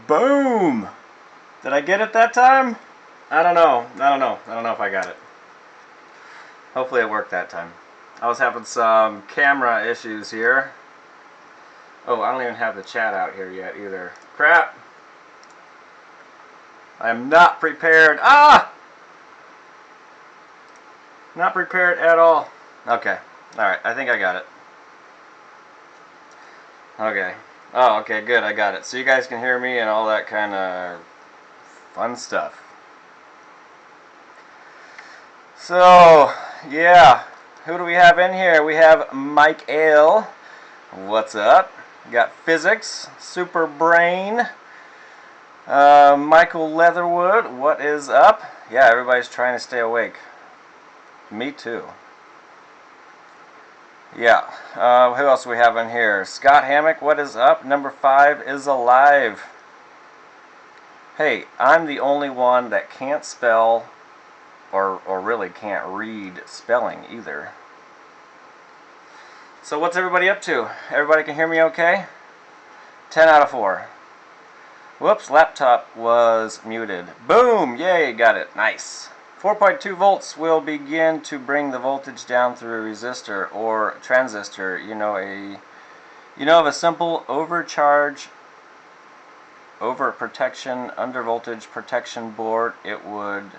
Boom! Did I get it that time? I don't know. I don't know if I got it. Hopefully it worked that time. I was having some camera issues here. Oh, I don't even have the chat out here yet either. Crap! I am not prepared. Ah! Not prepared at all. Okay. Alright, I think I got it. Okay. Oh, okay, good, I got it. So you guys can hear me and all that kind of fun stuff. So, yeah. Who do we have in here? We have Mike Ale. What's up? We got Physics, Super Brain, Michael Leatherwood. What is up? Yeah, everybody's trying to stay awake. Me too. Yeah. Who else do we have in here? Scott Hammock, what is up? Number 5 is alive. Hey, I'm the only one that can't spell or really can't read spelling either. So what's everybody up to? Everybody can hear me okay? 10 out of 4. Whoops, laptop was muted. Boom! Yay, got it. Nice. 4.2 volts will begin to bring the voltage down through a resistor or transistor. You know of a simple overcharge, overprotection, undervoltage protection board. It would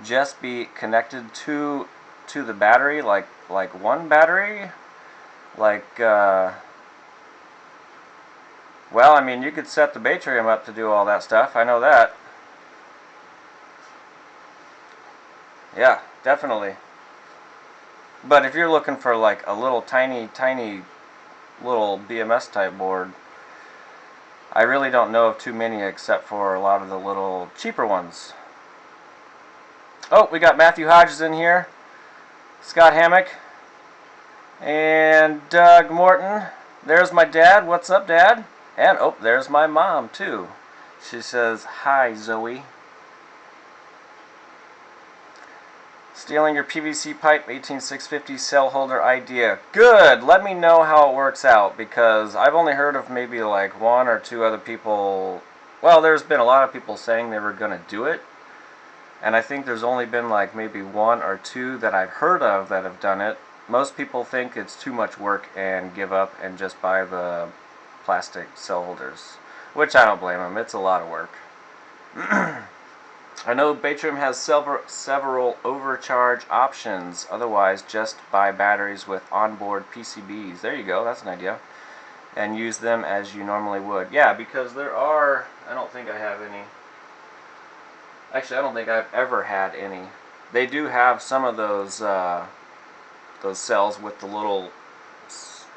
just be connected to the battery, like one battery, well, I mean, you could set the Batrium up to do all that stuff. I know that. Yeah, definitely. But if you're looking for like a little tiny little BMS type board, I really don't know of too many except for a lot of the little cheaper ones. Oh, we got Matthew Hodges in here, Scott Hammock, and Doug Morton. There's my dad. What's up, Dad? And, oh, there's my mom, too. She says, hi, Zoe. Stealing your PVC pipe, 18650 cell holder idea. Good! Let me know how it works out, because I've only heard of maybe like 1 or 2 other people. Well, there's been a lot of people saying they were going to do it. And I think there's only been like maybe 1 or 2 that I've heard of that have done it. Most people think it's too much work and give up and just buy the plastic cell holders, which I don't blame them. It's a lot of work. I know Batrium has several overcharge options. Otherwise, just buy batteries with onboard PCBs. There you go. That's an idea. And use them as you normally would. Yeah, because there are. I don't think I have any. Actually, I don't think I've ever had any. They do have some of those cells with the little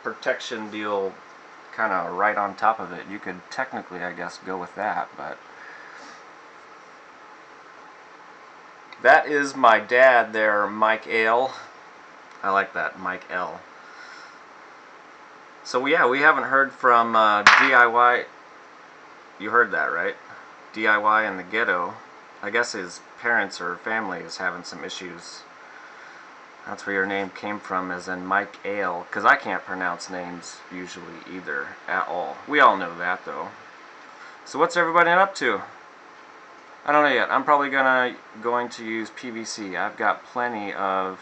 protection deal kind of right on top of it. You could technically, I guess, go with that, but that is my dad there, Mike Ale. I like that, Mike L. So yeah, we haven't heard from DIY. You heard that, right? DIY in the ghetto. I guess his parents or family is having some issues. That's where your name came from, as in Mike Ale, because I can't pronounce names usually either, at all. We all know that, though. So what's everybody up to? I don't know yet. I'm probably going to use PVC. I've got plenty of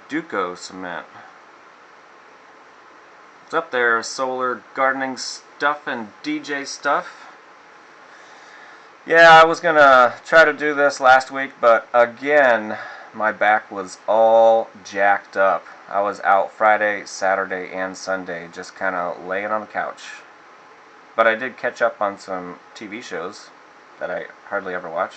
Duco cement. What's up there, solar gardening stuff and DJ stuff? Yeah, I was going to try to do this last week, but again, my back was all jacked up. I was out Friday, Saturday, and Sunday, just kind of laying on the couch. But I did catch up on some TV shows that I hardly ever watch.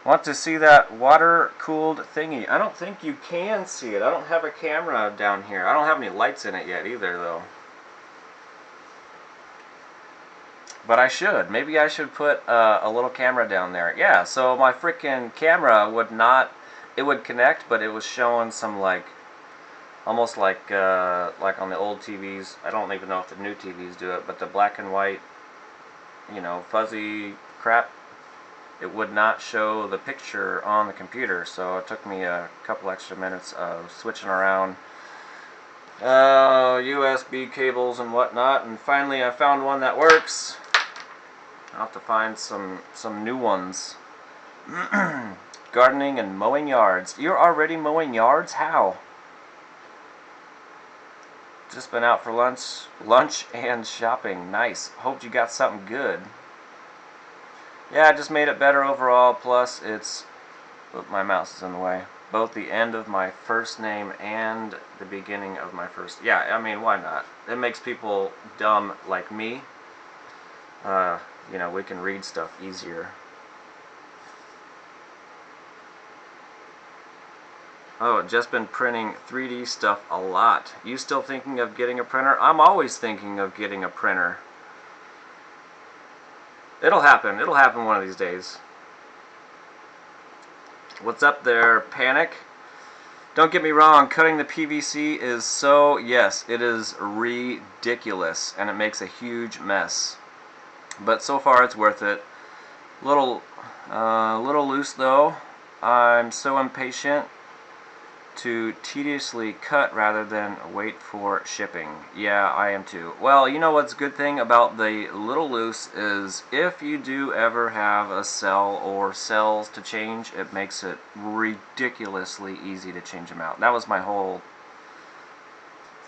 Want to see that water-cooled thingy? I don't think you can see it. I don't have a camera down here. I don't have any lights in it yet either, though. But I should. Maybe I should put a little camera down there. Yeah, so my freaking camera would not... It would connect, but it was showing some, like... Almost like on the old TVs. I don't even know if the new TVs do it, but the black and white, you know, fuzzy crap, it would not show the picture on the computer. So it took me a couple extra minutes of switching around USB cables and whatnot, and finally I found one that works. I'll have to find some new ones. Gardening and mowing yards. You're already mowing yards? How? Just been out for lunch and shopping. Nice. Hope you got something good. Yeah, I just made it better overall. Plus, it's... Oop, my mouse is in the way. Both the end of my first name and the beginning of my first... Yeah, I mean, why not? It makes people dumb like me. You know, we can read stuff easier. Oh, just been printing 3D stuff a lot. You still thinking of getting a printer? I'm always thinking of getting a printer. It'll happen. It'll happen one of these days. What's up there, Panic? Don't get me wrong, cutting the PVC is so... Yes, it is ridiculous, and it makes a huge mess. But so far, it's worth it. Little loose, though. I'm so impatient to tediously cut rather than wait for shipping. Yeah, I am too. Well, you know what's a good thing about the little loose is if you do ever have a cell or cells to change, it makes it ridiculously easy to change them out. That was my whole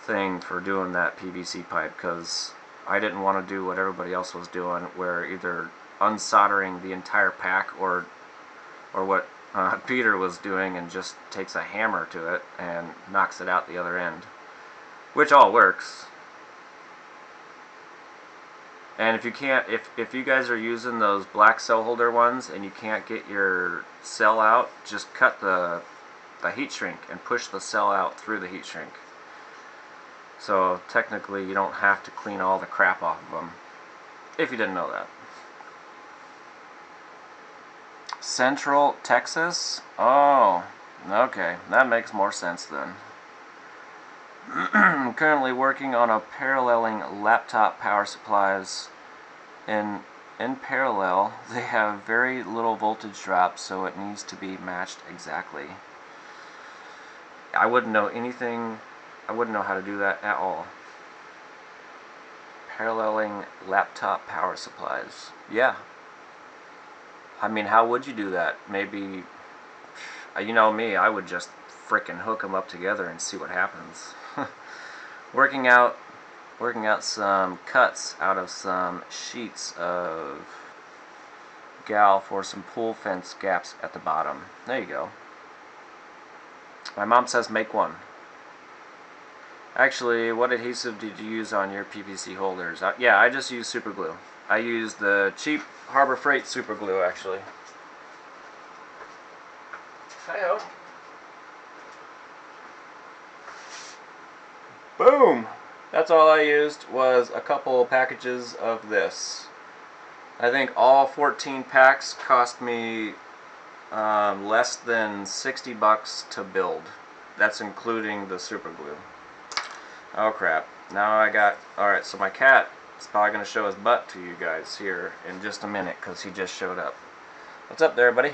thing for doing that PVC pipe, because I didn't want to do what everybody else was doing, where either unsoldering the entire pack or what Peter was doing and just takes a hammer to it and knocks it out the other end, which all works. And if you can't, if you guys are using those black cell holder ones and you can't get your cell out, just cut the heat shrink and push the cell out through the heat shrink. So technically you don't have to clean all the crap off of them, if you didn't know that. Central Texas? Oh, okay. That makes more sense then. I'm currently working on a paralleling laptop power supplies. In parallel, they have very little voltage drop, so it needs to be matched exactly. I wouldn't know anything. I wouldn't know how to do that at all. Paralleling laptop power supplies. Yeah. I mean, how would you do that? Maybe, you know me, I would just frickin' hook them up together and see what happens. working out some cuts out of some sheets of gal for some pool fence gaps at the bottom. There you go. My mom says make one. Actually, what adhesive did you use on your PVC holders? Yeah, I just use super glue. I use the cheap Harbor Freight super glue, actually. Hi-ho. Boom! That's all I used was a couple packages of this. I think all 14 packs cost me less than 60 bucks to build. That's including the super glue. Oh crap. Now I got... Alright, so my cat is probably going to show his butt to you guys here in just a minute because he just showed up. What's up there, buddy?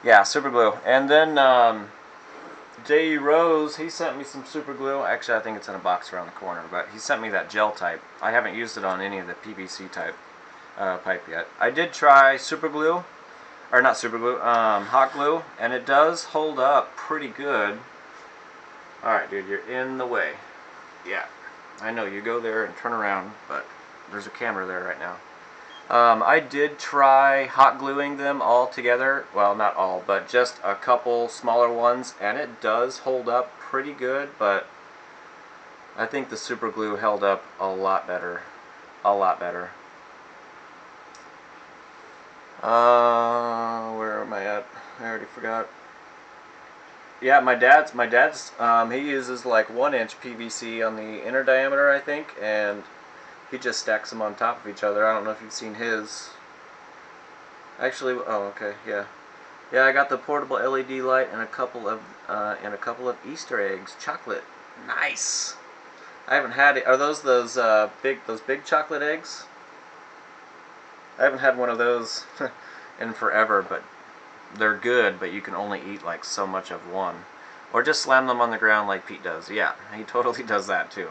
Yeah, super glue. And then J.E. Rose, he sent me some super glue. Actually, I think it's in a box around the corner, but he sent me that gel type. I haven't used it on any of the PVC type pipe yet. I did try super glue, or not super glue, hot glue, and it does hold up pretty good. Alright, dude, you're in the way. Yeah, I know, you go there and turn around, but there's a camera there right now. I did try hot gluing them all together. Well, not all, but just a couple smaller ones, and it does hold up pretty good, but I think the super glue held up a lot better. A lot better. Where am I at? I already forgot. Yeah, my dad's he uses like 1-inch PVC on the inner diameter, I think, and he just stacks them on top of each other. I don't know if you've seen his. Actually, oh, okay, yeah. Yeah, I got the portable LED light and a couple of Easter eggs, chocolate. Nice. I haven't had it. Are those big chocolate eggs? I haven't had one of those in forever, but they're good, but you can only eat like so much of one. Or just slam them on the ground like Pete does. Yeah, he totally does that too.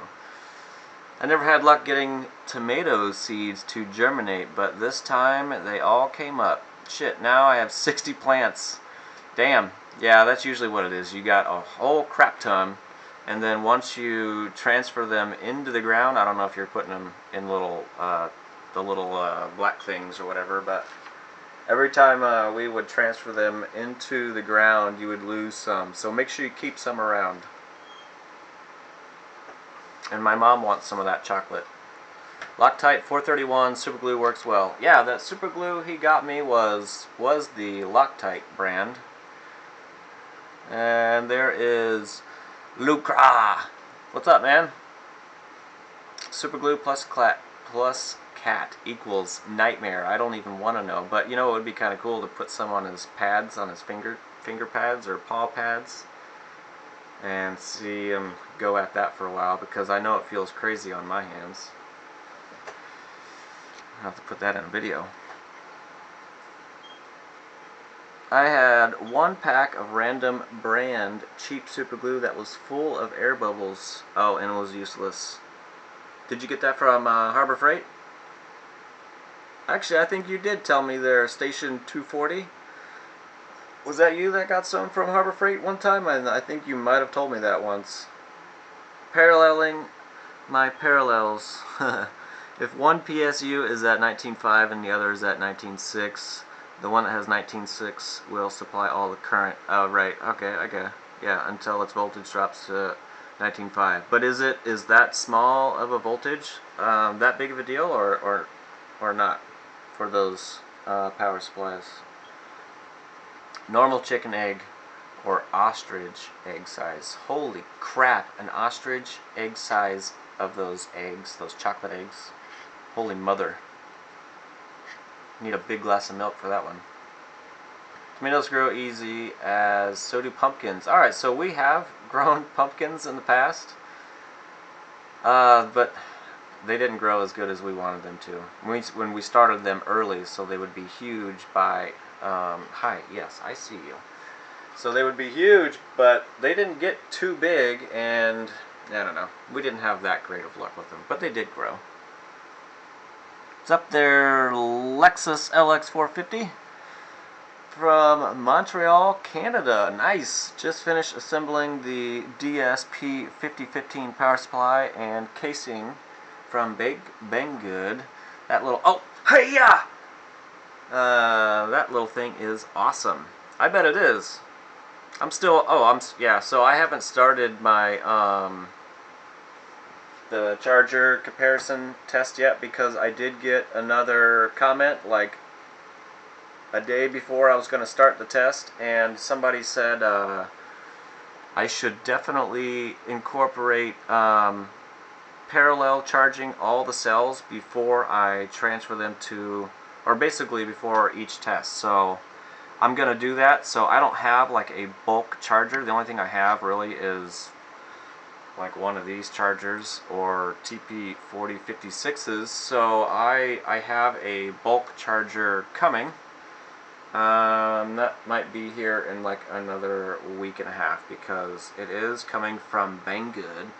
I never had luck getting tomato seeds to germinate, but this time they all came up. Shit, now I have 60 plants. Damn. Yeah, that's usually what it is. You got a whole crap ton, and then once you transfer them into the ground, I don't know if you're putting them in little, the little black things or whatever, but every time we would transfer them into the ground, you would lose some. So make sure you keep some around. And my mom wants some of that chocolate. Loctite 431 super glue works well. Yeah, that super glue he got me was the Loctite brand. And there is Lucra. What's up, man? Super glue plus cat equals nightmare. I don't even want to know, but you know it would be kind of cool to put some on his pads, on his finger pads or paw pads, and see him go at that for a while, because I know it feels crazy on my hands. I'll have to put that in a video. I had one pack of random brand cheap super glue that was full of air bubbles. Oh, and it was useless. Did you get that from Harbor Freight? Actually, I think you did tell me there, Station 240. Was that you that got some from Harbor Freight one time? I think you might have told me that once. Paralleling my parallels. If one PSU is at 19.5 and the other is at 19.6, the one that has 19.6 will supply all the current. Oh, right. Okay, okay. Yeah, until its voltage drops to 19.5. But is that small of a voltage? That big of a deal, or not for those power supplies? Normal chicken egg or ostrich egg size. Holy crap, an ostrich egg size of those eggs, those chocolate eggs. Holy mother. Need a big glass of milk for that one. Tomatoes grow easy as so do pumpkins. Alright, so we have grown pumpkins in the past, but they didn't grow as good as we wanted them to. When we started them early, so they would be huge by, hi, yes, I see you. So they would be huge, but they didn't get too big, and I don't know. We didn't have that great of luck with them, but they did grow. It's up there, Lexus LX450 from Montreal, Canada. Nice. Just finished assembling the DSP 5015 power supply and casing from Banggood. That little, oh, hey ya! That little thing is awesome. I bet it is. Yeah, so I haven't started my, the charger comparison test yet, because I did get another comment like a day before I was going to start the test, and somebody said I should definitely incorporate parallel charging all the cells before I transfer them to, or basically before each test. So I'm going to do that. So I don't have like a bulk charger. The only thing I have really is like one of these chargers or TP4056s. So I have a bulk charger coming. That might be here in like another week and a half, because it is coming from Banggood.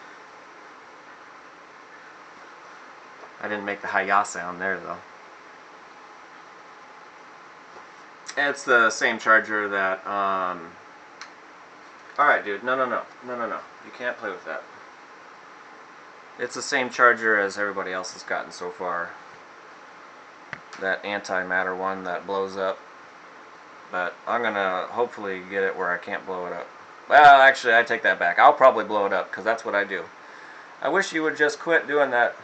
I didn't make the hi-ya sound there though. It's the same charger that, alright dude, no. You can't play with that. It's the same charger as everybody else has gotten so far. That antimatter one that blows up. But I'm gonna hopefully get it where I can't blow it up. Well, actually, I take that back. I'll probably blow it up, because that's what I do. I wish you would just quit doing that.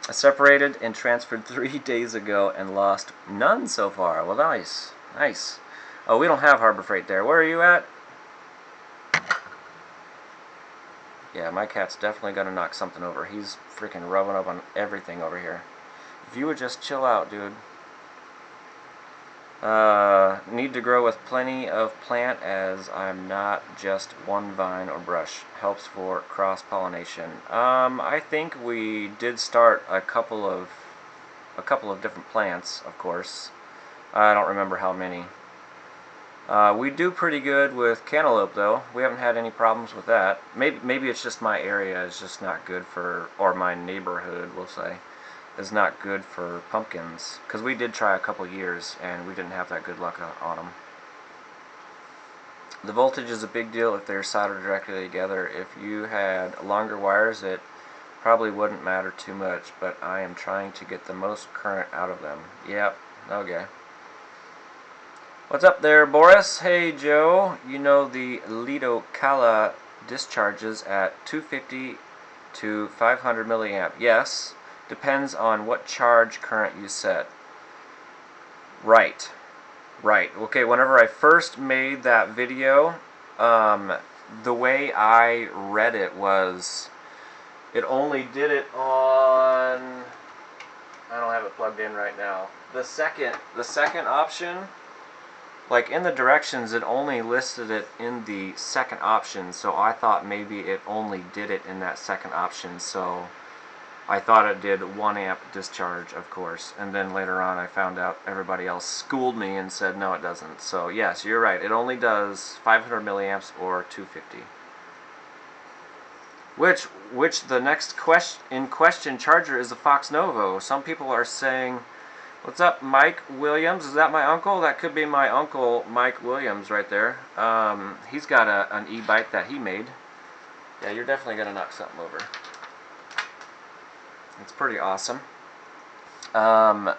I separated and transferred 3 days ago and lost none so far. Well, nice. Nice. Oh, we don't have Harbor Freight there. Where are you at? Yeah, my cat's definitely gonna knock something over. He's freaking rubbing up on everything over here. If you would just chill out, dude. Need to grow with plenty of plant, as I'm not just one vine or brush. Helps for cross-pollination. I think we did start a couple of different plants, of course. I don't remember how many. We do pretty good with cantaloupe, though. We haven't had any problems with that. Maybe it's just my area is just not good for, or my neighborhood, we'll say, is not good for pumpkins. Because we did try a couple years, and we didn't have that good luck on them. The voltage is a big deal if they're soldered directly together. If you had longer wires, it probably wouldn't matter too much, but I am trying to get the most current out of them. Yep, okay. What's up there, Boris? Hey, Joe. You know the Lido Kala discharges at 250 to 500 milliamp. Yes, depends on what charge current you set. Right. Okay, whenever I first made that video, the way I read it was, it only did it on, I don't have it plugged in right now. The second option, like in the directions, it only listed it in the second option, so I thought maybe it only did it in that second option, so I thought it did 1 amp discharge, of course, and then later on I found out everybody else schooled me and said no, it doesn't. So yes, you're right, it only does 500 milliamps or 250. Which the next question charger is the Fox Novo. Some people are saying, what's up, Mike Williams? Is that my uncle? That could be my uncle, Mike Williams, right there. He's got an e-bike that he made. Yeah, you're definitely going to knock something over. It's pretty awesome. What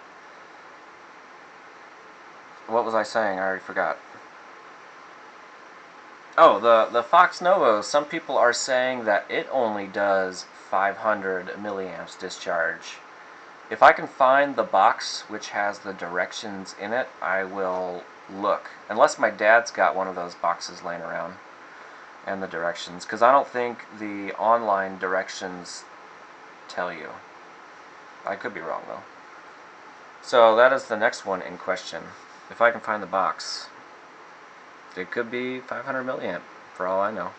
was I saying? I already forgot. Oh, the Fox Novo. Some people are saying that it only does 500 milliamps discharge. If I can find the box which has the directions in it, I will look. Unless my dad's got one of those boxes laying around and the directions, because I don't think the online directions tell you. I could be wrong though. So that is the next one in question. If I can find the box, it could be 500 milliamp for all I know.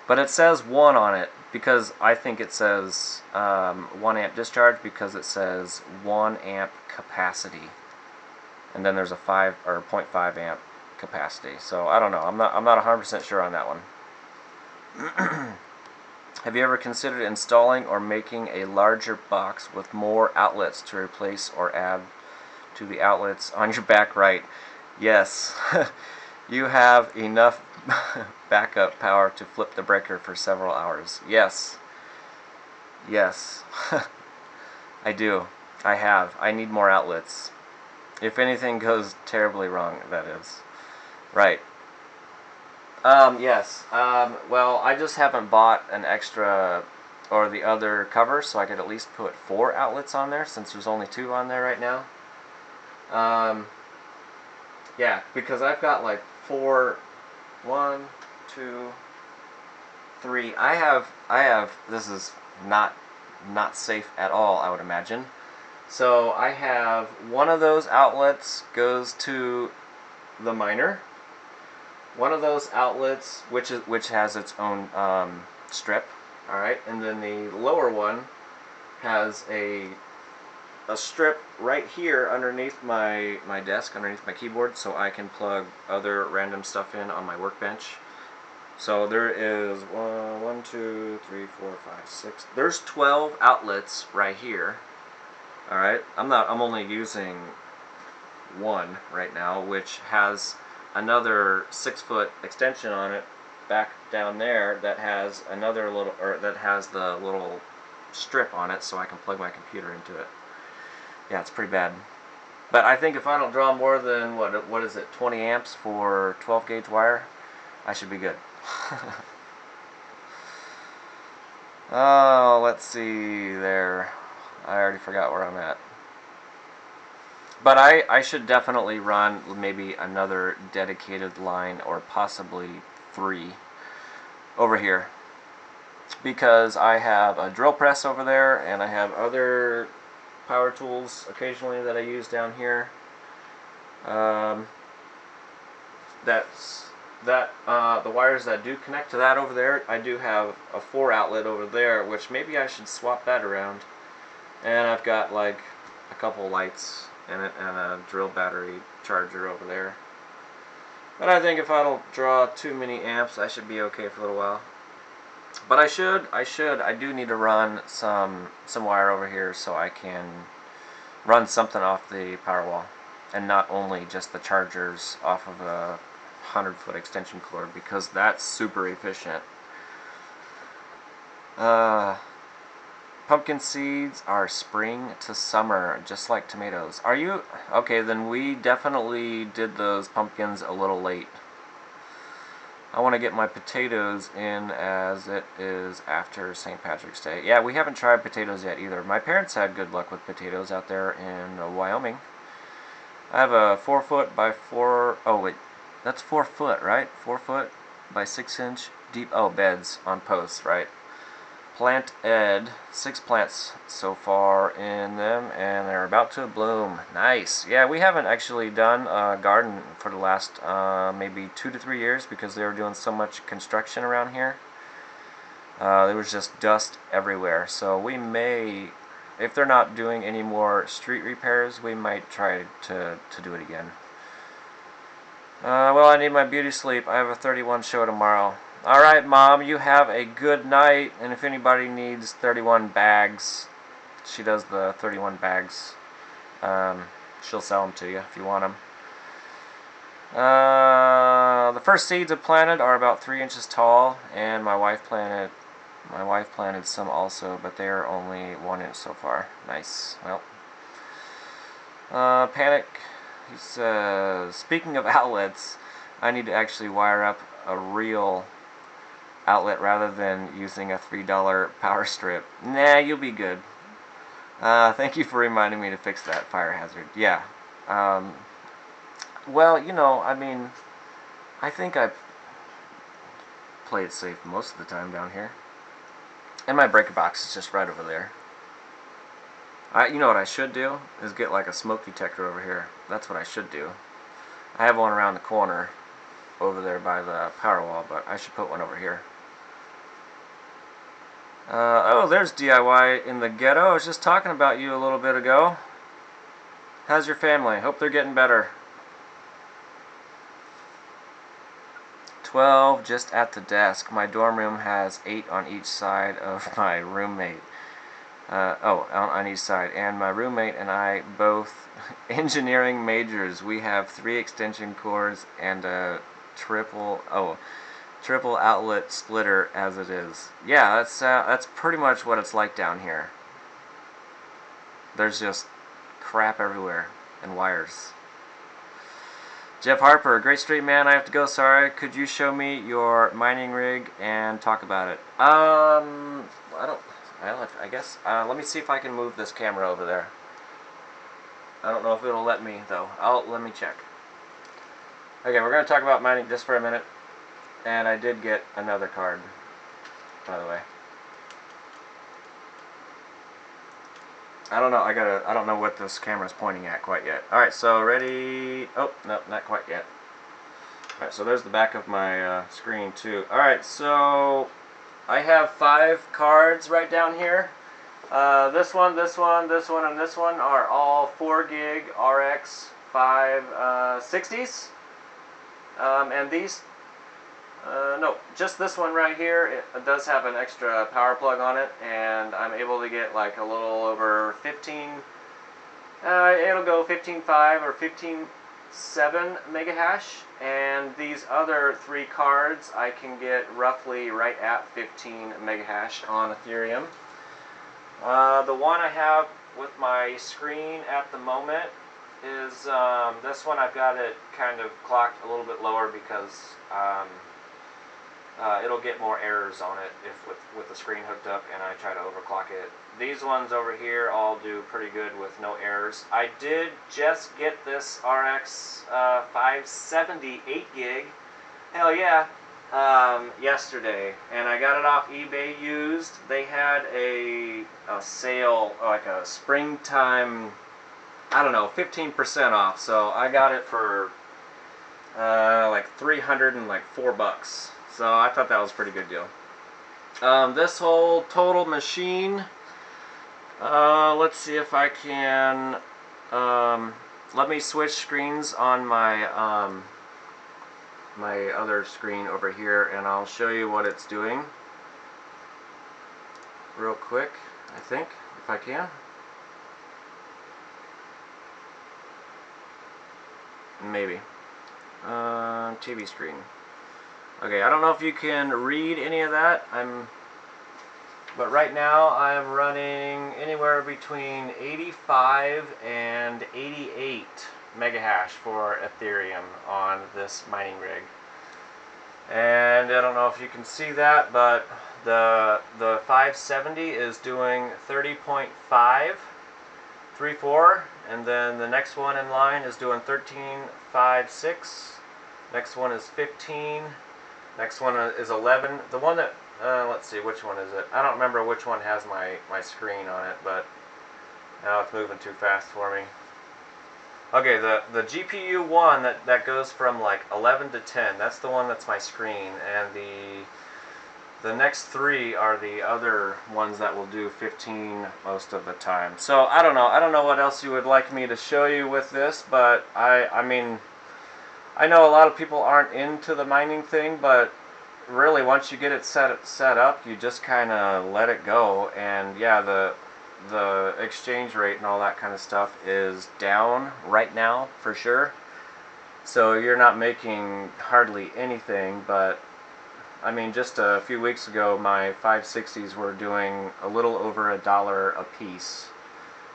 But it says 1 on it because I think it says 1 amp discharge because it says 1 amp capacity, and then there's a 5 or 0.5 amp capacity. So I don't know. I'm not 100% sure on that one. Have you ever considered installing or making a larger box with more outlets to replace or add to the outlets on your back right? Yes. You have enough backup power to flip the breaker for several hours. Yes. I do. I have. I need more outlets. If anything goes terribly wrong, that is. Right. Yes. Well, I just haven't bought an extra or the other cover, so I could at least put 4 outlets on there since there's only 2 on there right now. Yeah, because I've got like 4, 1, 2, 3. I have. This is not safe at all, I would imagine. So I have one of those outlets goes to the miner. One of those outlets, which has its own strip, all right, and then the lower one has a strip right here underneath my desk, underneath my keyboard, so I can plug other random stuff in on my workbench. So there is 1, 2, 3, 4, 5, 6. There's 12 outlets right here. All right, I'm only using 1 right now, which has another 6-foot extension on it back down there that has another little, or that has the little strip on it so I can plug my computer into it. Yeah, it's pretty bad. But I think if I don't draw more than, what is it, 20 amps for 12 gauge wire, I should be good. Oh, let's see there. I already forgot where I'm at. But I should definitely run maybe another dedicated line, or possibly 3 over here, because I have a drill press over there and I have other power tools occasionally that I use down here. The wires that do connect to that over there, I do have a 4 outlet over there, which maybe I should swap that around. And I've got like a couple lights and a drill battery charger over there. But I think if I don't draw too many amps, I should be okay for a little while. But I do need to run some wire over here so I can run something off the power wall, and not only just the chargers off of a 100-foot extension cord, because that's super efficient. Pumpkin seeds are spring to summer, just like tomatoes. Are you? Okay, then we definitely did those pumpkins a little late. I want to get my potatoes in as it is after St. Patrick's Day. Yeah, we haven't tried potatoes yet either. My parents had good luck with potatoes out there in Wyoming. I have a 4-foot by 4... Oh, wait. That's 4 foot, right? 4 foot by 6 inch deep... Oh, beds on posts, right? Planted 6 plants so far in them, and they're about to bloom. Nice. Yeah, we haven't actually done a garden for the last maybe 2 to 3 years because they were doing so much construction around here. There was just dust everywhere. So we may, if they're not doing any more street repairs, we might try to do it again. Well, I need my beauty sleep. I have a 31 show tomorrow. Alright, Mom, you have a good night, and if anybody needs 31 bags, she does the 31 bags. She'll sell them to you if you want them. The first seeds I planted are about 3 inches tall, and my wife planted some also, but they are only 1 inch so far. Nice. Well, Panic, he says, speaking of outlets, I need to actually wire up a real outlet rather than using a $3 power strip. Nah, you'll be good. Thank you for reminding me to fix that fire hazard. Yeah. Well, you know, I mean, I think I've played safe most of the time down here. And my breaker box is just right over there. You know what I should do is get like a smoke detector over here. That's what I should do. I have one around the corner over there by the power wall, but I should put one over here. Oh, there's DIY in the ghetto. I was just talking about you a little bit ago. How's your family? Hope they're getting better. 12 just at the desk. My dorm room has 8 on each side of my roommate. On each side. And my roommate and I both engineering majors. We have 3 extension cords and a triple outlet splitter as it is. Yeah, that's pretty much what it's like down here. There's just crap everywhere and wires. Jeff Harper, great street man. I have to go. Sorry. Could you show me your mining rig and talk about it? I guess. Let me see if I can move this camera over there. I don't know if it'll let me though. Let me check. Okay, we're going to talk about mining just for a minute. And I did get another card, by the way. I don't know. I don't know what this camera's pointing at quite yet. All right, so ready? Oh, no, not quite yet. All right, so there's the back of my screen too. All right, so I have 5 cards right down here. This one, and this one are all 4 gig RX 560s. And these, no, just this one right here, it does have an extra power plug on it, and I'm able to get like a little over 15, it'll go 15.5 or 15.7 mega hash, and these other 3 cards I can get roughly right at 15 mega hash on Ethereum. The one I have with my screen at the moment is this one. I've got it kind of clocked a little bit lower because it'll get more errors on it if with the screen hooked up and I try to overclock it. These ones over here all do pretty good with no errors. I did just get this RX 570 8 gig, hell yeah, yesterday, and I got it off eBay used. They had a sale, like a springtime, I don't know, 15% off, so I got it for like $304. So I thought that was a pretty good deal. This whole total machine, let's see if I can let me switch screens on my my other screen over here, and I'll show you what it's doing real quick, I think, if I can. Maybe. TV screen. Okay, I don't know if you can read any of that. But right now I'm running anywhere between 85 and 88 megahash for Ethereum on this mining rig. And I don't know if you can see that, but the 570 is doing 30.534, and then the next one in line is doing 13.56. Next one is 15. Next one is 11. The one that let's see, which one is it? I don't remember which one has my screen on it, but now it's moving too fast for me. Okay, the GPU one that goes from like 11 to 10, that's the one that's my screen, and the next three are the other ones that will do 15 most of the time. So I don't know what else you would like me to show you with this, but I mean, I know a lot of people aren't into the mining thing, but really once you get it set up, you just kind of let it go. And yeah, the exchange rate and all that kind of stuff is down right now for sure, so you're not making hardly anything. But I mean, just a few weeks ago my 560s were doing a little over $1 a piece,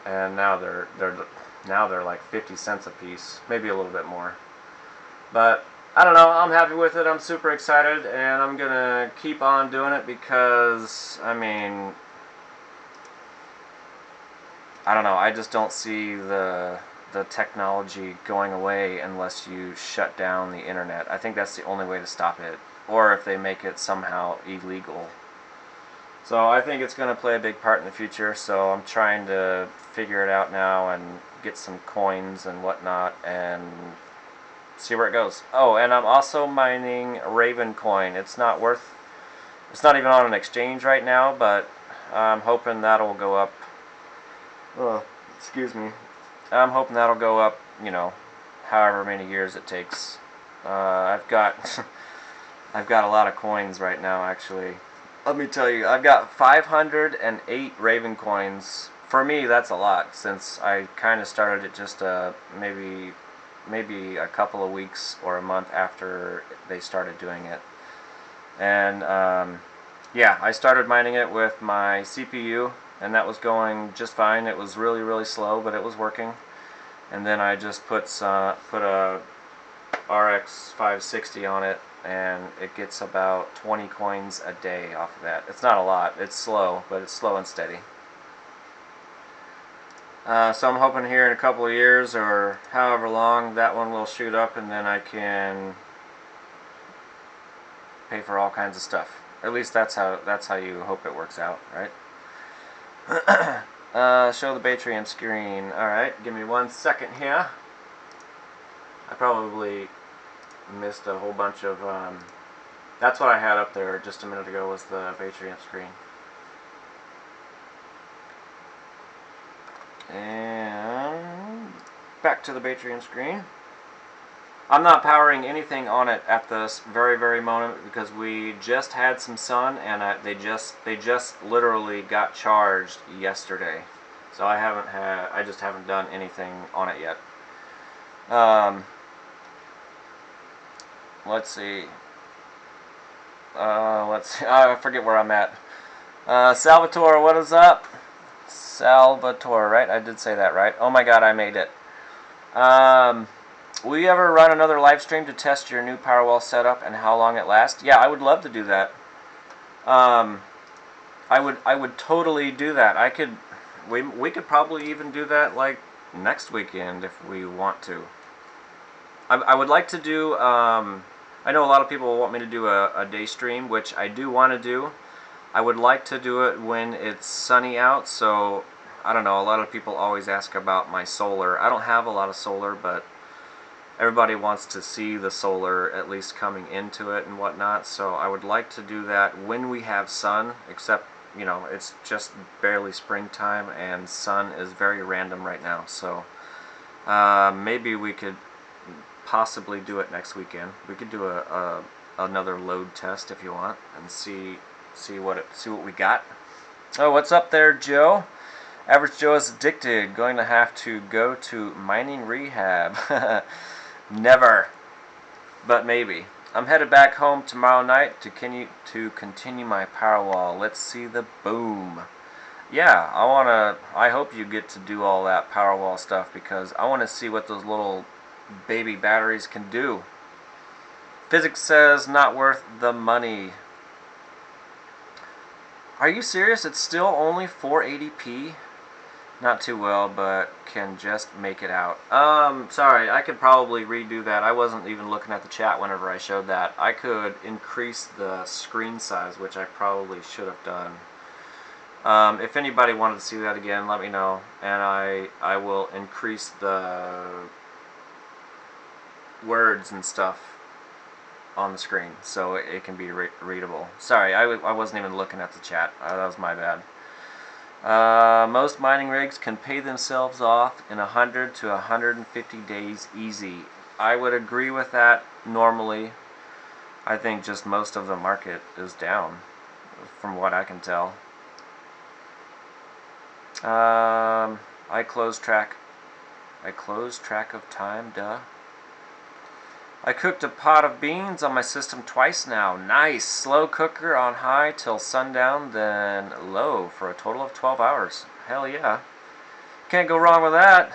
and now they're like 50 cents a piece, maybe a little bit more. But I don't know, I'm happy with it. I'm super excited, and I'm gonna keep on doing it because, I mean, I don't know, I just don't see the technology going away unless you shut down the internet. I think that's the only way to stop it, or if they make it somehow illegal. So I think it's going to play a big part in the future, so I'm trying to figure it out now and get some coins and whatnot and see where it goes. Oh, and I'm also mining Raven coin. It's not even on an exchange right now, but I'm hoping that'll go up. Oh, excuse me. I'm hoping that'll go up, you know, however many years it takes. I've got I've got a lot of coins right now, actually. Let me tell you, I've got 508 Raven coins. For me, that's a lot, since I kind of started it just maybe a couple of weeks or a month after they started doing it. And yeah, I started mining it with my CPU, and that was going just fine. It was really, really slow, but it was working. And then I just put a RX 560 on it, and it gets about 20 coins a day off of that. It's not a lot. It's slow, but it's slow and steady. So I'm hoping here in a couple of years, or however long, that one will shoot up, and then I can pay for all kinds of stuff. At least that's how you hope it works out, right? Show the Batrium screen. Alright, give me 1 second here. I probably missed a whole bunch of that's what I had up there just a minute ago, was the Batrium screen. And back to the Batrium screen. I'm not powering anything on it at this very, very moment because we just had some sun, and they just literally got charged yesterday. So I just haven't done anything on it yet. Let's see. I forget where I'm at. Salvatore, what is up? Salvatore, right? I did say that right. Oh my god, I made it. Will you ever run another live stream to test your new Powerwall setup and how long it lasts? Yeah, I would love to do that. I would totally do that. We could probably even do that like next weekend if we want to. I would like to do, I know a lot of people want me to do a day stream, which I do want to do. I would like to do it when it's sunny out, so I don't know, a lot of people always ask about my solar. I don't have a lot of solar, but everybody wants to see the solar at least coming into it and whatnot, so I would like to do that when we have sun, except, you know, it's just barely springtime and sun is very random right now, so Maybe we could possibly do it next weekend. We could do another load test if you want and see what we got. Oh, what's up there, Joe? Average Joe is addicted. Going to have to go to mining rehab. Never, but maybe. I'm headed back home tomorrow night to continue my power wall. Let's see the boom. Yeah, I hope you get to do all that power wall stuff because I want to see what those little baby batteries can do. Physics says not worth the money. Are you serious? It's still only 480p? Not too well, but can just make it out. Sorry, I could probably redo that. I wasn't even looking at the chat whenever I showed that. I could increase the screen size, which I probably should have done. If anybody wanted to see that again, let me know, and I will increase the words and stuff on the screen so it can be readable. Sorry, I wasn't even looking at the chat. That was my bad. Most mining rigs can pay themselves off in 100 to 150 days easy. I would agree with that normally. I think just most of the market is down from what I can tell. I close track of time, duh. I cooked a pot of beans on my system twice now. Nice. Slow cooker on high till sundown, then low for a total of 12 hours. Hell yeah. Can't go wrong with that.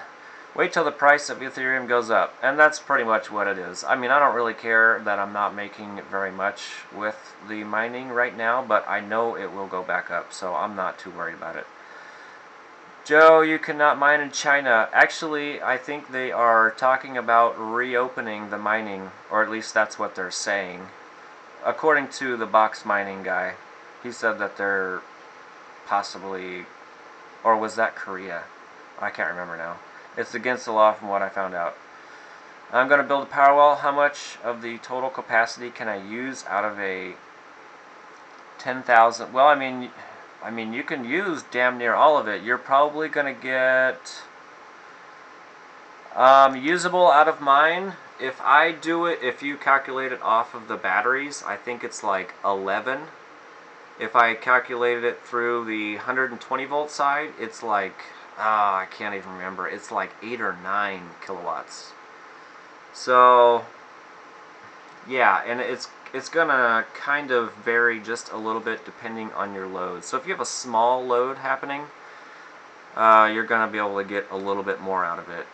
Wait till the price of Ethereum goes up. And that's pretty much what it is. I mean, I don't really care that I'm not making very much with the mining right now, but I know it will go back up, so I'm not too worried about it. Joe, you cannot mine in China. Actually, I think they are talking about reopening the mining, or at least that's what they're saying. According to the box mining guy, he said that they're possibly, or was that Korea? I can't remember now. It's against the law from what I found out. I'm going to build a power wall. How much of the total capacity can I use out of a 10,000? Well, I mean, you can use damn near all of it. You're probably going to get usable out of mine. If you calculate it off of the batteries, I think it's like 11. If I calculated it through the 120 volt side, it's like, I can't even remember. It's like 8 or 9 kilowatts. So, yeah, and it's gonna kind of vary just a little bit depending on your load. So if you have a small load happening, you're gonna be able to get a little bit more out of it.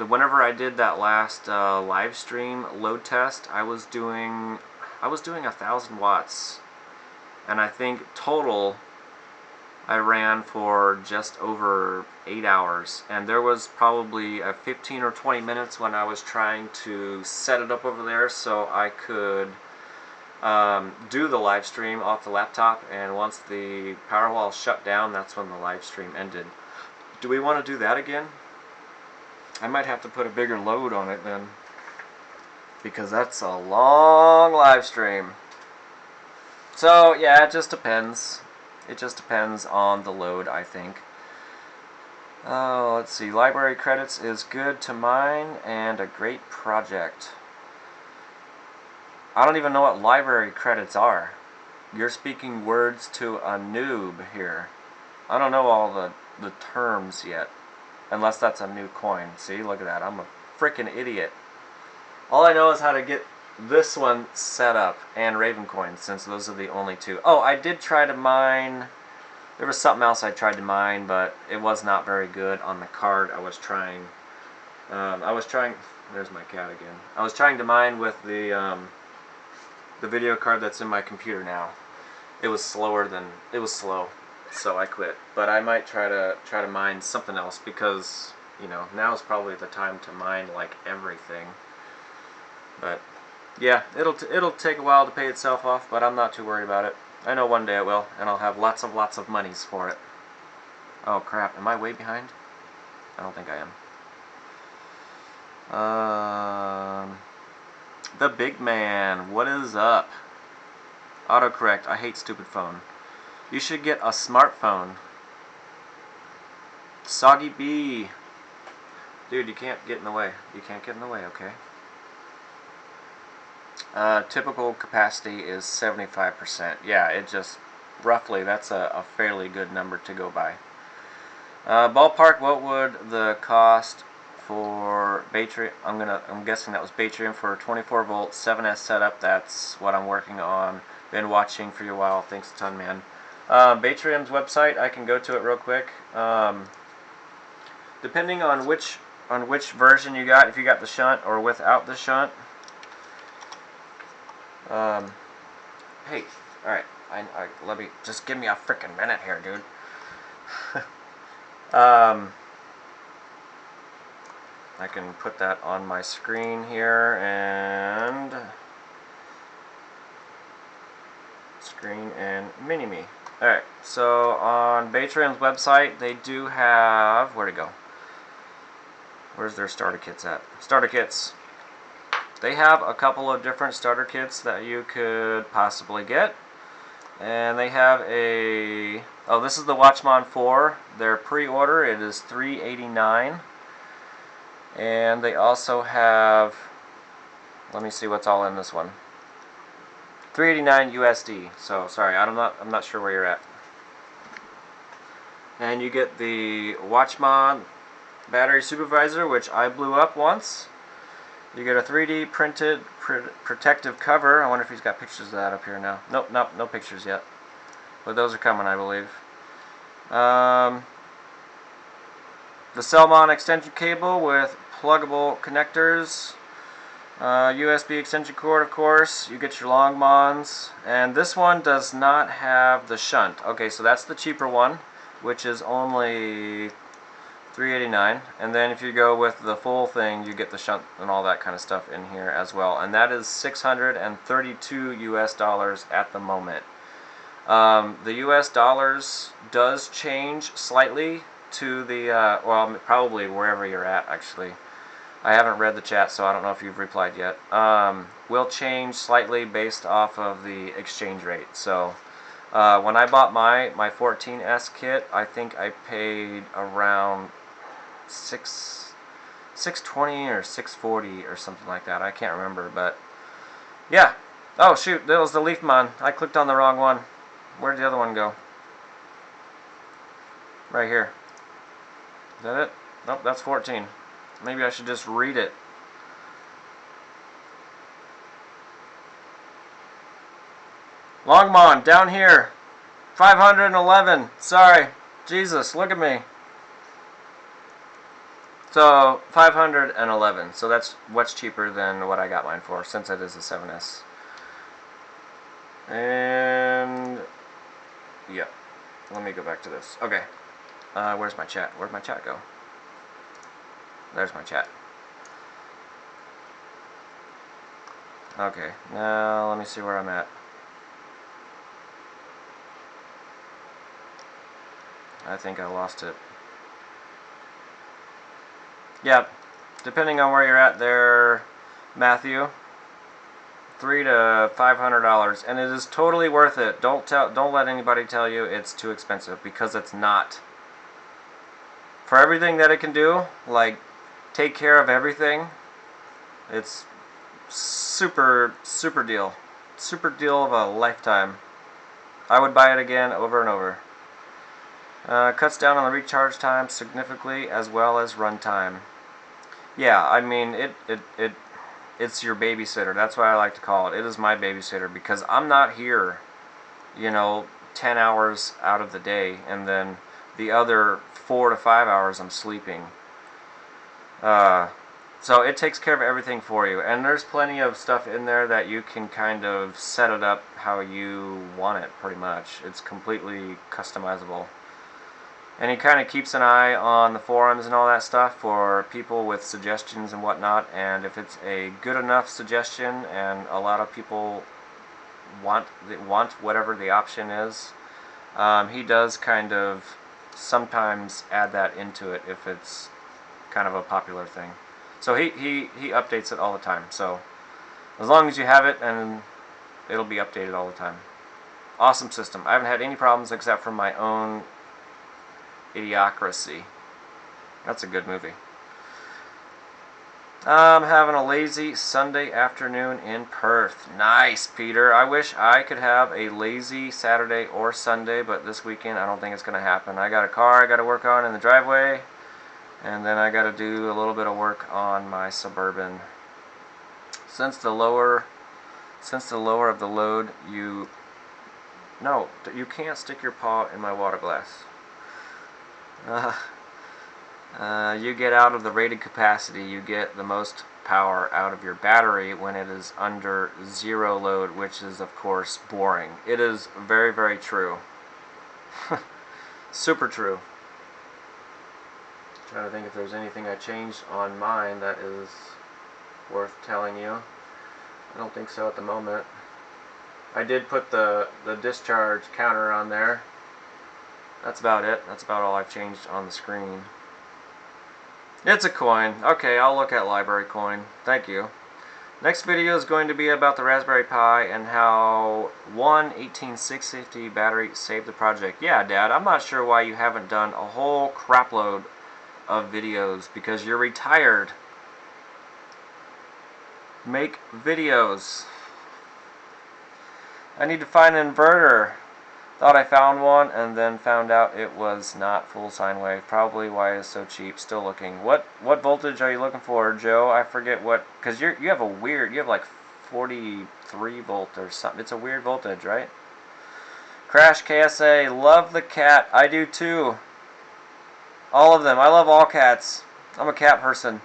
Whenever I did that last live stream load test, I was doing 1,000 watts, and I think total I ran for just over 8 hours, and there was probably a 15 or 20 minutes when I was trying to set it up over there so I could do the live stream off the laptop, and once the power wall shut down, that's when the live stream ended. Do we want to do that again? I might have to put a bigger load on it then, because that's a long live stream. So yeah, it just depends. It just depends on the load, I think. Oh, let's see. Library credits is good to mine and a great project. I don't even know what library credits are. You're speaking words to a noob here. I don't know all the terms yet. Unless that's a new coin. See, look at that. I'm a freaking idiot. All I know is how to get this one set up and Raven coins, since those are the only two. Oh, I did try to mine. There was something else I tried to mine, but it was not very good on the card I was trying. There's my cat again. I was trying to mine with the video card that's in my computer now. It was slow, so I quit. But I might try to mine something else, because now is probably the time to mine like everything. But yeah, it'll take a while to pay itself off, but I'm not too worried about it. I know one day it will, and I'll have lots of monies for it. Oh crap, am I way behind? I don't think I am. The big man, what is up? Autocorrect, I hate stupid phone. You should get a smartphone. Soggy B. Dude, you can't get in the way. You can't get in the way, okay? Typical capacity is 75%. Yeah, it just, roughly, that's a fairly good number to go by. Ballpark, what would the cost for Batrium? I'm guessing that was Batrium for 24 volt 7S setup. That's what I'm working on. Been watching for you a while. Thanks a ton, man. Batrium's website, I can go to it real quick. Depending on which version you got, if you got the shunt or without the shunt. Hey, all right. Let me just give me a freaking minute here, dude. I can put that on my screen here and mini-me. Alright, so on Batrium's website, they do have, where'd it go? Where's their starter kits at? Starter kits. They have a couple of different starter kits that you could possibly get. And they have a, oh, this is the Watchman 4. Their pre-order, it is $389. And they also have, let me see what's all in this one. $389 USD. So sorry, I'm not sure where you're at. And you get the Watchman battery supervisor, which I blew up once. You get a 3D printed protective cover. I wonder if he's got pictures of that up here now. Nope, no pictures yet. But those are coming, I believe. The cell mount extension cable with pluggable connectors. USB extension cord, of course. You get your long mons. And this one does not have the shunt. Okay, so that's the cheaper one, which is only $389. And then if you go with the full thing, you get the shunt and all that kind of stuff in here as well. And that is $632 US at the moment. The US dollars does change slightly to the, well, probably wherever you're at, actually. I haven't read the chat, so I don't know if you've replied yet. Will change slightly based off of the exchange rate. So when I bought my 14S kit, I think I paid around $620 or $640 or something like that. I can't remember, but yeah. Oh shoot, that was the Leafmon. I clicked on the wrong one. Where'd the other one go? Right here. Is that it? Nope, that's 14. Maybe I should just read it. Longmon, down here. 511. Sorry. Jesus, look at me. So, 511. So that's what's cheaper than what I got mine for, since it is a 7S. And yeah. Let me go back to this. Okay. Where's my chat? Where'd my chat go? There's my chat. Okay, now let me see where I'm at. I think I lost it. Yeah, depending on where you're at there, Matthew, $300 to $500, and it is totally worth it. Don't let anybody tell you it's too expensive, because it's not. For everything that it can do, like take care of everything, it's super deal. Super deal of a lifetime. I would buy it again over and over. Cuts down on the recharge time significantly, as well as run time. Yeah, I mean it's your babysitter. That's what I like to call it. It is my babysitter, because I'm not here, 10 hours out of the day, and then the other 4 to 5 hours I'm sleeping. So it takes care of everything for you, and there's plenty of stuff in there that you can kind of set it up how you want it, pretty much. It's completely customizable. And he kind of keeps an eye on the forums and all that stuff for people with suggestions and whatnot, and if it's a good enough suggestion and a lot of people want whatever the option is, he does kind of sometimes add that into it if it's kind of a popular thing. So he updates it all the time. So as long as you have it, and it'll be updated all the time. Awesome system. I haven't had any problems except for my own idiocracy. That's a good movie. I'm having a lazy Sunday afternoon in Perth. Nice, Peter. I wish I could have a lazy Saturday or Sunday, but this weekend I don't think it's going to happen. I got a car I got to work on in the driveway, and then I got to do a little bit of work on my Suburban. Since the lower of the load, you can't stick your paw in my water glass. You get out of the rated capacity, you get the most power out of your battery when it is under zero load, which is of course boring. It is very, very true. Super true. Trying to think if there's anything I changed on mine that is worth telling you. I don't think so at the moment. I did put the discharge counter on there. That's about it. That's about all I've changed on the screen. It's a coin. Okay, I'll look at library coin. Thank you. Next video is going to be about the Raspberry Pi and how one 18650 battery saved the project. Yeah, Dad, I'm not sure why you haven't done a whole crapload of videos because you're retired. Make videos. I need to find an inverter. Thought I found one and then found out it was not full sine wave. Probably why it's so cheap. Still looking. What voltage are you looking for, Joe? I forget what, because you have like 43 volt or something. It's a weird voltage, right? Crash KSA, love the cat. I do too. All of them. I love all cats. I'm a cat person.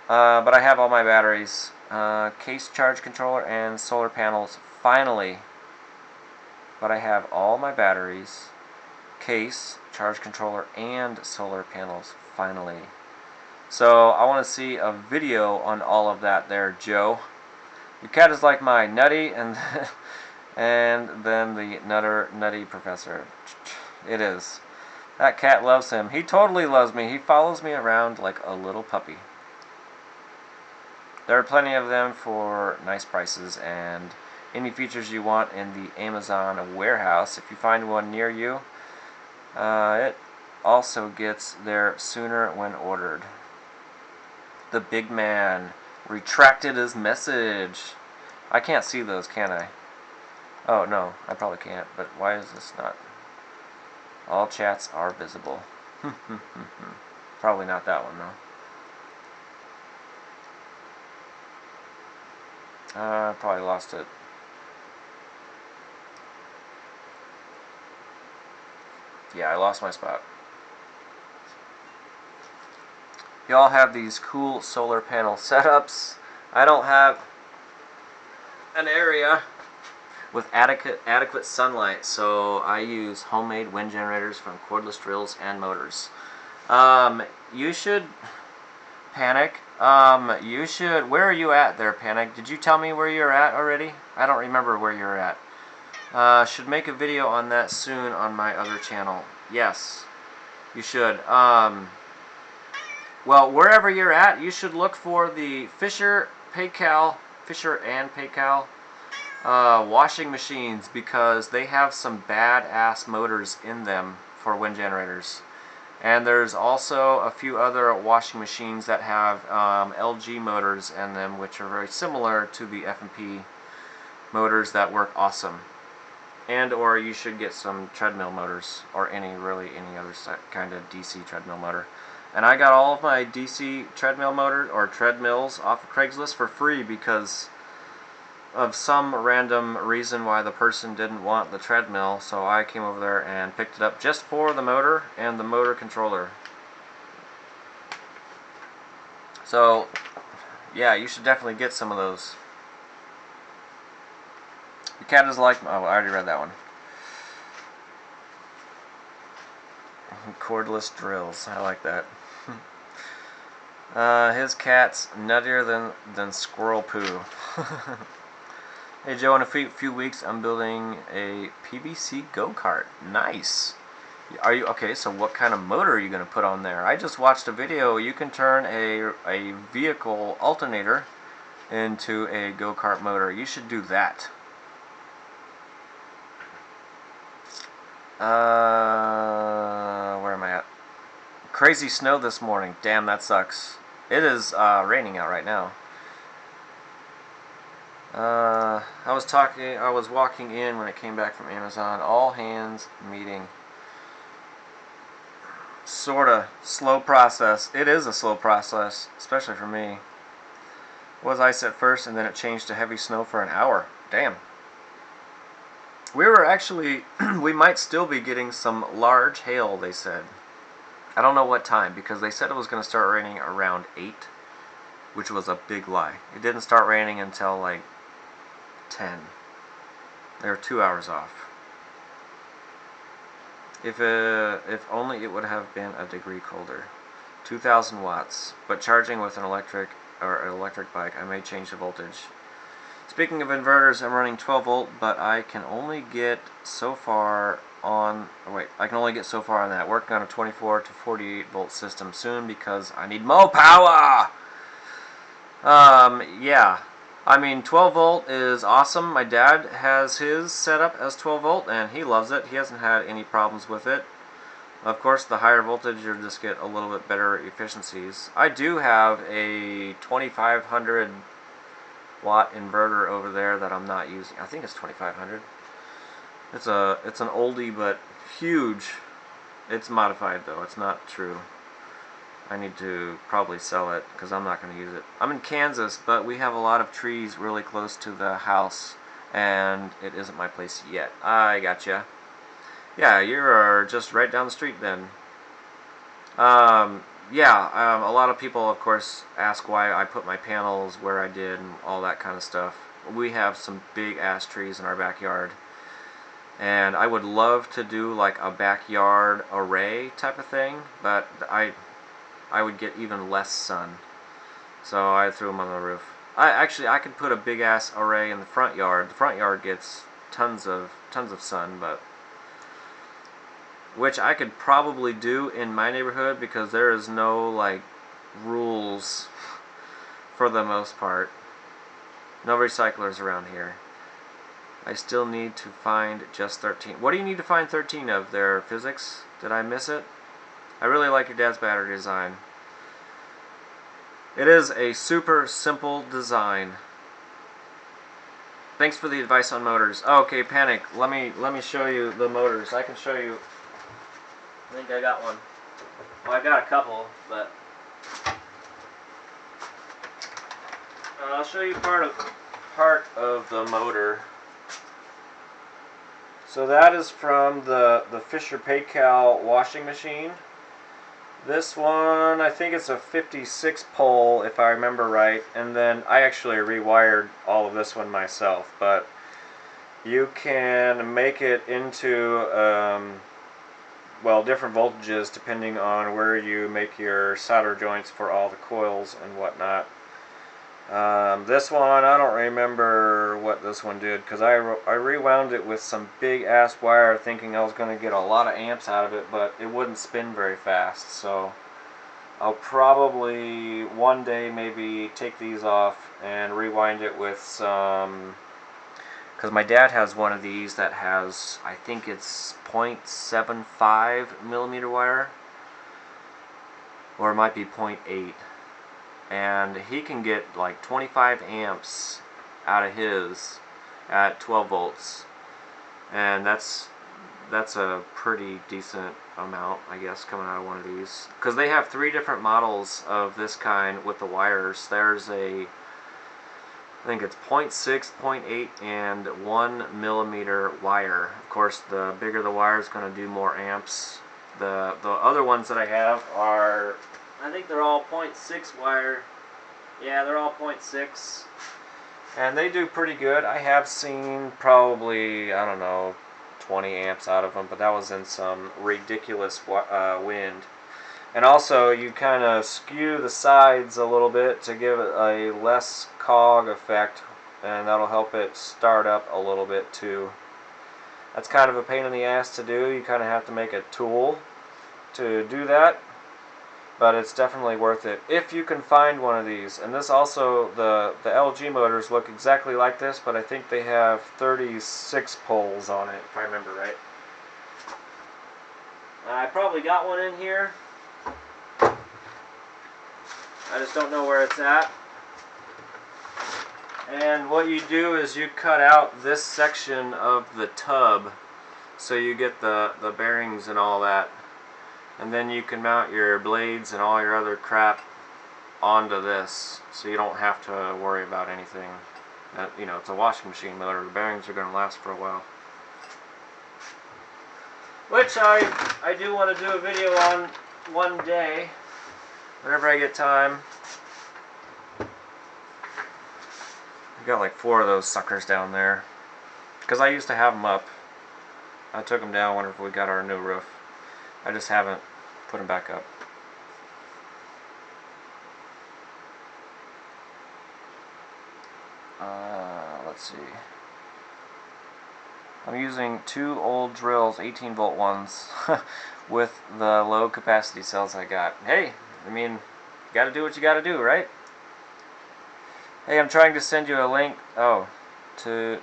But I have all my batteries. Case charge controller and solar panels. Finally. But I have all my batteries, case, charge controller, and solar panels, finally. So I want to see a video on all of that there, Joe. Your cat is like my nutty and and then the nutty professor. It is. That cat loves him. He totally loves me. He follows me around like a little puppy. There are plenty of them for nice prices and any features you want in the Amazon warehouse. If you find one near you, it also gets there sooner when ordered. The big man retracted his message. I can't see those, can I? Oh, no, I probably can't, but why is this not? All chats are visible. Probably not that one, though. I probably lost it. Yeah, I lost my spot. Y'all have these cool solar panel setups. I don't have an area with adequate sunlight, so I use homemade wind generators from cordless drills and motors. You should Panic. You should. Where are you at there, Panic? Did you tell me where you're at already? I don't remember where you're at. Should make a video on that soon on my other channel. Yes, you should. Well, wherever you're at, you should look for the Fisher and Paycal washing machines because they have some badass motors in them for wind generators. And there's also a few other washing machines that have LG motors in them, which are very similar to the F&P motors that work awesome. And or you should get some treadmill motors or any other kind of DC treadmill motor. And I got all of my DC treadmill motors or treadmills off of Craigslist for free because of some random reason why the person didn't want the treadmill, so I came over there and picked it up just for the motor and the motor controller. So yeah, you should definitely get some of those. Your cat is like, oh, I already read that one. Cordless drills, I like that. His cat's nuttier than squirrel poo. Hey Joe, in a few weeks I'm building a PVC go-kart. Nice. Are you okay? So what kind of motor are you going to put on there? I just watched a video. You can turn a vehicle alternator into a go-kart motor. You should do that. Where am I at? Crazy snow this morning. Damn, that sucks. It is raining out right now. I was walking in when it came back from Amazon. All hands meeting. Sorta slow process. It is a slow process, especially for me. It was ice at first, and then it changed to heavy snow for an hour. Damn. We were actually, we might still be getting some large hail, they said. I don't know what time, because they said it was going to start raining around 8, which was a big lie. It didn't start raining until like 10. They were 2 hours off. If only it would have been a degree colder. 2,000 watts. But charging with an electric bike, I may change the voltage. Speaking of inverters, I'm running 12 volt, but I can only get so far on. I can only get so far on that. Working on a 24 to 48 volt system soon because I need more power. Yeah. I mean, 12 volt is awesome. My dad has his set up as 12 volt, and he loves it. He hasn't had any problems with it. Of course, the higher voltage, you'll just get a little bit better efficiencies. I do have a 2500 watt inverter over there that I'm not using. I think it's 2500. It's an oldie but huge. It's modified though. It's not true. I need to probably sell it because I'm not going to use it. I'm in Kansas, but we have a lot of trees really close to the house, and it isn't my place yet. I gotcha. Yeah, you're just right down the street then. Yeah, a lot of people, of course, ask why I put my panels where I did and all that kind of stuff. We have some big-ass trees in our backyard, and I would love to do like a backyard array type of thing, but I would get even less sun, so I threw them on the roof. I could put a big-ass array in the front yard. The front yard gets tons of sun, but which I could probably do in my neighborhood because there is no like rules for the most part. No recyclers around here. I still need to find just 13. What do you need to find 13 of there, physics? Did I miss it? I really like your dad's battery design. It is a super simple design. Thanks for the advice on motors. Oh, okay, Panic. Let me show you the motors. I can show you. I think I got one. Well, I got a couple, but I'll show you part of the motor. So that is from the Fisher Paykel washing machine. This one, I think it's a 56 pole if I remember right, and then I actually rewired all of this one myself, but you can make it into well, different voltages depending on where you make your solder joints for all the coils and whatnot. This one, I don't remember what this one did because I rewound it with some big ass wire thinking I was going to get a lot of amps out of it, but it wouldn't spin very fast. So I'll probably one day maybe take these off and rewind it with some, because my dad has one of these that has, I think it's 0.75 millimeter wire, or it might be 0.8. And he can get like 25 amps out of his at 12 volts, and that's a pretty decent amount, I guess, coming out of one of these, because they have 3 different models of this kind with the wires. There's a, I think it's 0.6, 0.8, and 1 millimeter wire. Of course, the bigger the wire is going to do more amps. The other ones that I have are, I think they're all 0.6 wire. Yeah, they're all 0.6. And they do pretty good. I have seen probably, I don't know, 20 amps out of them, but that was in some ridiculous wind. And also, you kind of skew the sides a little bit to give it a less cog effect, and that'll help it start up a little bit too. That's kind of a pain in the ass to do. You kind of have to make a tool to do that, but it's definitely worth it if you can find one of these. And this also, the LG motors look exactly like this, but I think they have 36 poles on it, if I remember right. I probably got one in here. I just don't know where it's at. And what you do is you cut out this section of the tub so you get the bearings and all that. And then you can mount your blades and all your other crap onto this, so you don't have to worry about anything. You know, it's a washing machine motor. The bearings are going to last for a while. Which I do want to do a video on one day, whenever I get time. I got like 4 of those suckers down there, because I used to have them up. I took them down whenever we got our new roof. I just haven't put them back up. Let's see. I'm using 2 old drills, 18 volt ones, with the low capacity cells I got. Hey, I mean, you gotta do what you gotta do, right? Hey, I'm trying to send you a link, to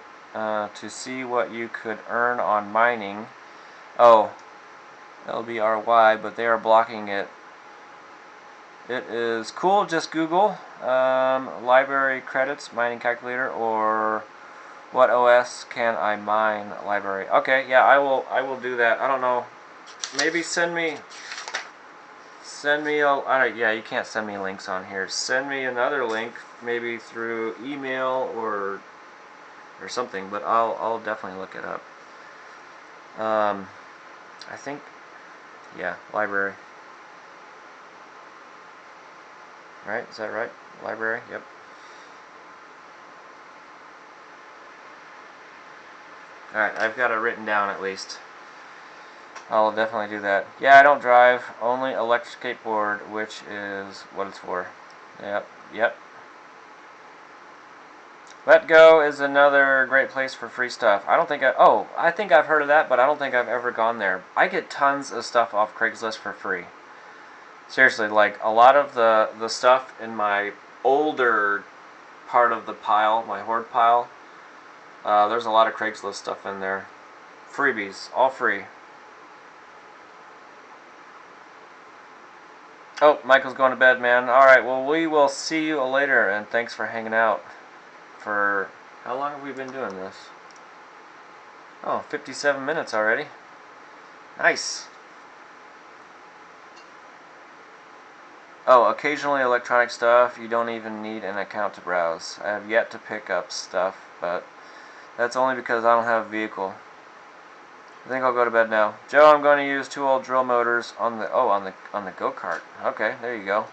see what you could earn on mining. Oh, LBRY, but they are blocking it. It is cool, just Google library credits, mining calculator, or what OS can I mine library. Okay, yeah, I will do that. I don't know. Maybe send me yeah, you can't send me links on here. Send me another link, maybe through email or something, but I'll definitely look it up. I think, yeah, library. Right? Is that right? Library? Yep. Alright, I've got it written down at least. I'll definitely do that. Yeah, I don't drive, only electric skateboard, which is what it's for. Yep. Let Go is another great place for free stuff. I think I've heard of that, but I don't think I've ever gone there. I get tons of stuff off Craigslist for free. Seriously, like a lot of the stuff in my older part of the pile, my hoard pile, there's a lot of Craigslist stuff in there. Freebies, all free. Oh, Michael's going to bed, man. Alright, well, we will see you later, and thanks for hanging out. For how long have we been doing this? Oh, 57 minutes already. Nice. Oh, occasionally electronic stuff. You don't even need an account to browse. I have yet to pick up stuff, but that's only because I don't have a vehicle. I think I'll go to bed now. Joe, I'm going to use 2 old drill motors on the go-kart. Okay, there you go.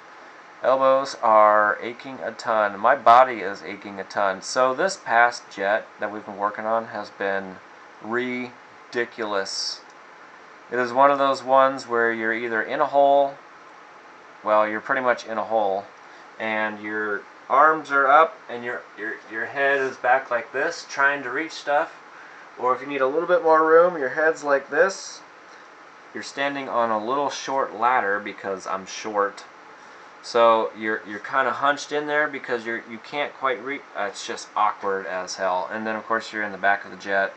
Elbows are aching a ton. My body is aching a ton. So this past jet that we've been working on has been ridiculous. It is one of those ones where you're either in a hole, well, you're pretty much in a hole, and your arms are up and your head is back like this trying to reach stuff. Or if you need a little bit more room, your head's like this. You're standing on a little short ladder because I'm short. So you're kind of hunched in there because you can't quite reach. It's just awkward as hell. And then of course you're in the back of the jet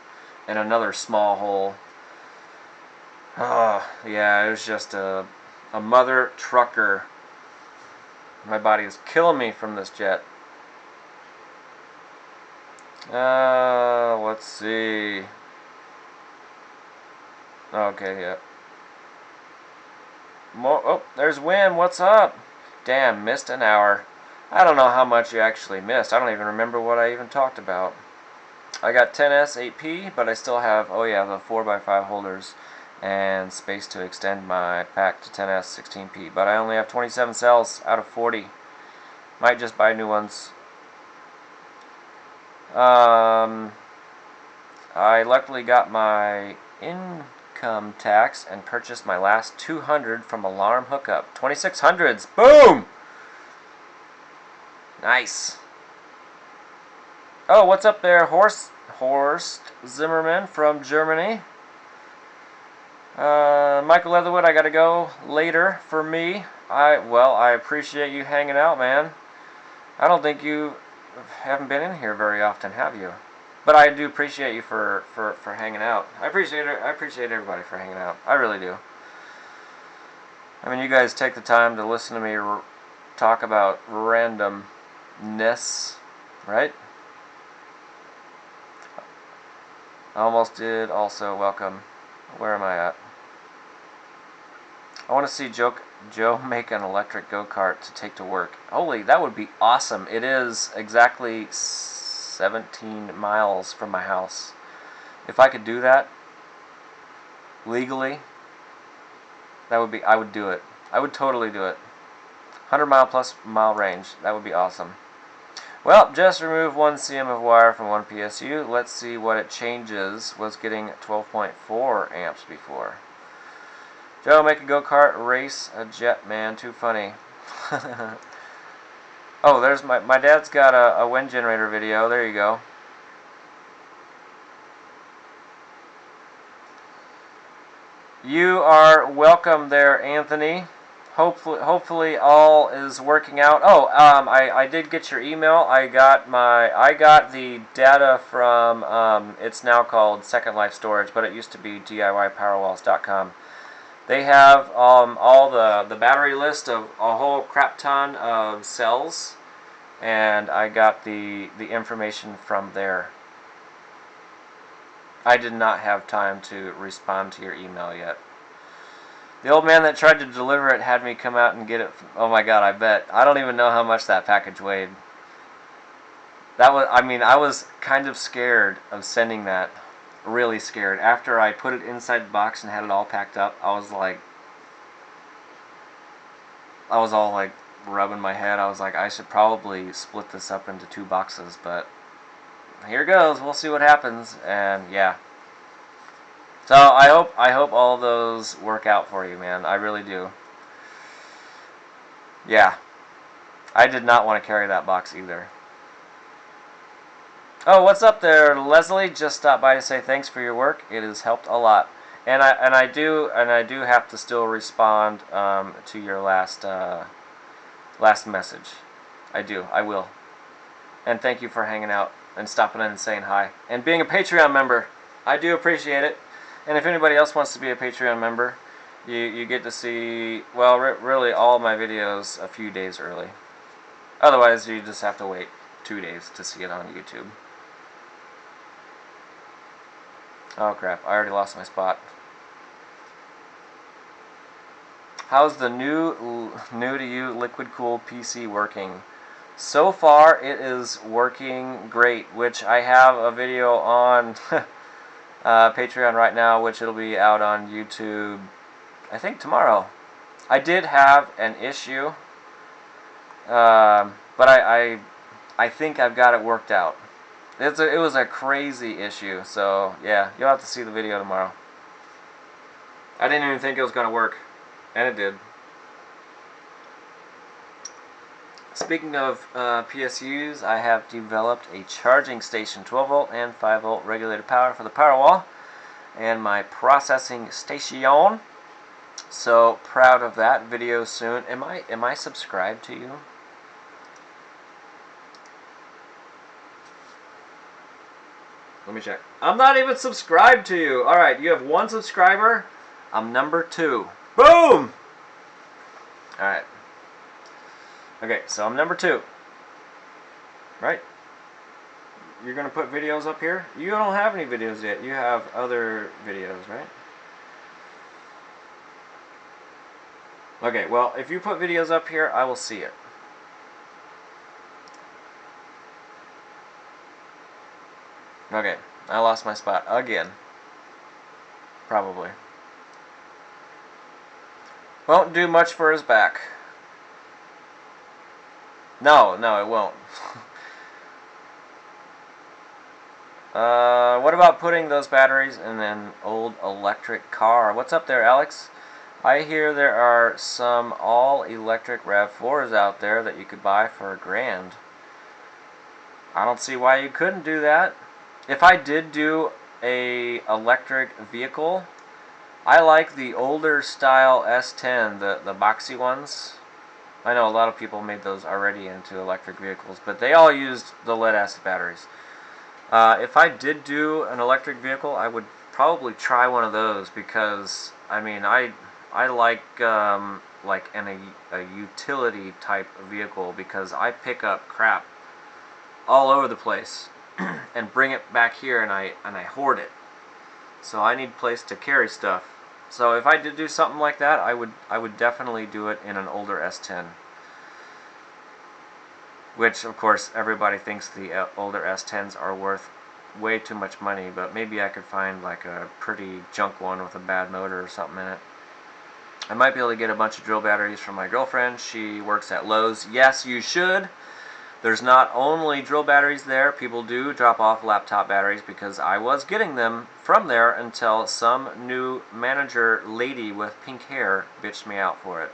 in another small hole. Oh, yeah, it was just a mother trucker. My body is killing me from this jet. Let's see. Okay, yeah. Oh, there's Win. What's up? Damn, missed an hour. I don't know how much you actually missed. I don't even remember what I even talked about. I got 10S 8P, but I still have, oh yeah, the 4x5 holders and space to extend my pack to 10S 16P. But I only have 27 cells out of 40. Might just buy new ones. I luckily got my income tax and purchased my last 200 from Alarm Hookup. 2600s. Boom! Nice. Oh, what's up there, Horst Zimmerman from Germany? Michael Leatherwood, I gotta go later for me. I appreciate you hanging out, man. I don't think you haven't been in here very often, have you? But I do appreciate you for hanging out. I appreciate everybody for hanging out. I really do. I mean, you guys take the time to listen to me talk about randomness, right? I almost did also. Welcome. Where am I at? I want to see Joe make an electric go-kart to take to work. Holy, that would be awesome. It is exactly 17 miles from my house. If I could do that legally, I would do it. I would totally do it. 100 mile range. That would be awesome. Well, just remove 1 cm of wire from one PSU. Let's see what it changes. Was getting 12.4 amps before. Joe, make a go-kart race a jet, man. Too funny. Oh, there's my dad's got a wind generator video. There you go. You are welcome there, Anthony. Hopefully all is working out. Oh, I did get your email. I got the data from it's now called Second Life Storage, but it used to be DIYPowerwalls.com. They have all the battery list of a whole crap ton of cells, and I got the information from there. I did not have time to respond to your email yet. The old man that tried to deliver it had me come out and get it. Oh my god, I bet. I don't even know how much that package weighed. I was kind of scared of sending that. Really scared. After I put it inside the box and had it all packed up, I was all like rubbing my head. I was like, I should probably split this up into 2 boxes, but here goes. We'll see what happens. And yeah. So I hope all those work out for you, man. I really do. Yeah. I did not want to carry that box either. Oh, what's up there, Leslie? Just stopped by to say thanks for your work. It has helped a lot. And I do have to still respond to your last message. I will. And thank you for hanging out and stopping in and saying hi and being a Patreon member. I do appreciate it. And if anybody else wants to be a Patreon member, you get to see, well, really all of my videos a few days early. Otherwise, you just have to wait 2 days to see it on YouTube. Oh crap, I already lost my spot. How's the new to you liquid cooled PC working? So far, it is working great, which I have a video on Patreon right now, which it'll be out on YouTube, I think tomorrow. I did have an issue, but I think I've got it worked out. It was a crazy issue, so yeah, you'll have to see the video tomorrow. I didn't even think it was going to work, and it did. Speaking of PSUs, I have developed a charging station, 12 volt and 5 volt regulated power for the Powerwall, and my processing station. So proud of that. Video soon. Am I subscribed to you? Let me check. I'm not even subscribed to you. All right, you have 1 subscriber. I'm number 2. Boom. All right. Okay, so I'm number 2. Right? You're going to put videos up here? You don't have any videos yet. You have other videos, right? Okay, well, if you put videos up here, I will see it. Okay, I lost my spot again. Probably. Won't do much for his back. No, it won't. What about putting those batteries in an old electric car? What's up there, Alex? I hear there are some all-electric RAV4s out there that you could buy for $1,000. I don't see why you couldn't do that. If I did do a electric vehicle, I like the older style S10, the boxy ones. I know a lot of people made those already into electric vehicles, but they all used the lead-acid batteries. If I did do an electric vehicle, I would probably try one of those because, I mean, I like like in a utility type vehicle, because I pick up crap all over the place and bring it back here, and I hoard it. So I need a place to carry stuff. So if I did do something like that, I would definitely do it in an older S10. Which, of course, everybody thinks the older S10s are worth way too much money, but maybe I could find like a pretty junk one with a bad motor or something in it. I might be able to get a bunch of drill batteries from my girlfriend. She works at Lowe's. Yes, you should. There's not only drill batteries there. People do drop off laptop batteries, because I was getting them from there until some new manager lady with pink hair bitched me out for it.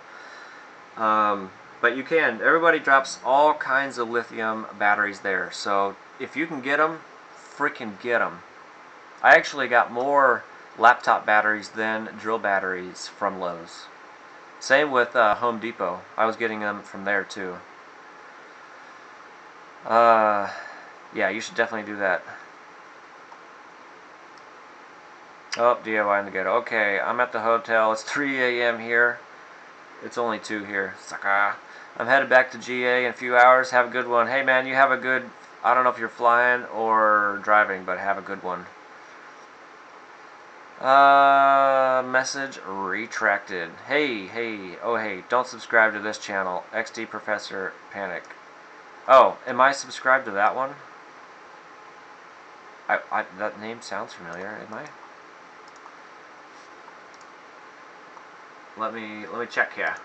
But you can. Everybody drops all kinds of lithium batteries there. So if you can get them, freaking get them. I actually got more laptop batteries than drill batteries from Lowe's. Same with Home Depot. I was getting them from there too. Yeah, you should definitely do that. Oh, DIY in the ghetto. Okay, I'm at the hotel. It's 3 a.m. here. It's only 2 here. Sucker. I'm headed back to GA in a few hours. Have a good one. Hey, man, you have a good... I don't know if you're flying or driving, but have a good one. Message retracted. Hey, oh hey, don't subscribe to this channel. XD Professor Panic. Oh, am I subscribed to that one? That name sounds familiar. Am I? Let me check here.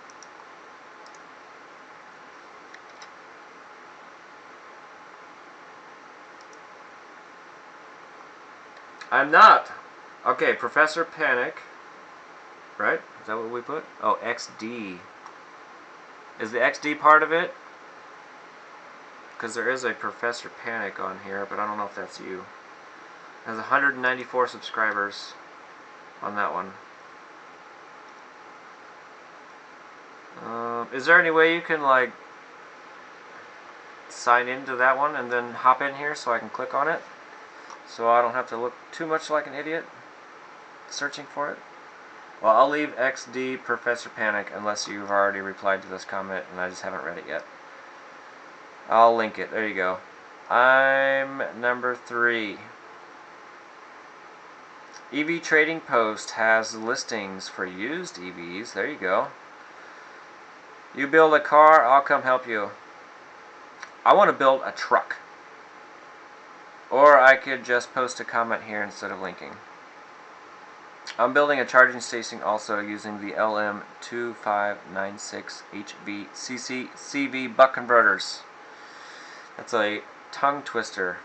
I'm not. Okay, Professor Panic. Right? Is that what we put? Oh, XD. Is the XD part of it? Because there is a Professor Panic on here, but I don't know if that's you. It has 194 subscribers on that one. Is there any way you can, like, sign into that one and then hop in here so I can click on it? So I don't have to look too much like an idiot searching for it? Well, I'll leave XD Professor Panic unless you've already replied to this comment and I just haven't read it yet. I'll link it. There you go. I'm number 3. EV Trading Post has listings for used EVs. There you go. You build a car, I'll come help you. I want to build a truck. Or I could just post a comment here instead of linking. I'm building a charging station also using the LM2596HV CV buck converters. That's a tongue twister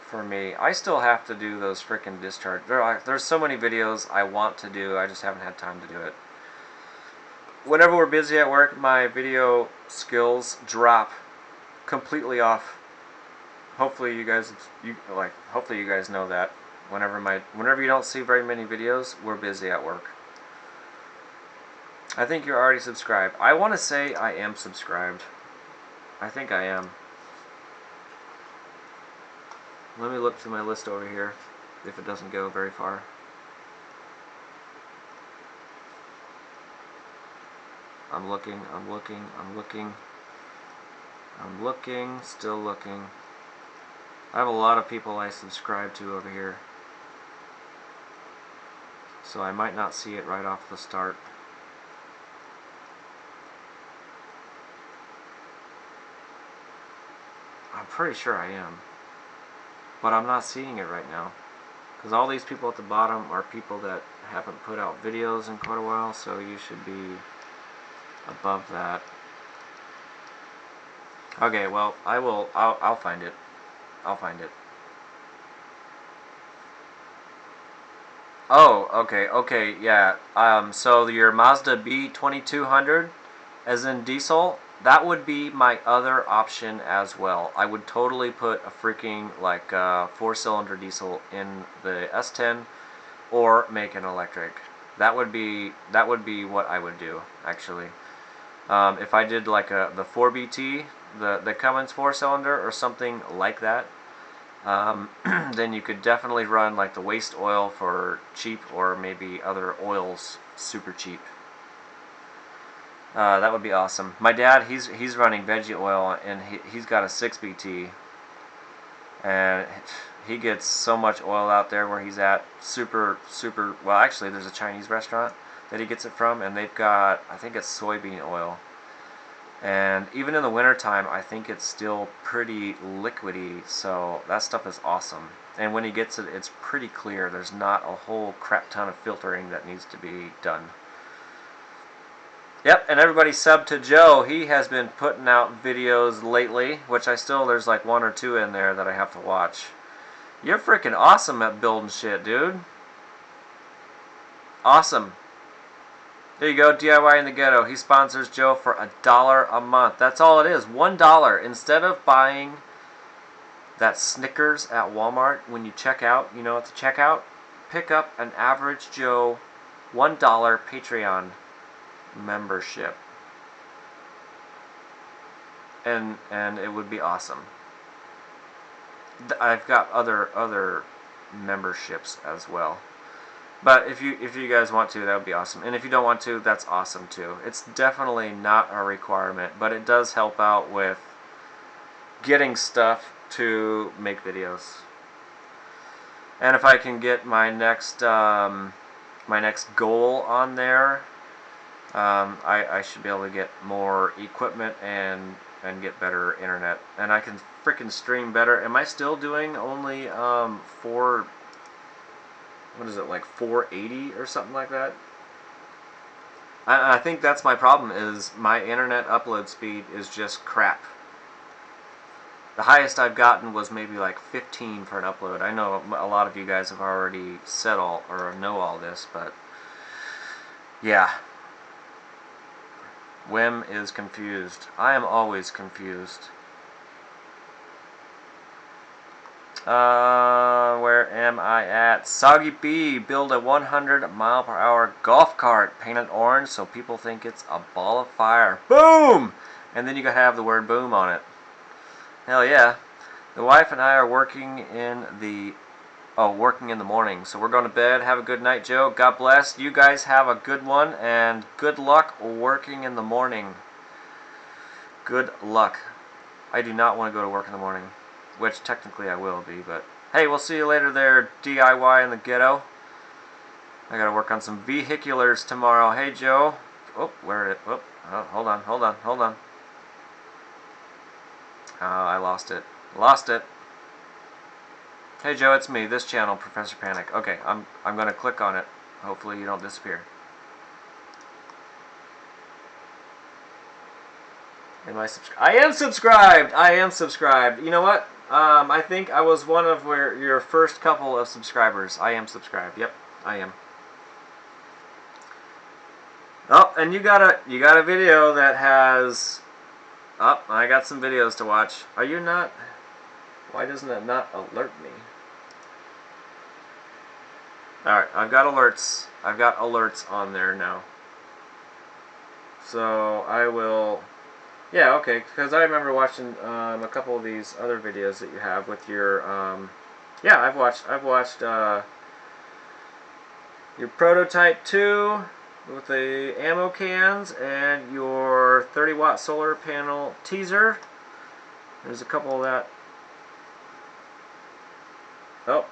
for me. I still have to do those frickin' discharge. There's so many videos I want to do, I just haven't had time to do it. Whenever we're busy at work, my video skills drop completely off. Hopefully you guys know that. Whenever you don't see very many videos, we're busy at work. I think you're already subscribed. I want to say I am subscribed. I think I am. Let me look through my list over here, if it doesn't go very far. I'm looking, still looking. I have a lot of people I subscribe to over here, so I might not see it right off the start. I'm pretty sure I am, but I'm not seeing it right now, because all these people at the bottom are people that haven't put out videos in quite a while, so you should be above that. Okay, well, I'll find it. I'll find it. Oh, okay, yeah. So your Mazda B2200, as in diesel, that would be my other option as well. I would totally put a freaking, like, 4-cylinder diesel in the S10, or make an electric. That would be what I would do, actually. If I did like the 4BT, the Cummins 4-cylinder or something like that, then you could definitely run like the waste oil for cheap, or maybe other oils super cheap. That would be awesome. My dad, he's running veggie oil, and he's got a 6BT, and he gets so much oil out there where he's at. Super, super. Well, actually, there's a Chinese restaurant that he gets it from, and they've got, I think it's soybean oil. And even in the wintertime, I think it's still pretty liquidy, so that stuff is awesome. And when he gets it, it's pretty clear. There's not a whole crap ton of filtering that needs to be done. Yep, and everybody sub to Joe. He has been putting out videos lately, which there's like 1 or 2 in there that I have to watch. You're freaking awesome at building shit, dude. Awesome. There you go, DIY in the Ghetto. He sponsors Joe for $1 a month. That's all it is, $1. Instead of buying that Snickers at Walmart when you check out, at the checkout, pick up an Average Joe $1 Patreon membership. And it would be awesome. I've got other memberships as well. But if you guys want to, that would be awesome. And if you don't want to, that's awesome too. It's definitely not a requirement, but it does help out with getting stuff to make videos. And if I can get my next goal on there, I should be able to get more equipment and get better internet. And I can freaking stream better. Am I still doing only what is it, like 480 or something like that? I think that's my problem, is my internet upload speed is just crap. The highest I've gotten was maybe like 15 for an upload. I know a lot of you guys have already said know all this, but yeah. Wim is confused. I am always confused. Where am I at? Soggy B, build a 100-mile-per-hour golf cart painted orange so people think it's a ball of fire. Boom! And then you gotta have the word boom on it. Hell yeah. The wife and I are working in the morning. So we're going to bed. Have a good night, Joe. God bless. You guys have a good one, and good luck working in the morning. Good luck. I do not want to go to work in the morning. Which technically I will be, but hey, we'll see you later there, DIY in the Ghetto. I gotta work on some vehiculars tomorrow. Hey, Joe. Oh, where did it? Oh, hold on. Oh, I lost it. Hey, Joe, it's me. This channel, Professor Panic. Okay, I'm gonna click on it. Hopefully you don't disappear. Am I subscribed? I am subscribed. You know what? I think I was one of your first couple of subscribers. I am subscribed. Yep, I am. Oh, and you got a video that has. Oh, I got some videos to watch. Are you not? Why doesn't it not alert me? All right, I've got alerts. I've got alerts on there now. So I will. Yeah, okay, because I remember watching a couple of these other videos that you have with your, yeah, I've watched your prototype 2 with the ammo cans and your 30-watt solar panel teaser. There's a couple of that. Oh,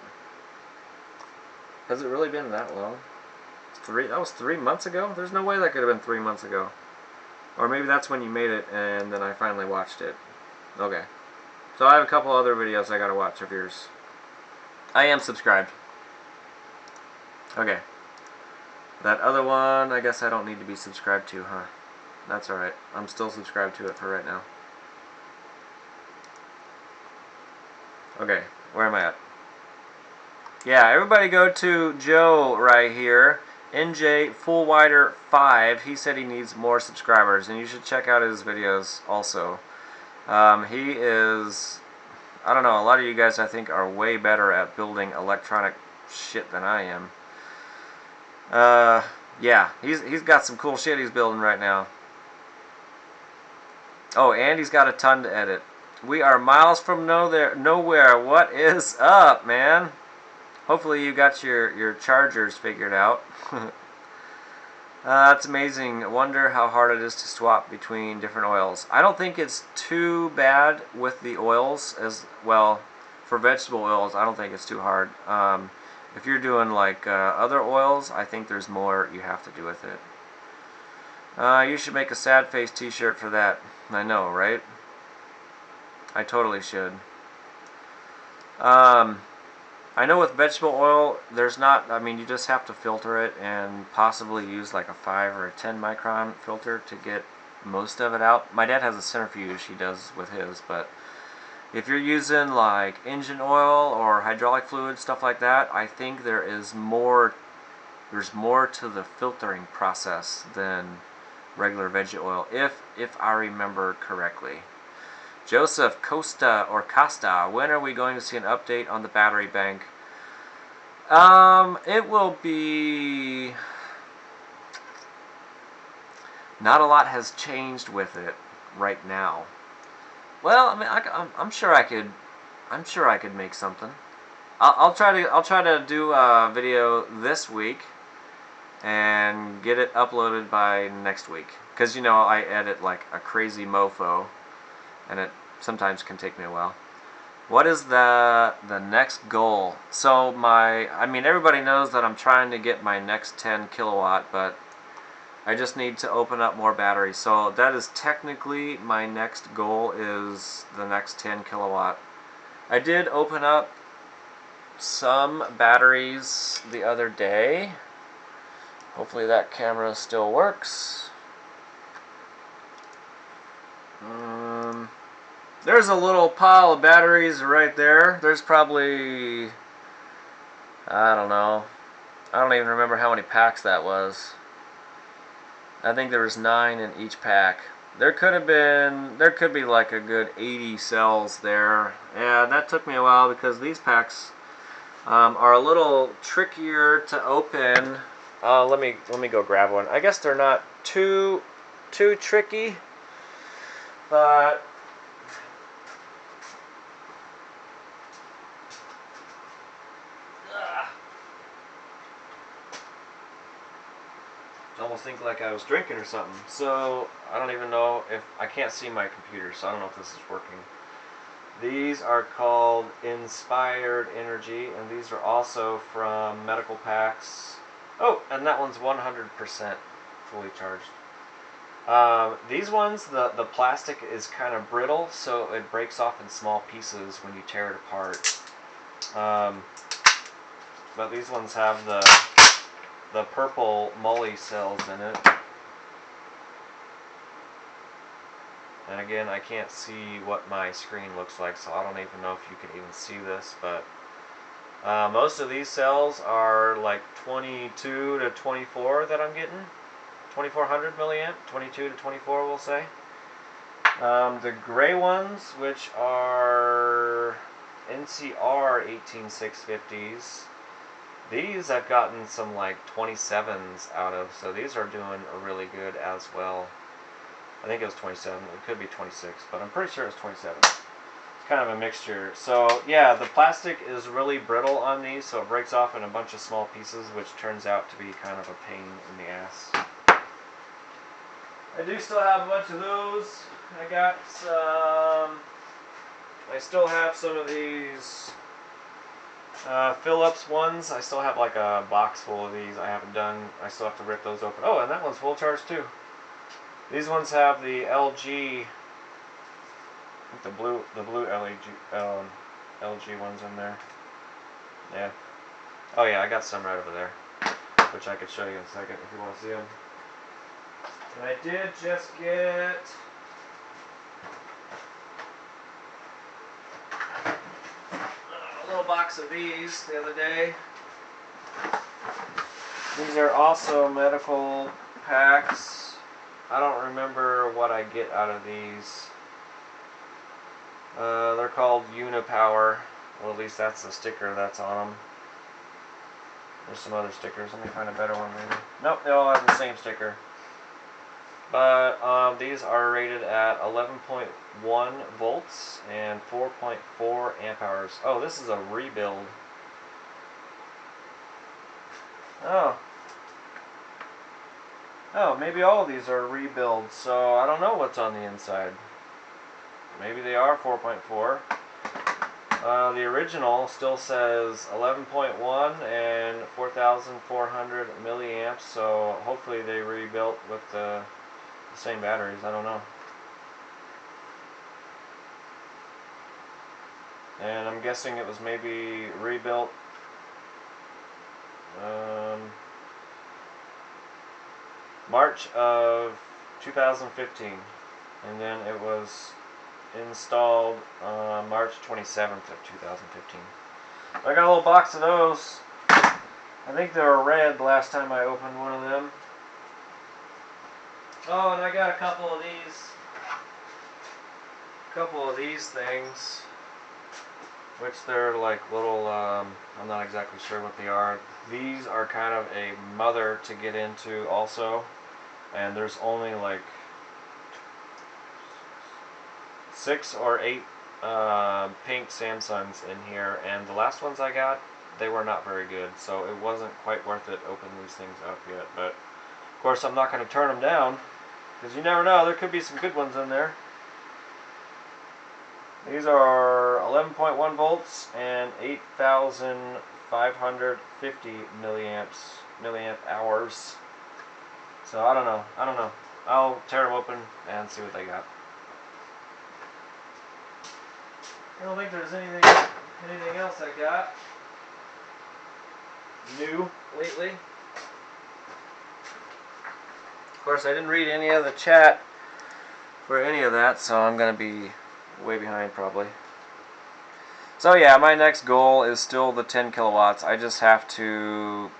has it really been that long? That was 3 months ago? There's no way that could have been 3 months ago. Or maybe that's when you made it and then I finally watched it. Okay. So I have a couple other videos I gotta watch of yours. I am subscribed. Okay. That other one, I guess I don't need to be subscribed to, huh? That's alright. I'm still subscribed to it for right now. Okay. Where am I at? Yeah, everybody go to Joe right here. NJ Full Wider 5, he said he needs more subscribers, and you should check out his videos also. He is, I don't know, a lot of you guys I think are way better at building electronic shit than I am. Yeah, he's got some cool shit he's building right now. Oh, and he's got a ton to edit. We are miles from nowhere. What is up, man? Hopefully you got your chargers figured out. That's amazing. I wonder how hard it is to swap between different oils. I don't think it's too bad with the oils as well. For vegetable oils, I don't think it's too hard. If you're doing like other oils, I think there's more you have to do with it. You should make a sad face t-shirt for that. I know, right? I totally should. I know with vegetable oil, there's not, I mean, you just have to filter it and possibly use like a 5 or a 10 micron filter to get most of it out. My dad has a centrifuge he does with his, but if you're using like engine oil or hydraulic fluid, stuff like that, I think there's more to the filtering process than regular veggie oil, if I remember correctly. Joseph Costa or Costa, when are we going to see an update on the battery bank? It will be... Not a lot has changed with it right now. Well, I mean, I'm sure I could. I'm sure I could make something. I'll try to do a video this week and get it uploaded by next week. Because, you know, I edit like a crazy mofo, and it sometimes can take me a while. What is the next goal? So I mean, everybody knows that I'm trying to get my next 10 kilowatt, but I just need to open up more batteries. So that is technically my next goal, is the next 10 kilowatt. I did open up some batteries the other day. Hopefully that camera still works. There's a little pile of batteries right there. There's probably, I don't know. I don't even remember how many packs that was. I think there was 9 in each pack. There could be like a good 80 cells there. Yeah, that took me a while because these packs are a little trickier to open. Let me go grab one. I guess they're not too tricky, but almost think like I was drinking or something. So I don't even know if I can't see my computer, so I don't know if this is working. These are called Inspired Energy, and these are also from Medical Packs. Oh, and that one's 100% fully charged. These ones, the plastic is kind of brittle, so it breaks off in small pieces when you tear it apart. But these ones have the purple moly cells in it. And again, I can't see what my screen looks like, so I don't even know if you can even see this, but most of these cells are like 22 to 24 that I'm getting. 2400 milliamp, 22 to 24 we'll say. The gray ones, which are NCR 18650s, these I've gotten some like 27s out of, so these are doing really good as well. I think it was 27, it could be 26, but I'm pretty sure it's 27. It's kind of a mixture. So yeah, the plastic is really brittle on these, so it breaks off in a bunch of small pieces, which turns out to be kind of a pain in the ass. I do still have a bunch of those. I got some, I still have some of these Philips ones. I still have like a box full of these I haven't done. I still have to rip those open. Oh, and that one's full charge too. These ones have the LG, the blue LG ones in there. Yeah. Oh yeah, I got some right over there, which I could show you in a second if you want to see them. And I did just get a little box of these the other day. These are also medical packs. I don't remember what I get out of these. They're called Unipower. Well, at least that's the sticker that's on them. There's some other stickers. Let me find a better one maybe. Nope, they all have the same sticker. But these are rated at 11.1 volts and 4.4 amp hours. Oh, this is a rebuild. Oh. Oh, maybe all of these are rebuilds, so I don't know what's on the inside. Maybe they are 4.4. The original still says 11.1 and 4,400 milliamps, so hopefully they rebuilt with the same batteries. I don't know. And I'm guessing it was maybe rebuilt March of 2015, and then it was installed March 27th of 2015. I got a little box of those. I think they were red last time I opened one of them. Oh, and I got a couple of these things, which they're like little, I'm not exactly sure what they are. These are kind of a mother to get into also, and there's only like 6 or 8 pink Samsungs in here, and the last ones I got, they were not very good, so it wasn't quite worth it opening these things up yet. But of course I'm not going to turn them down, because you never know, there could be some good ones in there. These are 11.1 volts and 8,550 milliamp hours. So I don't know. I'll tear them open and see what they got. I don't think there's anything else I got new lately. Of course, I didn't read any of the chat for any of that, so I'm going to be way behind probably. So yeah, my next goal is still the 10 kilowatts. I just have to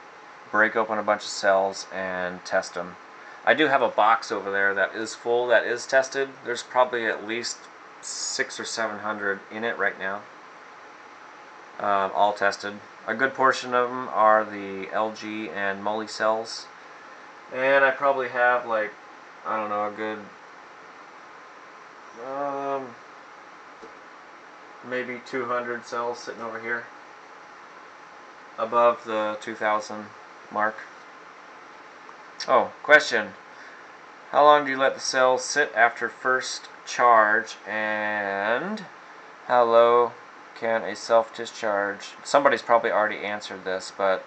break open a bunch of cells and test them. I do have a box over there that is full, that is tested. There's probably at least 600 or 700 in it right now, all tested. A good portion of them are the LG and Mully cells, and I probably have like, I don't know, a good maybe 200 cells sitting over here above the 2000 mark. Oh, question. How long do you let the cells sit after first charge, and how low can a self-discharge? Somebody's probably already answered this, but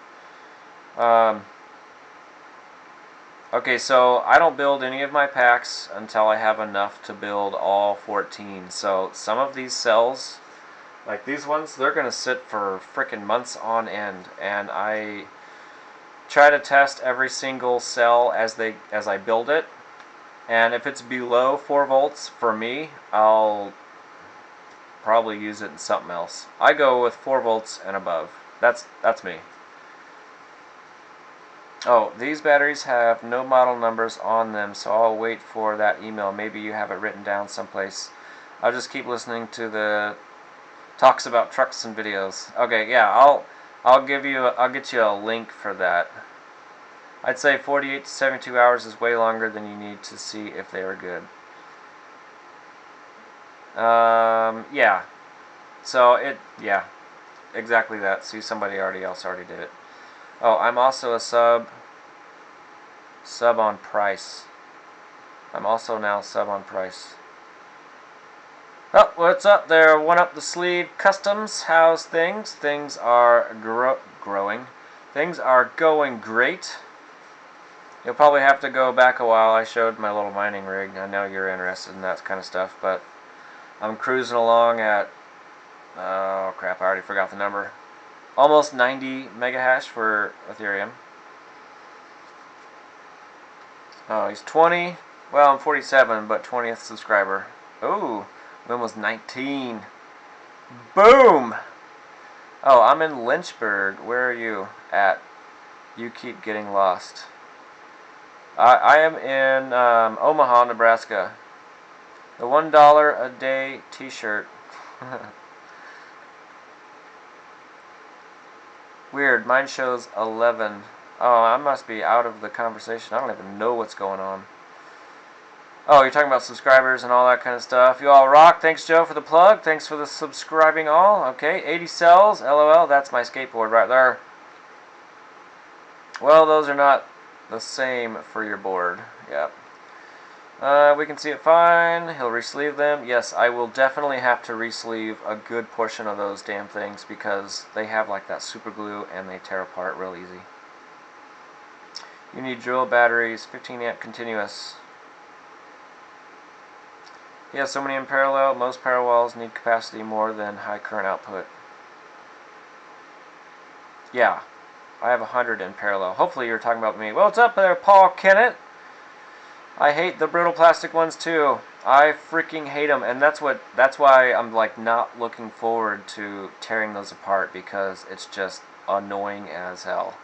okay, so I don't build any of my packs until I have enough to build all 14. So some of these cells, like these ones, they're going to sit for frickin' months on end, and I try to test every single cell as I build it, and if it's below 4 volts for me, I'll probably use it in something else. I go with 4 volts and above. That's me. Oh, these batteries have no model numbers on them, so I'll wait for that email. Maybe you have it written down someplace. I'll just keep listening to the talks about trucks and videos. Okay, yeah, I'll get you a link for that. I'd say 48 to 72 hours is way longer than you need to see if they are good. Yeah. So yeah, exactly that. See, somebody else already did it. Oh, I'm also a sub on price. I'm also now sub on price. Oh, what's up there? One up the sleeve customs. How's things? Things are growing. Things are going great. You'll probably have to go back a while. I showed my little mining rig. I know you're interested in that kind of stuff, but I'm cruising along at, oh crap, I already forgot the number. Almost 90 megahash for Ethereum. Oh, he's 20. Well, I'm 47, but 20th subscriber. Oh, when was 19? Boom! Oh, I'm in Lynchburg. Where are you at? You keep getting lost. I am in Omaha, Nebraska. The $1 a day t-shirt. Weird, mine shows 11. Oh, I must be out of the conversation. I don't even know what's going on. Oh, you're talking about subscribers and all that kind of stuff. You all rock. Thanks, Joe, for the plug. Thanks for the subscribing all. Okay, 80 cells. LOL, that's my skateboard right there. Well, those are not the same for your board. Yep. We can see it fine. He'll resleeve them. Yes, I will definitely have to resleeve a good portion of those damn things because they have like that super glue and they tear apart real easy. You need drill batteries, 15 amp continuous. He has so many in parallel. Most power walls need capacity more than high current output. Yeah, I have 100 in parallel. Hopefully you're talking about me. Well, what's up there, Paul Kennett? I hate the brittle plastic ones too. I freaking hate them, and that's why I'm like not looking forward to tearing those apart because it's just annoying as hell.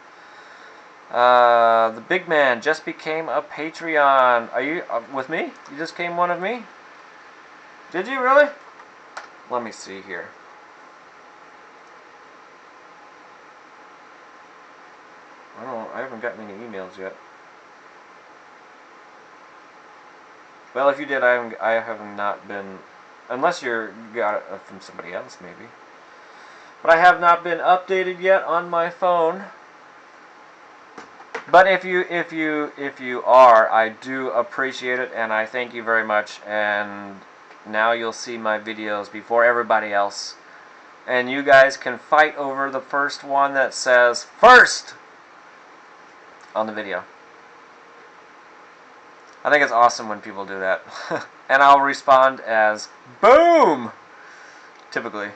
The big man just became a Patreon. Are you with me? You just came one of me? Did you really? Let me see here. I haven't gotten any emails yet. Well, if you did, I have not been, unless you got it from somebody else, maybe. But I have not been updated yet on my phone. But if you are, I do appreciate it, and I thank you very much. And now you'll see my videos before everybody else, and you guys can fight over the first one that says first on the video. I think it's awesome when people do that. And I'll respond as boom, typically.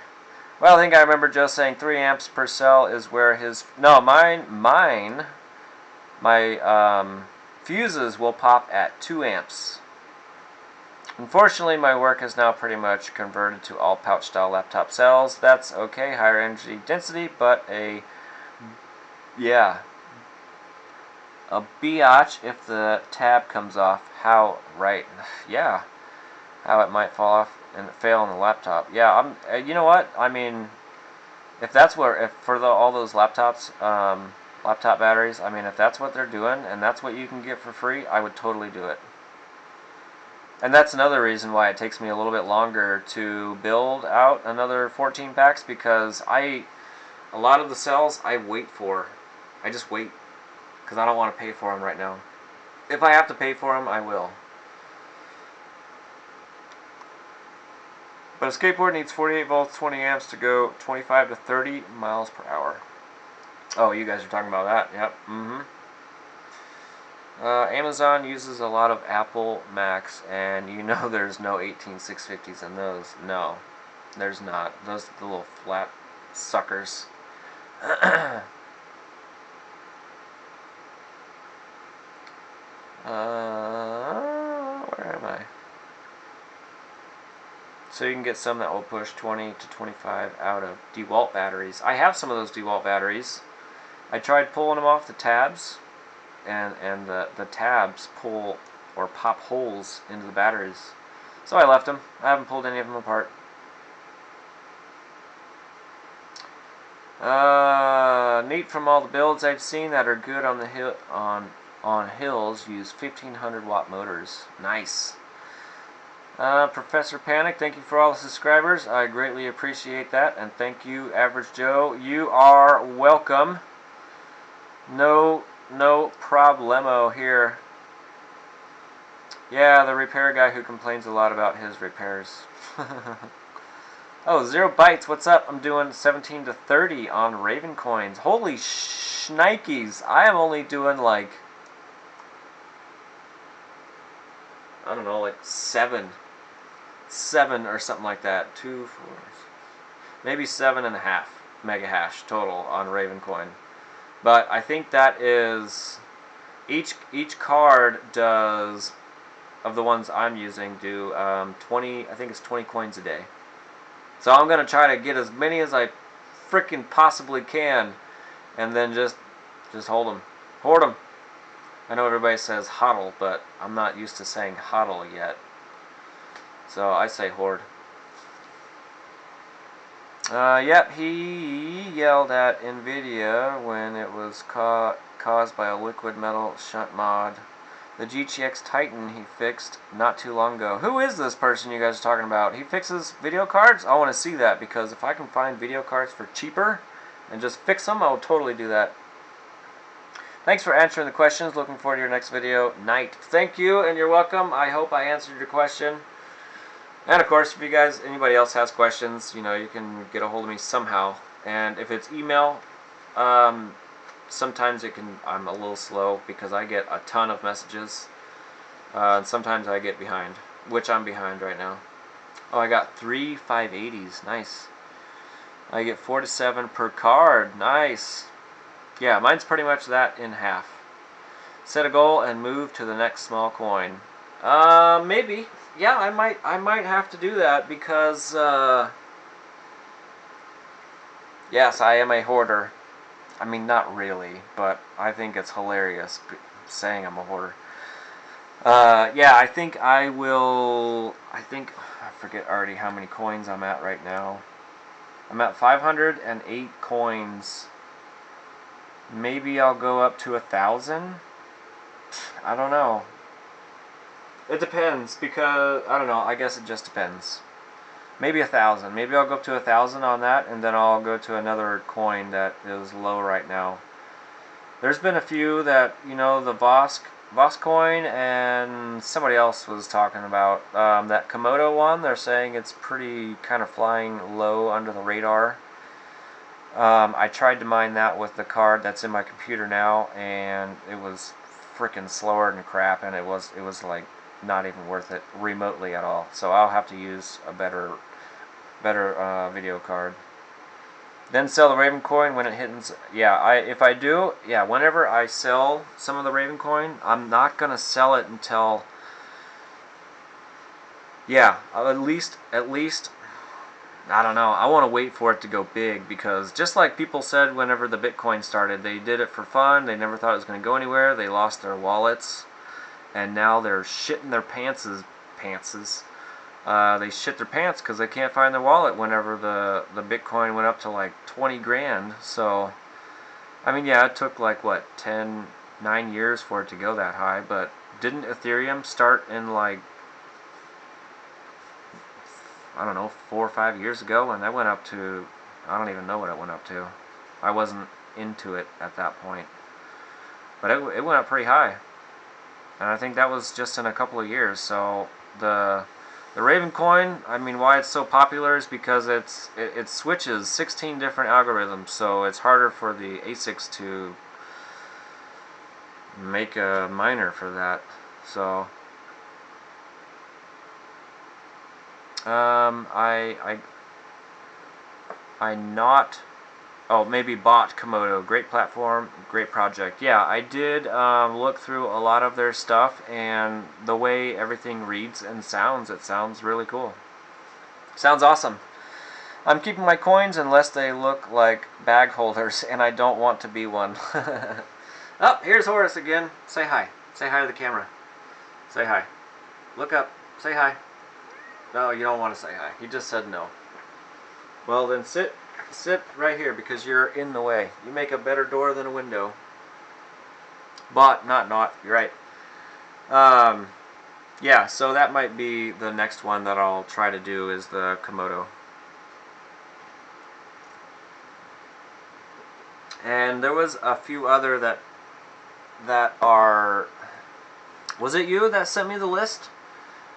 Well, I think I remember Joe saying 3 amps per cell is where his... No, my fuses will pop at 2 amps. Unfortunately, my work is now pretty much converted to all pouch-style laptop cells. That's okay, higher energy density, but a biatch if the tab comes off. How, right, yeah, how it might fall off and fail on the laptop. Yeah, you know what, I mean, if for all those laptops, laptop batteries, I mean, if that's what they're doing and that's what you can get for free, I would totally do it. And that's another reason why it takes me a little bit longer to build out another 14 packs, because a lot of the cells I wait for. I just wait because I don't want to pay for them right now. If I have to pay for them, I will. But a skateboard needs 48 volts, 20 amps to go 25 to 30 miles per hour. Oh, you guys are talking about that. Yep. Amazon uses a lot of Apple Macs, and you know there's no 18650s in those. No, there's not. Those are the little flat suckers. Where am I? So you can get some that will push 20 to 25 out of DeWalt batteries. I have some of those DeWalt batteries. I tried pulling them off the tabs, and the tabs pull or pop holes into the batteries. So I left them. I haven't pulled any of them apart. Neat from all the builds I've seen that are good on the hill on hills use 1500 watt motors. Nice. Professor Panic, thank you for all the subscribers. I greatly appreciate that, and thank you, Average Joe. You are welcome. No problemo here. Yeah, the repair guy who complains a lot about his repairs. Oh, 0 Bytes, what's up? I'm doing 17 to 30 on Raven coins. Holy shnikes. I am only doing like, I don't know, like 7 or something like that. 2, 4, maybe 7.5 mega hash total on Raven coin. But I think that is each card does, of the ones I'm using, do 20. I think it's 20 coins a day. So I'm gonna try to get as many as I frickin' possibly can, and then just hold them, hoard them. I know everybody says hodl, but I'm not used to saying hodl yet. So I say hoard. Yep, he yelled at NVIDIA when it was caused by a liquid metal shunt mod. The GTX Titan he fixed not too long ago. Who is this person you guys are talking about? He fixes video cards? I want to see that, because if I can find video cards for cheaper and just fix them, I'll totally do that. Thanks for answering the questions. Looking forward to your next video. Night. Thank you, and you're welcome. I hope I answered your question. And of course, if you guys, anybody else has questions, you know, you can get a hold of me somehow. And if it's email, sometimes I'm a little slow because I get a ton of messages. And sometimes I get behind, which I'm behind right now. Oh, I got 3 580s. Nice. I get 4 to 7 per card. Nice. Yeah, mine's pretty much that in half. Set a goal and move to the next small coin. Maybe. Yeah, I might have to do that because yes, I am a hoarder. I mean, not really, but I think it's hilarious saying I'm a hoarder. Yeah, I think I will. I forget already how many coins I'm at right now. I'm at 508 coins. Maybe I'll go up to 1,000. I don't know. It depends because I don't know. I guess it just depends. Maybe 1,000. Maybe I'll go up to 1,000 on that, and then I'll go to another coin that is low right now. There's been a few that, you know, the Vosk coin, and somebody else was talking about that Komodo one. They're saying it's pretty kind of flying low under the radar. I tried to mine that with the card that's in my computer now, and it was freaking slower than crap, and it was like not even worth it remotely at all. So I'll have to use a better video card. Then sell the Raven coin when it hits. Yeah, if I do, yeah, whenever I sell some of the Raven coin, I'm not gonna sell it until, yeah, at least I don't know. I want to wait for it to go big because just like people said whenever the Bitcoin started, they did it for fun. They never thought it was going to go anywhere. They lost their wallets, and now they're shitting their pantses. They shit their pants because they can't find their wallet whenever the Bitcoin went up to like 20 grand. So, I mean, yeah, it took like, what, 9 years for it to go that high, but didn't Ethereum start in like, I don't know, 4 or 5 years ago, and that went up to, I don't even know what it went up to. I wasn't into it at that point. But it went up pretty high. And I think that was just in a couple of years. So the Raven coin, I mean, why it's so popular is because it switches 16 different algorithms, so it's harder for the ASICs to make a miner for that. So maybe bought Komodo. Great platform, great project. Yeah, I did look through a lot of their stuff, and the way everything reads and sounds, it sounds really cool. Sounds awesome. I'm keeping my coins unless they look like bag holders, and I don't want to be one. Oh, here's Horace again. Say hi. Say hi to the camera. Say hi. Look up. Say hi. No, you don't want to say hi. He just said no. Well, then sit right here because you're in the way. You make a better door than a window. Not. You're right. Yeah, so that might be the next one that I'll try to do is the Komodo. And there was a few other that are... Was it you that sent me the list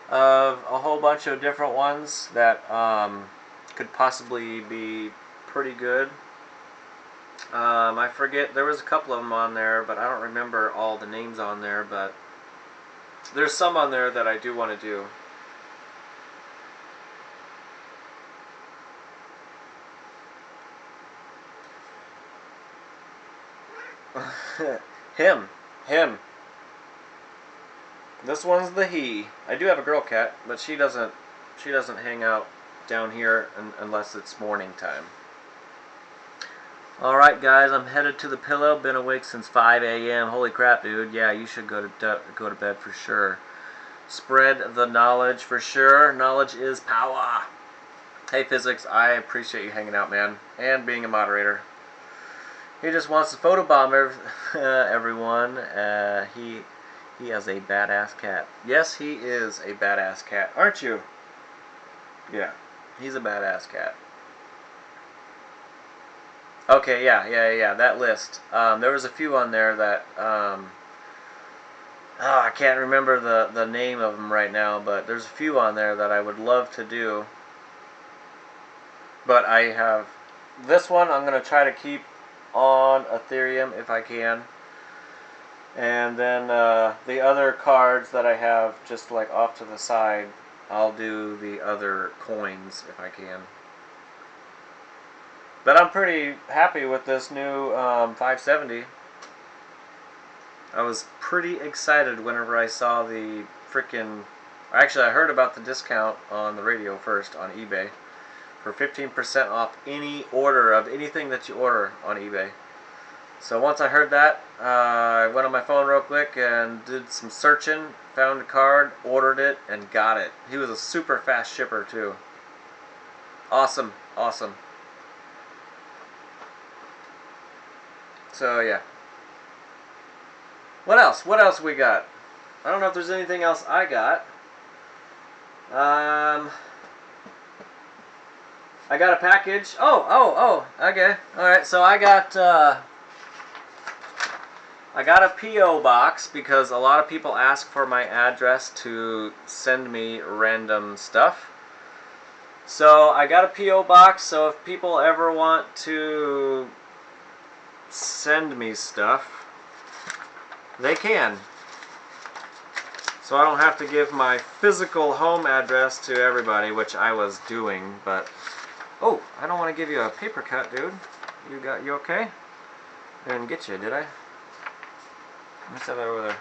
of a whole bunch of different ones that could possibly be pretty good? I forget, there was a couple of them on there, but I don't remember all the names on there, but there's some on there that I do want to do. Him. This one's the he. I do have a girl cat, but she doesn't hang out down here unless it's morning time. Alright guys, I'm headed to the pillow. Been awake since 5 a.m. Holy crap, dude. Yeah, you should go to bed for sure. Spread the knowledge for sure. Knowledge is power. Hey Physics, I appreciate you hanging out, man, and being a moderator. He just wants to photobomb everyone. He has a badass cat. Yes, he is a badass cat. Aren't you? Yeah, he's a badass cat. Okay, yeah. That list. There was a few on there that I can't remember the name of them right now, but there's a few on there that I would love to do. But I have this one. I'm gonna try to keep on Ethereum if I can, and then the other cards that I have just like off to the side, I'll do the other coins if I can. But I'm pretty happy with this new 570. I was pretty excited whenever I saw the freaking... Actually, I heard about the discount on the radio first on eBay for 15% off any order of anything that you order on eBay. So once I heard that, I went on my phone real quick and did some searching, found a card, ordered it, and got it. He was a super fast shipper too. Awesome. So yeah. What else? What else we got? I don't know if there's anything else I got. I got a package. Oh. Okay. All right. So I got a PO box because a lot of people ask for my address to send me random stuff. So I got a PO box. So if people ever want to send me stuff, they can. So I don't have to give my physical home address to everybody, which I was doing, but... Oh, I don't want to give you a paper cut, dude. You okay? I didn't get you, did I? Let me set that over there.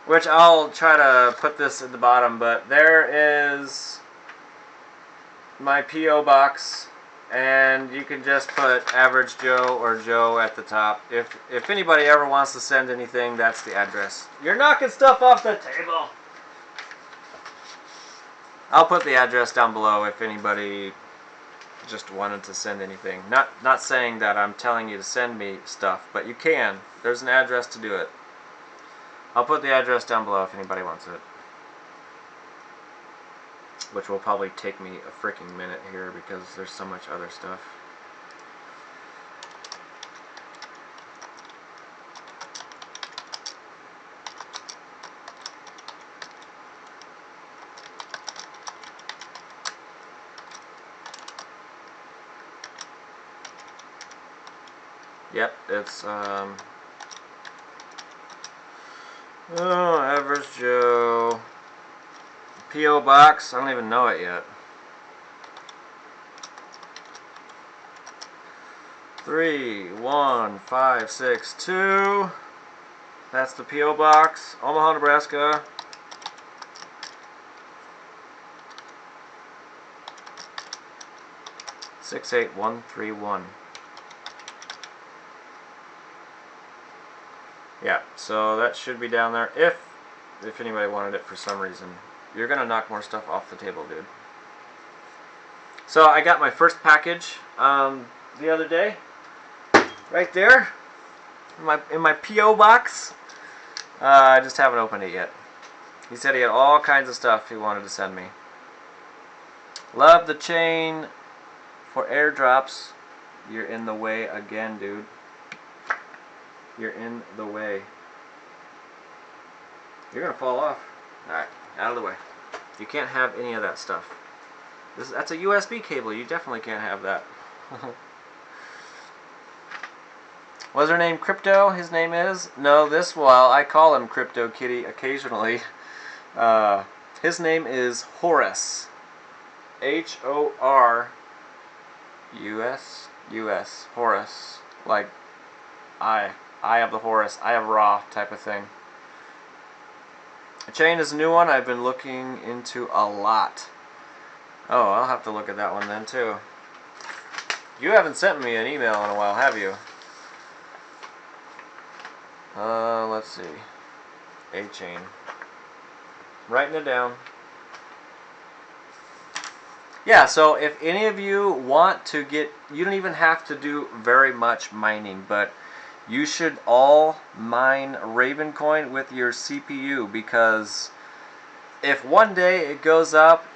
Which I'll try to put this at the bottom, but there is my P.O. box, and you can just put Average Joe or Joe at the top. If anybody ever wants to send anything, that's the address. You're knocking stuff off the table! I'll put the address down below if anybody just wanted to send anything. Not saying that I'm telling you to send me stuff, but you can. There's an address to do it. I'll put the address down below if anybody wants it. Which will probably take me a freaking minute here because there's so much other stuff. Yep, it's Average Joe. P.O. Box, I don't even know it yet. 31562. That's the P.O. Box, Omaha, Nebraska. $68131. Yeah, so that should be down there if anybody wanted it for some reason. You're gonna knock more stuff off the table, dude. So I got my first package the other day, right there, in my P.O. box. I just haven't opened it yet. He said he had all kinds of stuff he wanted to send me. Love the chain for airdrops. You're in the way again, dude. You're in the way. You're gonna fall off. Alright, out of the way. You can't have any of that stuff. That's a USB cable. You definitely can't have that. Was her name Crypto? His name is? No, I call him Crypto Kitty occasionally. His name is Horus. H-O-R-U-S? U-S. Horus. Like, Eye of the Horus. Eye of Ra type of thing. The chain is a new one I've been looking into a lot. Oh, I'll have to look at that one then too. You haven't sent me an email in a while, have you? Let's see. A chain. Writing it down. Yeah, so if any of you want to get... You don't even have to do very much mining, but you should all mine Ravencoin with your CPU, because if one day it goes up,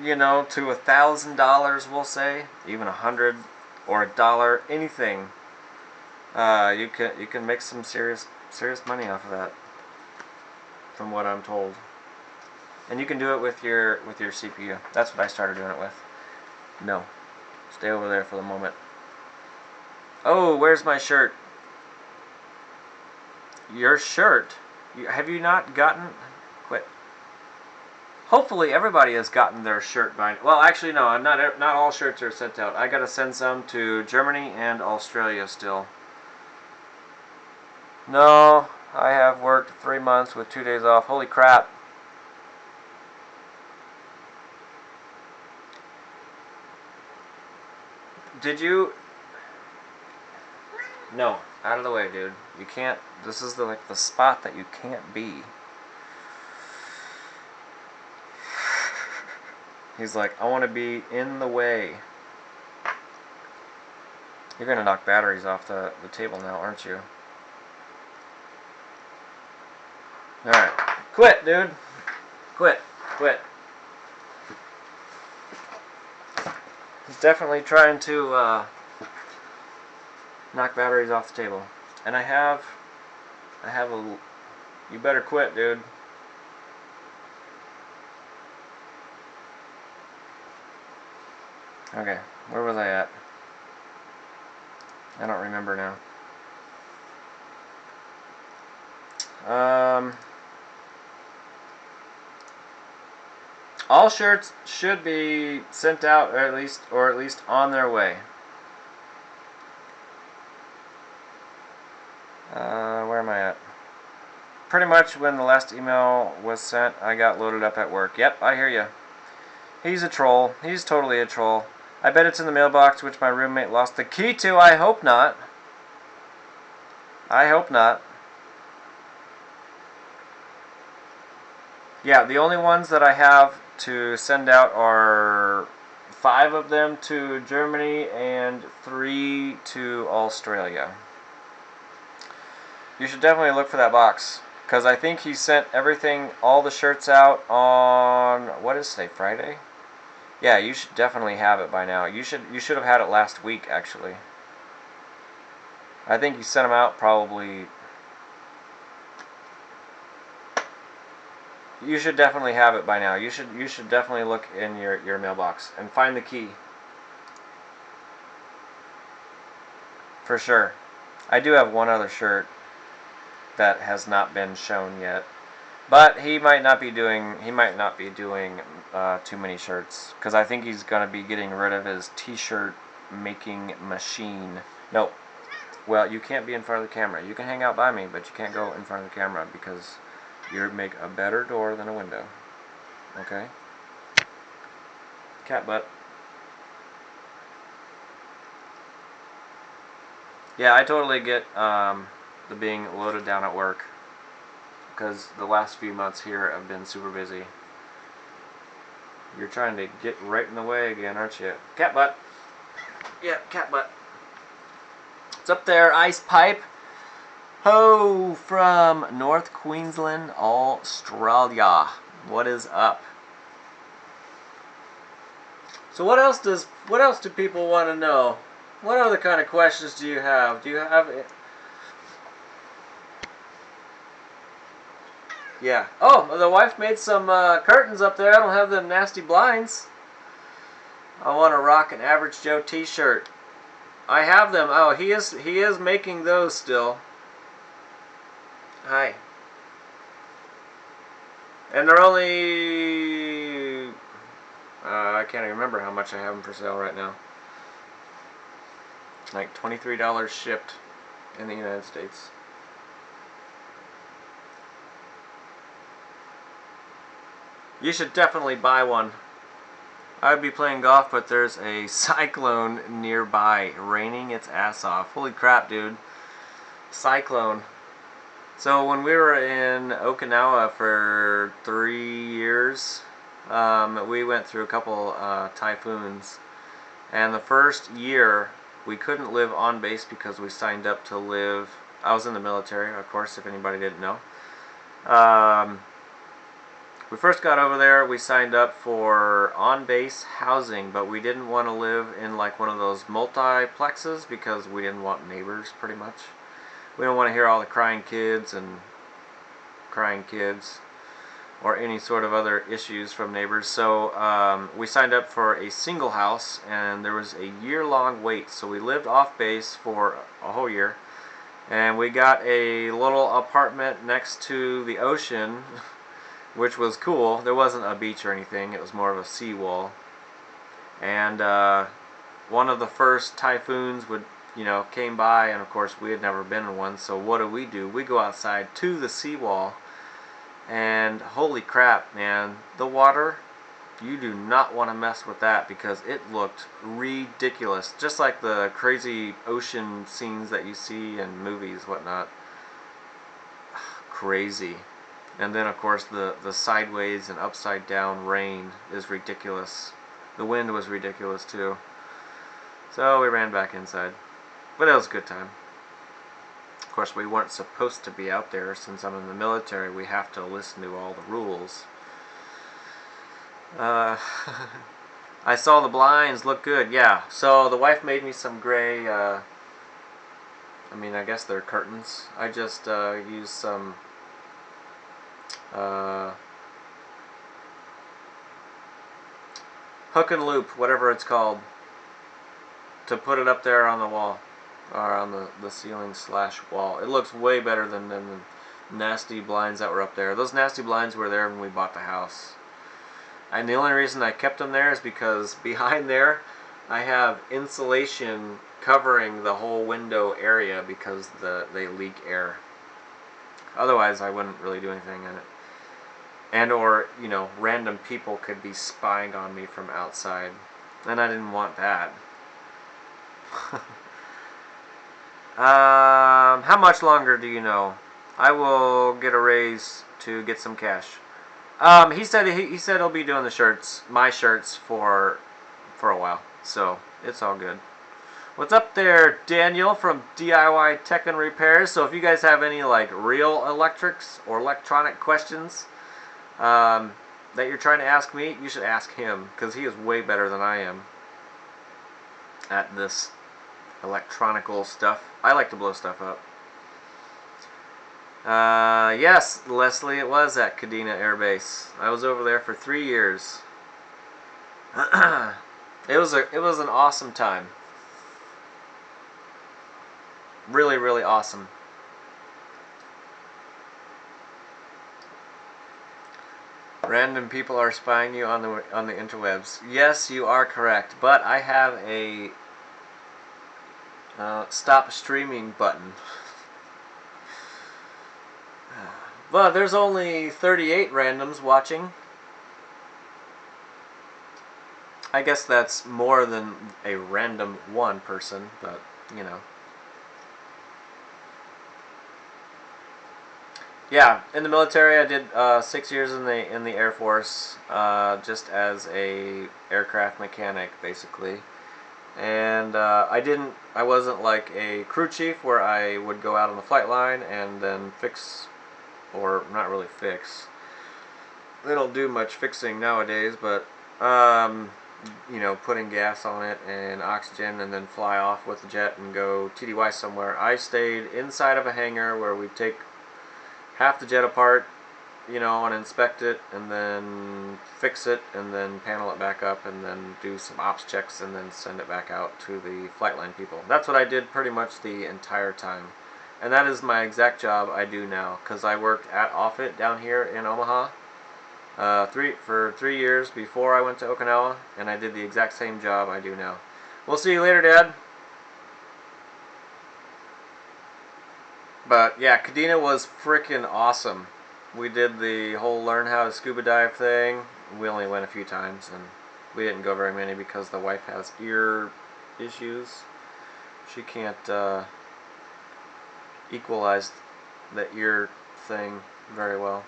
you know, to $1,000, we'll say, even $100 or $1, anything, You can make some serious money off of that, from what I'm told. And you can do it with your CPU. That's what I started doing it with. No, stay over there for the moment. Oh, where's my shirt? Your shirt? Have you not gotten? Quit. Hopefully everybody has gotten their shirt by. Well, actually no, not all shirts are sent out. I gotta send some to Germany and Australia still. No, I have worked 3 months with 2 days off. Holy crap. Did you? No, out of the way, dude. You can't. This is the spot that you can't be. He's like, I want to be in the way. You're gonna knock batteries off the table now, aren't you? Alright. Quit, dude. Quit. He's definitely trying to knock batteries off the table. And I have a... You better quit, dude. Okay, where was I at? I don't remember now. All shirts should be sent out, or at least on their way. Where am I at? Pretty much when the last email was sent, I got loaded up at work. Yep, I hear you. He's a troll. He's totally a troll. I bet it's in the mailbox, which my roommate lost the key to. I hope not. I hope not. Yeah, the only ones that I have to send out are 5 of them to Germany and 3 to Australia. You should definitely look for that box, because I think he sent everything, all the shirts out on, what is today, Friday? Yeah, you should definitely have it by now. You should have had it last week, actually. I think you sent them out probably... You should definitely have it by now. You should definitely look in your mailbox and find the key. For sure. I do have one other shirt that has not been shown yet. But he might not be doing too many shirts, because I think he's going to be getting rid of his t-shirt making machine. Nope. Well, you can't be in front of the camera. You can hang out by me, but you can't go in front of the camera, because you make a better door than a window. Okay? Cat butt. Yeah, I totally get the being loaded down at work, because the last few months here have been super busy. You're trying to get right in the way again, aren't you? Cat butt. Yeah, cat butt. It's up there, ice pipe. Ho, from North Queensland, Australia. What is up? So what else do people want to know? What other kind of questions do you have? Do you have it? Yeah. Oh, the wife made some curtains up there. I don't have them nasty blinds. I want to rock an Average Joe t-shirt. I have them. Oh, he is making those still. Hi. And they're only... I can't even remember how much I have them for sale right now. Like $23 shipped in the United States. You should definitely buy one. I would be playing golf, but there's a cyclone nearby, raining its ass off. Holy crap, dude. Cyclone. So when we were in Okinawa for 3 years, we went through a couple typhoons. And the first year, we couldn't live on base because we signed up to live... I was in the military, of course, if anybody didn't know. we first got over there, we signed up for on-base housing, but we didn't want to live in like one of those multiplexes because we didn't want neighbors, pretty much. We don't want to hear all the crying kids or any sort of other issues from neighbors. So we signed up for a single house, and there was a year-long wait. So we lived off base for a whole year, and we got a little apartment next to the ocean, which was cool. There wasn't a beach or anything. It was more of a seawall. And one of the first typhoons came by, and of course we had never been in one. So what do? We go outside to the seawall, and holy crap, man, the water, you do not want to mess with that because it looked ridiculous. Just like the crazy ocean scenes that you see in movies, whatnot. Crazy. And then, of course, the sideways and upside down rain is ridiculous. The wind was ridiculous, too. So we ran back inside. But it was a good time. Of course, we weren't supposed to be out there. Since I'm in the military, we have to listen to all the rules. I saw the blinds look good. Yeah, so the wife made me some gray, I guess they're curtains. I just used some hook and loop, whatever it's called, to put it up there on the wall, or on the ceiling / wall. It looks way better than the nasty blinds that were up there. Those nasty blinds were there when we bought the house. And the only reason I kept them there is because behind there I have insulation covering the whole window area because they leak air. Otherwise I wouldn't really do anything in it. And or, random people could be spying on me from outside. And I didn't want that. How much longer do you know? I will get a raise to get some cash. He said he'll be doing my shirts for a while. So it's all good. What's up there, Daniel from DIY Tech and Repairs? So if you guys have any like real electrics or electronic questions that you're trying to ask me, you should ask him, because he is way better than I am at this electronical stuff. I like to blow stuff up. Yes, Leslie, it was at Kadena Air Base. I was over there for 3 years. It was an awesome time. Really, really awesome. Random people are spying you on the interwebs. Yes, you are correct. But I have a stop streaming button. But there's only 38 randoms watching. I guess that's more than a random one person, but Yeah, in the military I did 6 years in the Air Force, just as a aircraft mechanic, basically. And I wasn't like a crew chief where I would go out on the flight line and then fix, or not really fix. They don't do much fixing nowadays, but putting gas on it and oxygen and then fly off with the jet and go TDY somewhere. I stayed inside of a hangar where we'd take half the jet apart, and inspect it, and then fix it, and then panel it back up, and then do some ops checks, and then send it back out to the flight line people. That's what I did pretty much the entire time. And that is my exact job I do now, because I worked at Offutt down here in Omaha for 3 years before I went to Okinawa, and I did the exact same job I do now. We'll see you later, Dad. But yeah, Kadena was freaking awesome. We did the whole learn how to scuba dive thing. We only went a few times, and we didn't go very many because the wife has ear issues. She can't equalize the ear thing very well.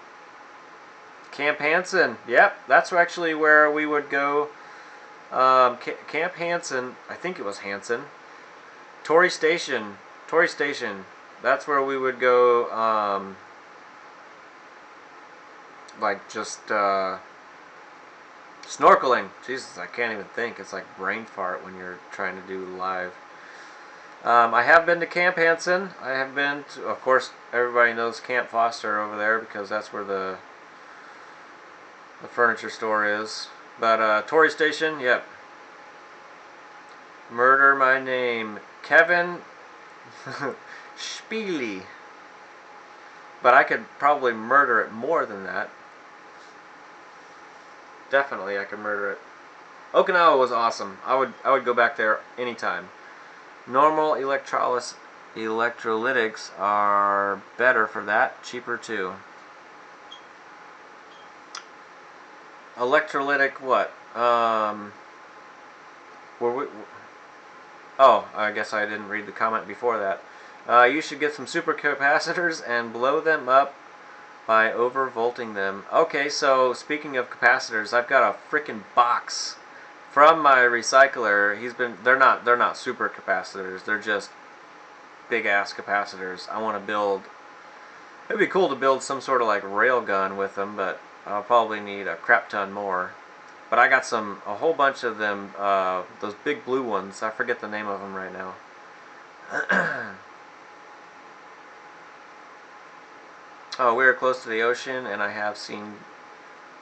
Camp Hansen. Yep, that's actually where we would go. Camp Hansen, I think it was Hansen. Torrey Station. That's where we would go like just snorkeling. Jesus, I can't even think. It's like brain fart when you're trying to do live. I have been to Camp Hansen. I have been to, of course, everybody knows Camp Foster over there because that's where the furniture store is. But Torrey Station, yep. Murder my name, Kevin Spiele. But I could probably murder it more than that. Definitely, I could murder it. Okinawa was awesome. I would go back there anytime. Normal electrolytics are better for that, cheaper too. Electrolytic what? Were we? Oh, I guess I didn't read the comment before that. You should get some supercapacitors and blow them up by overvolting them. Okay, so speaking of capacitors, I've got a freaking box from my recycler. They're not super capacitors. They're just big ass capacitors. I want to build. It'd be cool to build some sort of like rail gun with them, but I'll probably need a crap ton more. But I got a whole bunch of them, those big blue ones. I forget the name of them right now. Oh, we are close to the ocean, and I have seen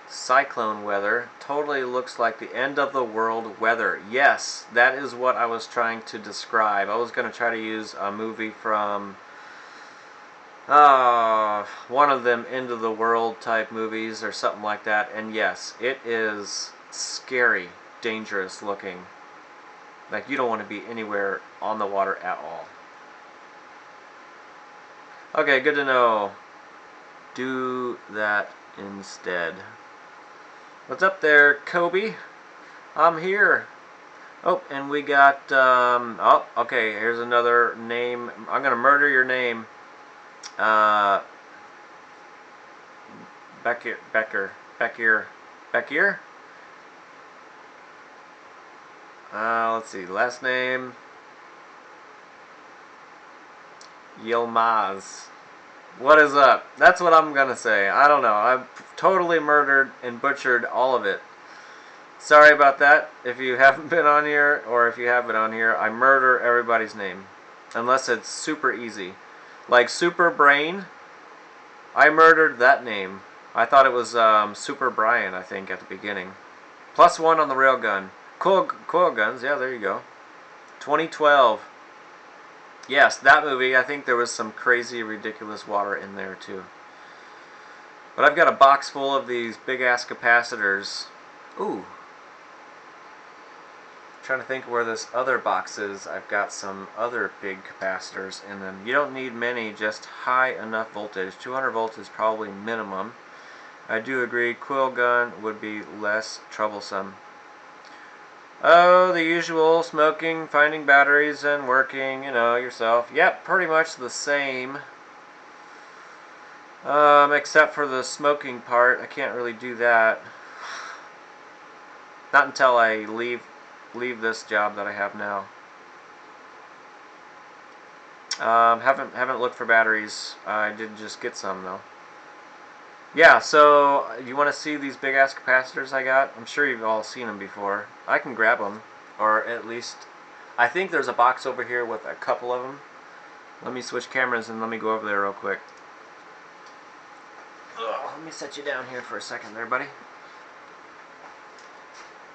cyclone weather. Totally looks like the end of the world weather. Yes, that is what I was trying to describe. I was going to try to use a movie from one of them end of the world type movies or something like that. And yes, it is scary, dangerous looking. Like you don't want to be anywhere on the water at all. Okay, good to know. Do that instead. What's up there, Kobe? I'm here. Oh, and we got, oh, okay, here's another name. I'm going to murder your name. Becker. Let's see, last name. Yilmaz. What is up? That's what I'm gonna say. I don't know. I've totally murdered and butchered all of it. Sorry about that. If you haven't been on here, or if you have been on here, I murder everybody's name. Unless it's super easy. Like Super Brain, I murdered that name. I thought it was Super Brian, I think, at the beginning. +1 on the railgun. Coil guns, yeah, there you go. 2012. Yes, that movie, I think there was some crazy, ridiculous water in there, too. But I've got a box full of these big-ass capacitors. Ooh. Trying to think where this other box is. I've got some other big capacitors in them. You don't need many, just high enough voltage. 200 volts is probably minimum. I do agree, coil gun would be less troublesome. Oh, the usual, smoking, finding batteries, and working, you know, yourself. Yep, pretty much the same. Except for the smoking part, I can't really do that. Not until I leave this job that I have now. Haven't looked for batteries. I did just get some though. Yeah, so you want to see these big ass capacitors I got? I'm sure you've all seen them before. I can grab them, or at least I think there's a box over here with a couple of them. Let me switch cameras and let me go over there real quick. Let me set you down here for a second there, buddy.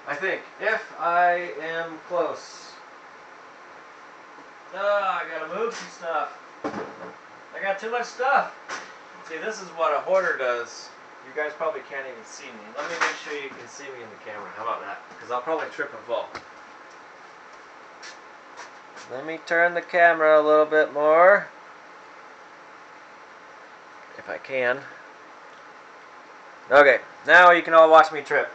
I think, if I am close. I gotta move some stuff. I got too much stuff. See, this is what a hoarder does. You guys probably can't even see me. Let me make sure you can see me in the camera. How about that? Because I'll probably trip and fall. Let me turn the camera a little bit more. If I can. Okay, now you can all watch me trip.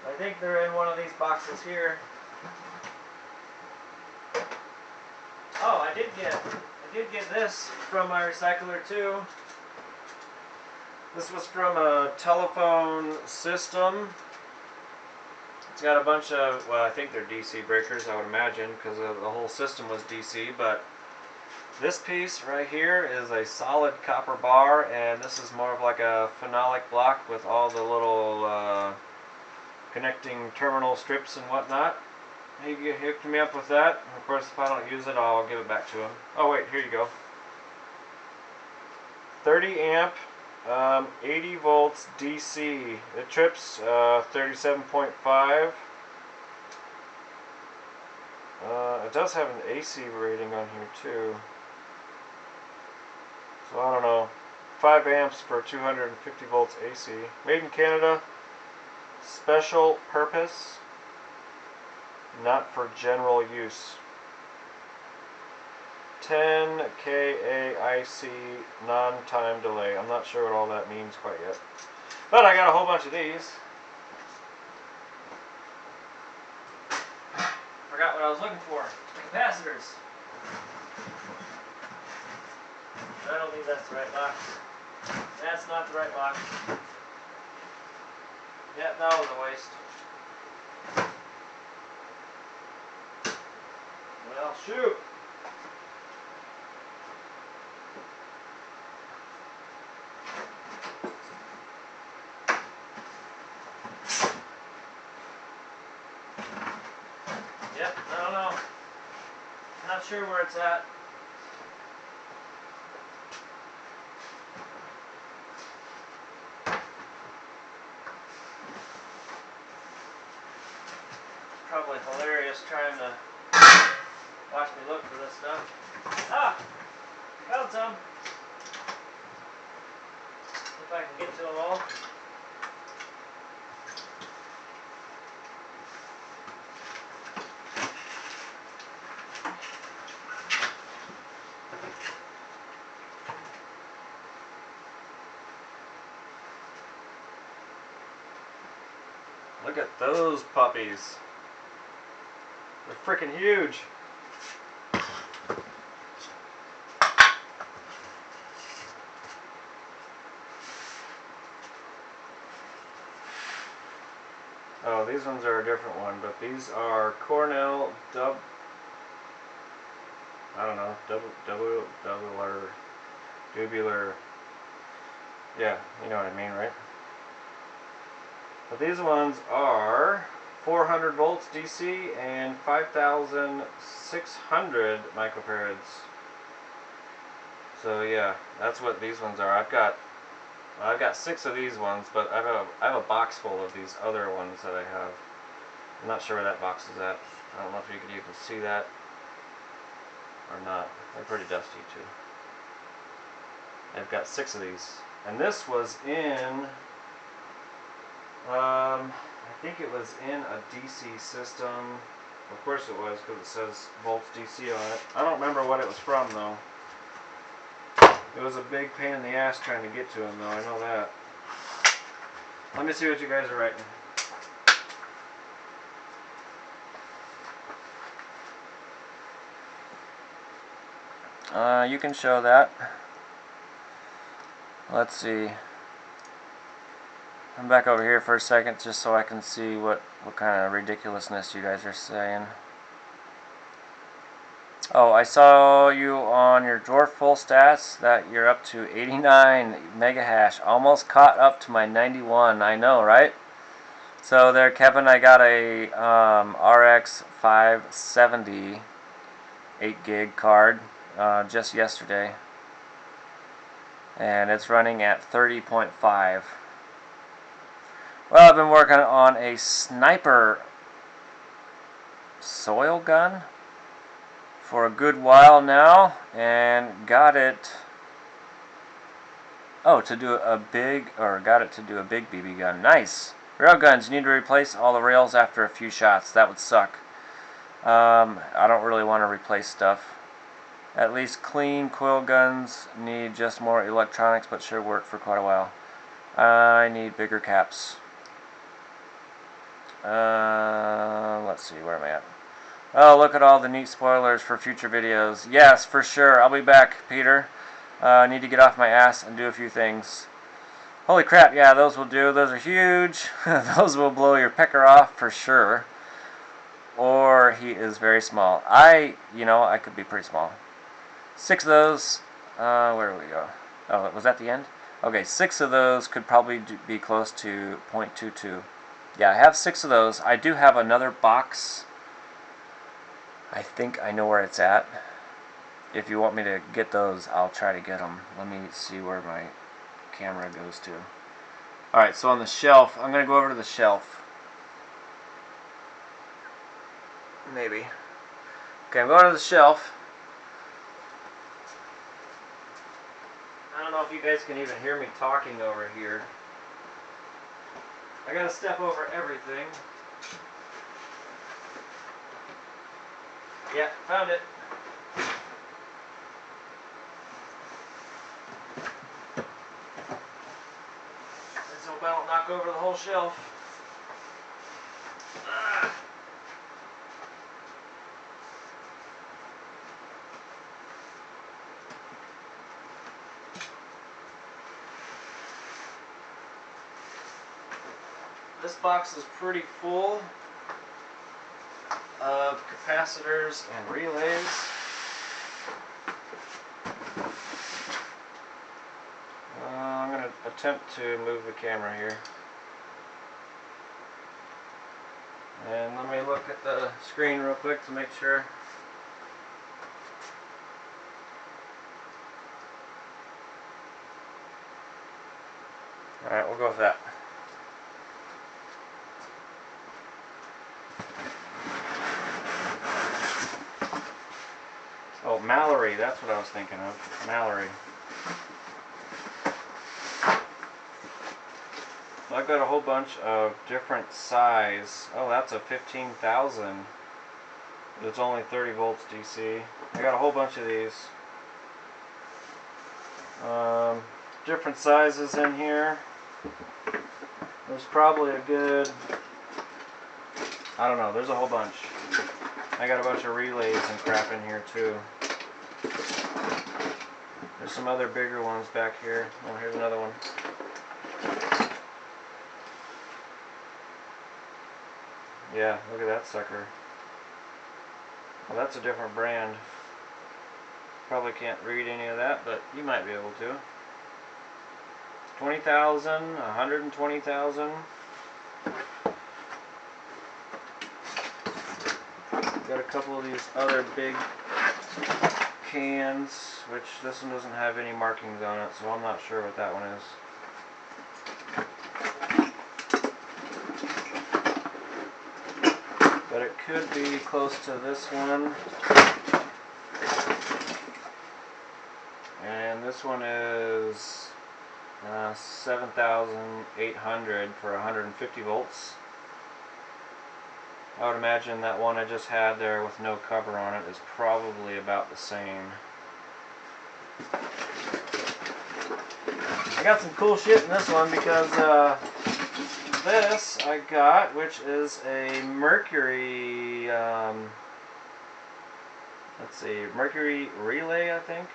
I think they're in one of these boxes here. Oh, I did get this from my recycler too. This was from a telephone system. It's got a bunch of, well, I think they're DC breakers, I would imagine, because the whole system was DC, but This piece right here is a solid copper bar, and this is more of like a phenolic block with all the little connecting terminal strips and whatnot. He hooked me up with that. And of course, if I don't use it, I'll give it back to him. Oh wait, here you go. 30 amp, 80 volts DC. It trips 37.5. It does have an AC rating on here too. So I don't know. 5 amps for 250 volts AC. Made in Canada. Special purpose. Not for general use. 10 KAIC non-time delay. I'm not sure what all that means quite yet. But I got a whole bunch of these. Forgot what I was looking for. The capacitors. I don't think that's the right lock. That's not the right lock. Yeah, that was a waste. Well, shoot. Yep, I don't know. Not sure where it's at. Probably hilarious trying to watch me look for this stuff. Ah! Found some. If I can get to them all. Look at those puppies. They're freaking huge. Oh, these ones are a different one, but these are Cornell I don't know, tubular. Yeah, you know what I mean, right? But these ones are 400 volts DC and 5,600 microfarads. So yeah, that's what these ones are. I've got 6 of these ones, but I have a box full of these other ones that I have. I'm not sure where that box is at. I don't know if you can even see that or not. They're pretty dusty too. I've got 6 of these, and this was in I think it was in a DC system. Of course it was, because it says volts DC on it. I don't remember what it was from though. It was a big pain in the ass trying to get to them though, I know that. Let me see what you guys are writing. You can show that. Let's see. I'm back over here for a second just so I can see what kind of ridiculousness you guys are saying. Oh, I saw you on your dwarf full stats that you're up to 89 mega hash, almost caught up to my 91. I know, right? So there, Kevin, I got a RX 570 8 gig card just yesterday, and it's running at 30.5. Well, I've been working on a sniper soil gun for a good while now, and got it to do a big BB gun. Nice. Railguns, you need to replace all the rails after a few shots. That would suck. I don't really want to replace stuff. At least clean quill guns need just more electronics, but sure work for quite a while. I need bigger caps. Let's see, where am I at? Oh, look at all the neat spoilers for future videos. Yes, for sure. I'll be back, Peter. I need to get off my ass and do a few things. Holy crap, yeah, those will do. Those are huge. Those will blow your pecker off for sure. Or he is very small. I could be pretty small. 6 of those, where do we go? Oh, was that the end? Okay, 6 of those could probably be close to 0.22. Yeah, I have 6 of those. I do have another box. I think I know where it's at. If you want me to get those, I'll try to get them. Let me see where my camera goes to. Alright, so on the shelf, I'm going to go over to the shelf. Maybe. Okay, I'm going to the shelf. I don't know if you guys can even hear me talking over here. I gotta step over everything. Yeah, found it. Let's hope I don't knock over the whole shelf. This box is pretty full of capacitors and relays. I'm going to attempt to move the camera here. And let me look at the screen real quick to make sure. Alright, we'll go with that. Oh, Mallory, that's what I was thinking of. Mallory. So I've got a whole bunch of different size. Oh, that's a 15,000. It's only 30 volts DC. I got a whole bunch of these. Different sizes in here. There's probably a good, I don't know, there's a whole bunch. I got a bunch of relays and crap in here too. There's some other bigger ones back here. Oh, here's another one. Yeah, look at that sucker. Well, that's a different brand. Probably can't read any of that, but you might be able to. 20,000, 120,000. Got a couple of these other big cans, which this one doesn't have any markings on it, so I'm not sure what that one is. But it could be close to this one. And this one is 7,800 for 150 volts. I would imagine that one I just had there with no cover on it is probably about the same. I got some cool shit in this one because this I got, which is a mercury, let's see, mercury relay, I think.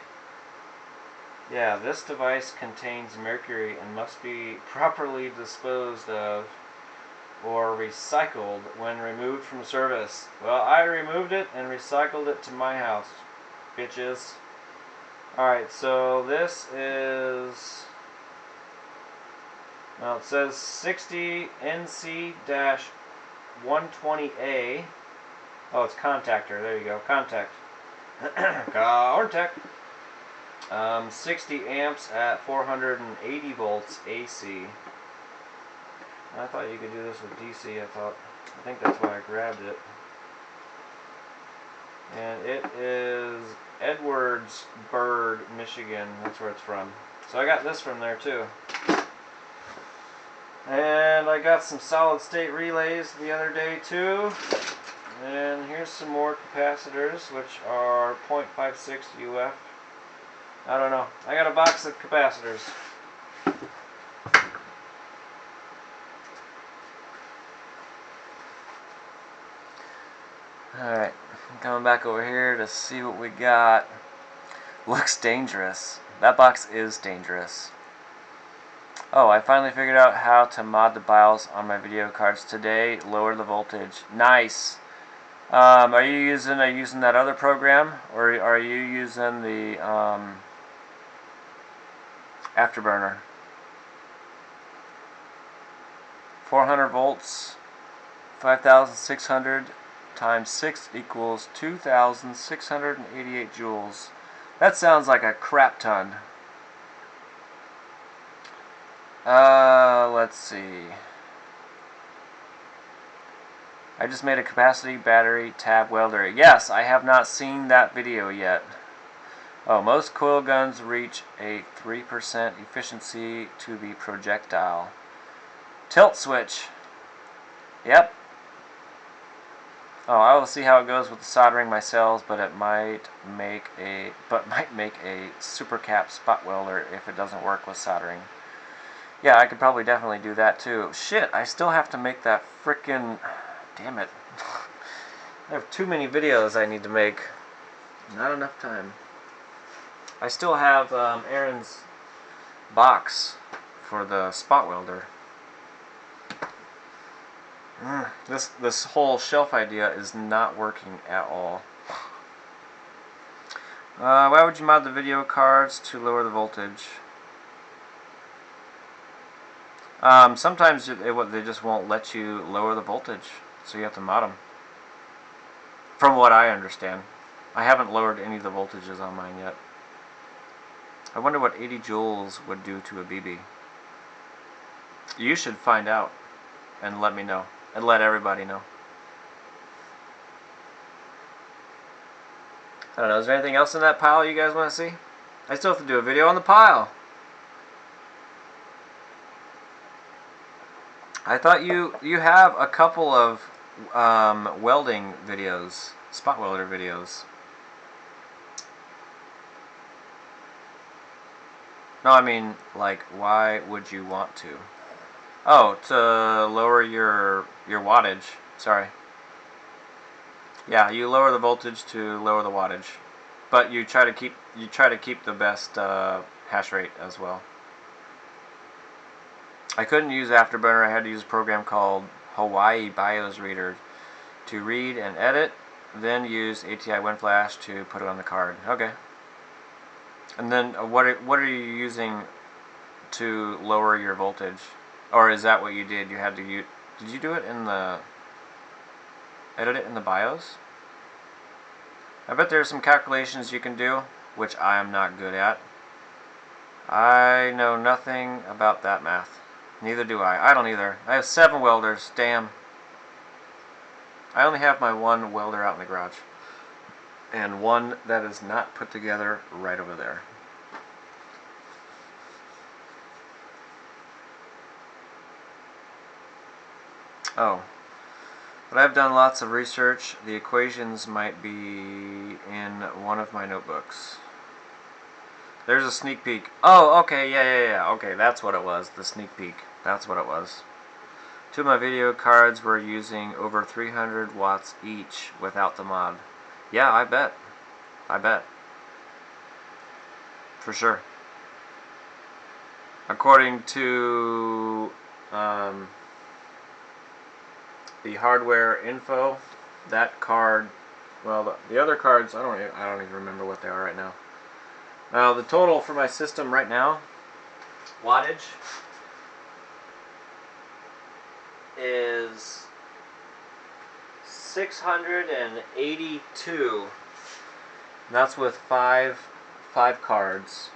Yeah, this device contains mercury and must be properly disposed of or recycled when removed from service. Well, I removed it and recycled it to my house, bitches. Alright, so this is, well, it says 60 NC-120A. Oh, it's contactor. There you go. Contact. Contact. 60 amps at 480 volts AC. I thought you could do this with DC. I think that's why I grabbed it. And it is Edwardsburg, Michigan. That's where it's from. So I got this from there too. And I got some solid state relays the other day too. And here's some more capacitors, which are 0.56 UF. I don't know. I got a box of capacitors. Alright, I'm coming back over here to see what we got. Looks dangerous. That box is dangerous. Oh, I finally figured out how to mod the BIOS on my video cards today. Lower the voltage. Nice! Are you using that other program, or are you using the Afterburner? 400 volts, 5,600 times 6 equals 2,688 joules. That sounds like a crap ton. Let's see. I just made a capacity battery tab welder. Yes, I have not seen that video yet. Oh, most coil guns reach a 3% efficiency to the projectile. Tilt switch. Yep. Oh, I will see how it goes with the soldering my cells, but it might make a super cap spot welder if it doesn't work with soldering. Yeah, I could probably definitely do that too. Shit, I still have to make that frickin'... Damn it. I have too many videos I need to make. Not enough time. I still have Aaron's box for the spot welder. This whole shelf idea is not working at all. Why would you mod the video cards to lower the voltage? Sometimes they just won't let you lower the voltage, so you have to mod them. From what I understand. I haven't lowered any of the voltages on mine yet. I wonder what 80 joules would do to a BB. You should find out and let me know. And let everybody know. I don't know, is there anything else in that pile you guys want to see? I still have to do a video on the pile. I thought you have a couple of welding videos, spot welder videos. No, I mean, like, why would you want to? Oh, to lower your wattage. Sorry. Yeah, you lower the voltage to lower the wattage, but you try to keep the best hash rate as well. I couldn't use Afterburner. I had to use a program called Hawaii BIOS Reader to read and edit, then use ATI WinFlash to put it on the card. Okay. And then what are you using to lower your voltage? Or is that what you did? You had to use... Did you do it in the... Edit it in the BIOS? I bet there's some calculations you can do, which I am not good at. I know nothing about that math. Neither do I. I don't either. I have 7 welders. Damn. I only have my one welder out in the garage. And one that is not put together right over there. Oh. But I've done lots of research. The equations might be in one of my notebooks. There's a sneak peek. Oh, okay, yeah. Okay, that's what it was. The sneak peek. That's what it was. 2 of my video cards were using over 300 watts each without the mod. Yeah, I bet. For sure. According to the hardware info, that card, well, the other cards, I don't even remember what they are right now. The total for my system right now, wattage, is 682. That's with five cards.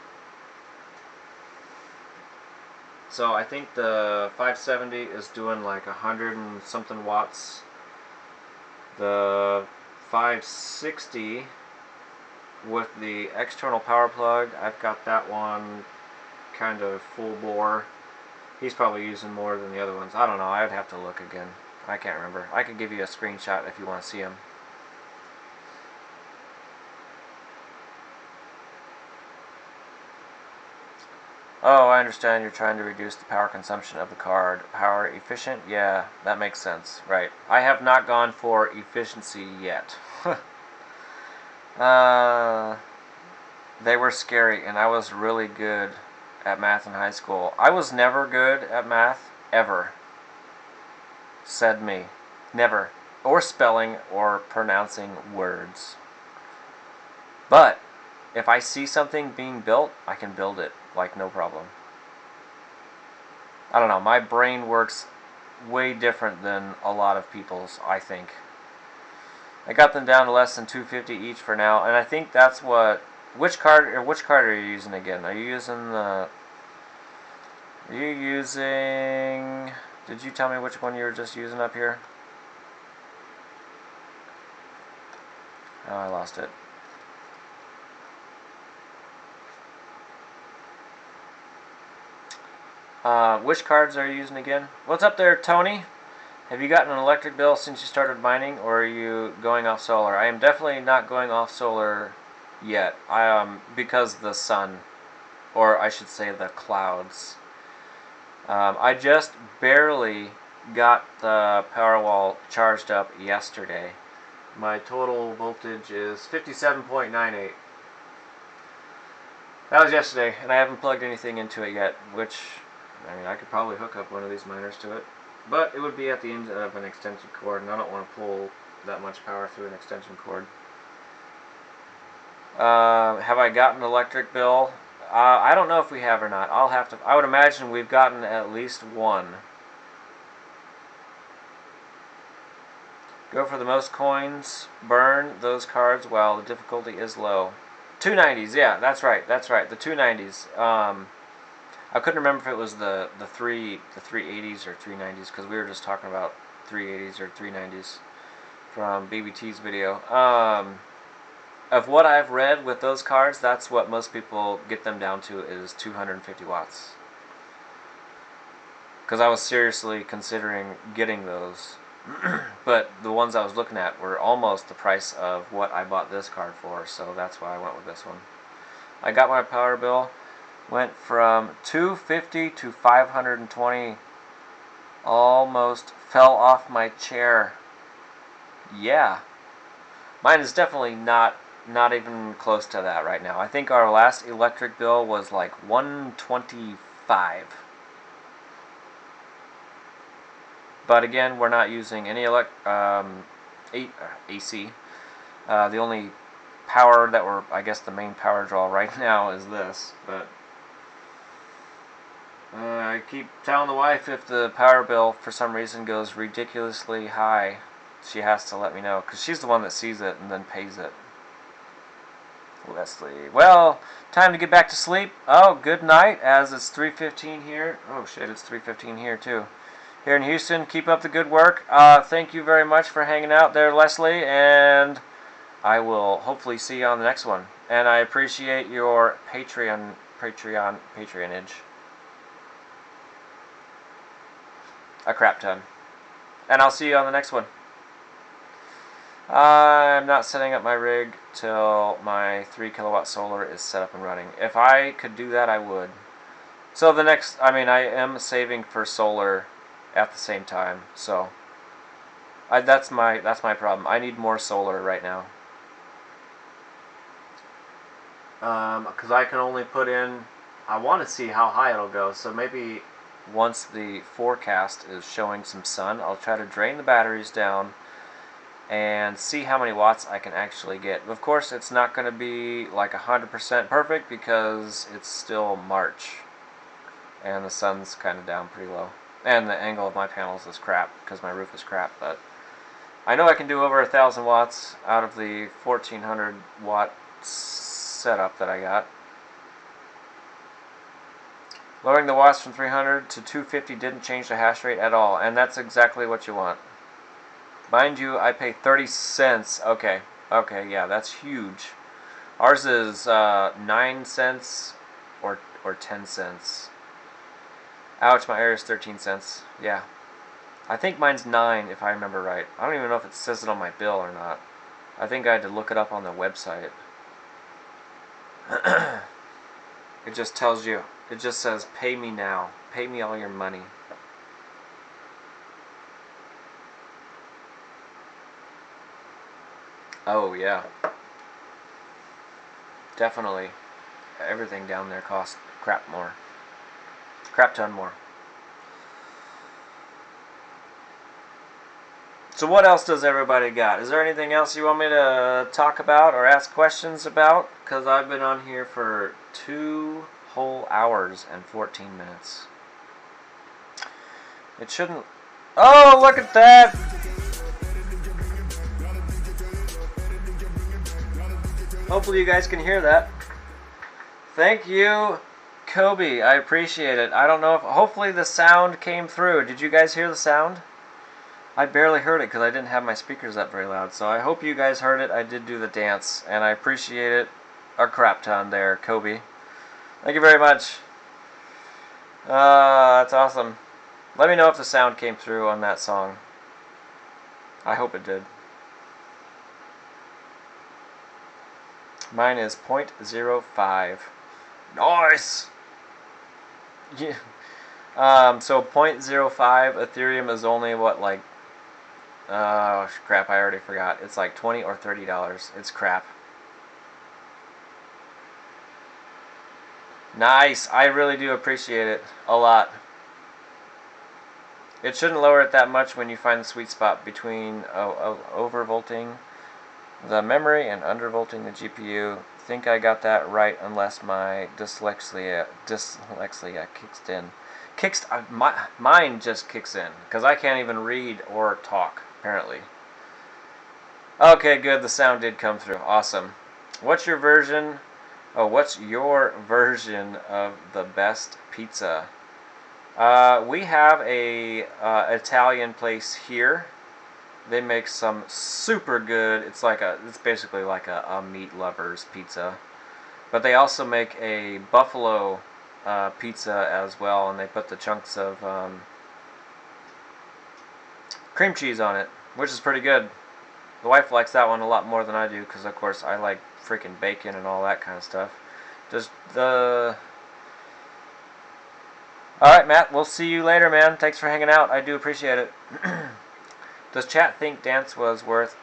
So I think the 570 is doing like 100 and something watts. The 560 with the external power plug, I've got that one kind of full bore. He's probably using more than the other ones. I don't know. I'd have to look again. I can't remember. I could give you a screenshot if you want to see him. Oh, I understand you're trying to reduce the power consumption of the card. Power efficient? Yeah, that makes sense. Right. I have not gone for efficiency yet. They were scary, and I was really good at math in high school. I was never good at math, ever. Said me. Never. or spelling or pronouncing words. But if I see something being built, I can build it like no problem. I don't know, my brain works way different than a lot of people's, I think. I got them down to less than 250 each for now, and I think that's what. Which card are you using again? Are you using the? Are you using? Did you tell me which one you were just using up here? Oh, I lost it. Which cards are you using again? What's up there, Tony? Have you gotten an electric bill since you started mining, or are you going off solar? I am definitely not going off solar yet. Because the sun, or I should say the clouds. I just barely got the Powerwall charged up yesterday. My total voltage is 57.98. That was yesterday, and I haven't plugged anything into it yet, which, I mean, I could probably hook up one of these miners to it. But it would be at the end of an extension cord, and I don't want to pull that much power through an extension cord. Have I gotten an electric bill? I don't know if we have or not. I would imagine we've gotten at least one. Go for the most coins. Burn those cards while the difficulty is low. 290s, yeah, that's right. The 290s. I couldn't remember if it was the 380s or 390s, because we were just talking about 380s or 390s from BBT's video. Of what I've read with those cards, that's what most people get them down to, is 250 watts. Because I was seriously considering getting those. But the ones I was looking at were almost the price of what I bought this card for, so that's why I went with this one. I got my power bill, went from 250 to 520. Almost fell off my chair. Yeah. Mine is definitely not even close to that right now. I think our last electric bill was like 125. But again, we're not using any AC. The only power that I guess the main power draw right now is this. But I keep telling the wife, if the power bill for some reason goes ridiculously high, she has to let me know, because she's the one that sees it and then pays it. Leslie. Well, time to get back to sleep. Oh, good night, as it's 3:15 here. Oh shit, it's 3:15 here too. Here in Houston, keep up the good work. Thank you very much for hanging out there, Leslie, and I will hopefully see you on the next one. And I appreciate your patronage. A crap ton. And I'll see you on the next one. I'm not setting up my rig till my 3 kilowatt solar is set up and running. If I could do that, I would. So the next, I am saving for solar at the same time. So that's my problem. I need more solar right now. Because I can only put in, I want to see how high it'll go. So maybe once the forecast is showing some sun, I'll try to drain the batteries down and see how many watts I can actually get. Of course, it's not going to be like 100% perfect, because it's still March and the sun's kind of down pretty low, and the angle of my panels is crap because my roof is crap. But I know I can do over 1,000 watts out of the 1,400 watt setup that I got. Lowering the watts from 300 to 250 didn't change the hash rate at all, and that's exactly what you want. Mind you, I pay 30 cents. Okay, yeah, that's huge. Ours is 9 cents or 10 cents. Ouch, my area is 13 cents. Yeah. I think mine's 9 if I remember right. I don't even know if it says it on my bill or not. I think I had to look it up on the website. It just tells you. It just says, pay me now. Pay me all your money. Oh, yeah. Definitely. Everything down there costs crap ton more. So what else does everybody got? Is there anything else you want me to talk about or ask questions about? Because I've been on here for 2 whole hours and 14 minutes. It shouldn't... Oh, look at that! Hopefully you guys can hear that. Thank you, Kobe. I appreciate it. I don't know if... Hopefully the sound came through. Did you guys hear the sound? I barely heard it because I didn't have my speakers up very loud. So I hope you guys heard it. I did do the dance, and I appreciate it a crap ton there, Kobe. Thank you very much. That's awesome. Let me know if the sound came through on that song. I hope it did. Mine is 0.05. Nice! Yeah. So 0.05 Ethereum is only what, like... Oh, crap, I already forgot. It's like $20 or $30. It's crap. Nice! I really do appreciate it. A lot. It shouldn't lower it that much when you find the sweet spot between overvolting the memory and undervolting the GPU. Think I got that right unless my dyslexia kicks in. Mine just kicks in because I can't even read or talk apparently. Okay, good. The sound did come through. Awesome. What's your version? Oh, what's your version of the best pizza? We have a Italian place here. They make some super good. It's basically like a meat lover's pizza, but they also make a buffalo pizza as well, and they put the chunks of cream cheese on it, which is pretty good. The wife likes that one a lot more than I do, because of course I like freaking bacon and all that kind of stuff. Alright, Matt, we'll see you later, man. Thanks for hanging out. I do appreciate it. Does chat think dance was worth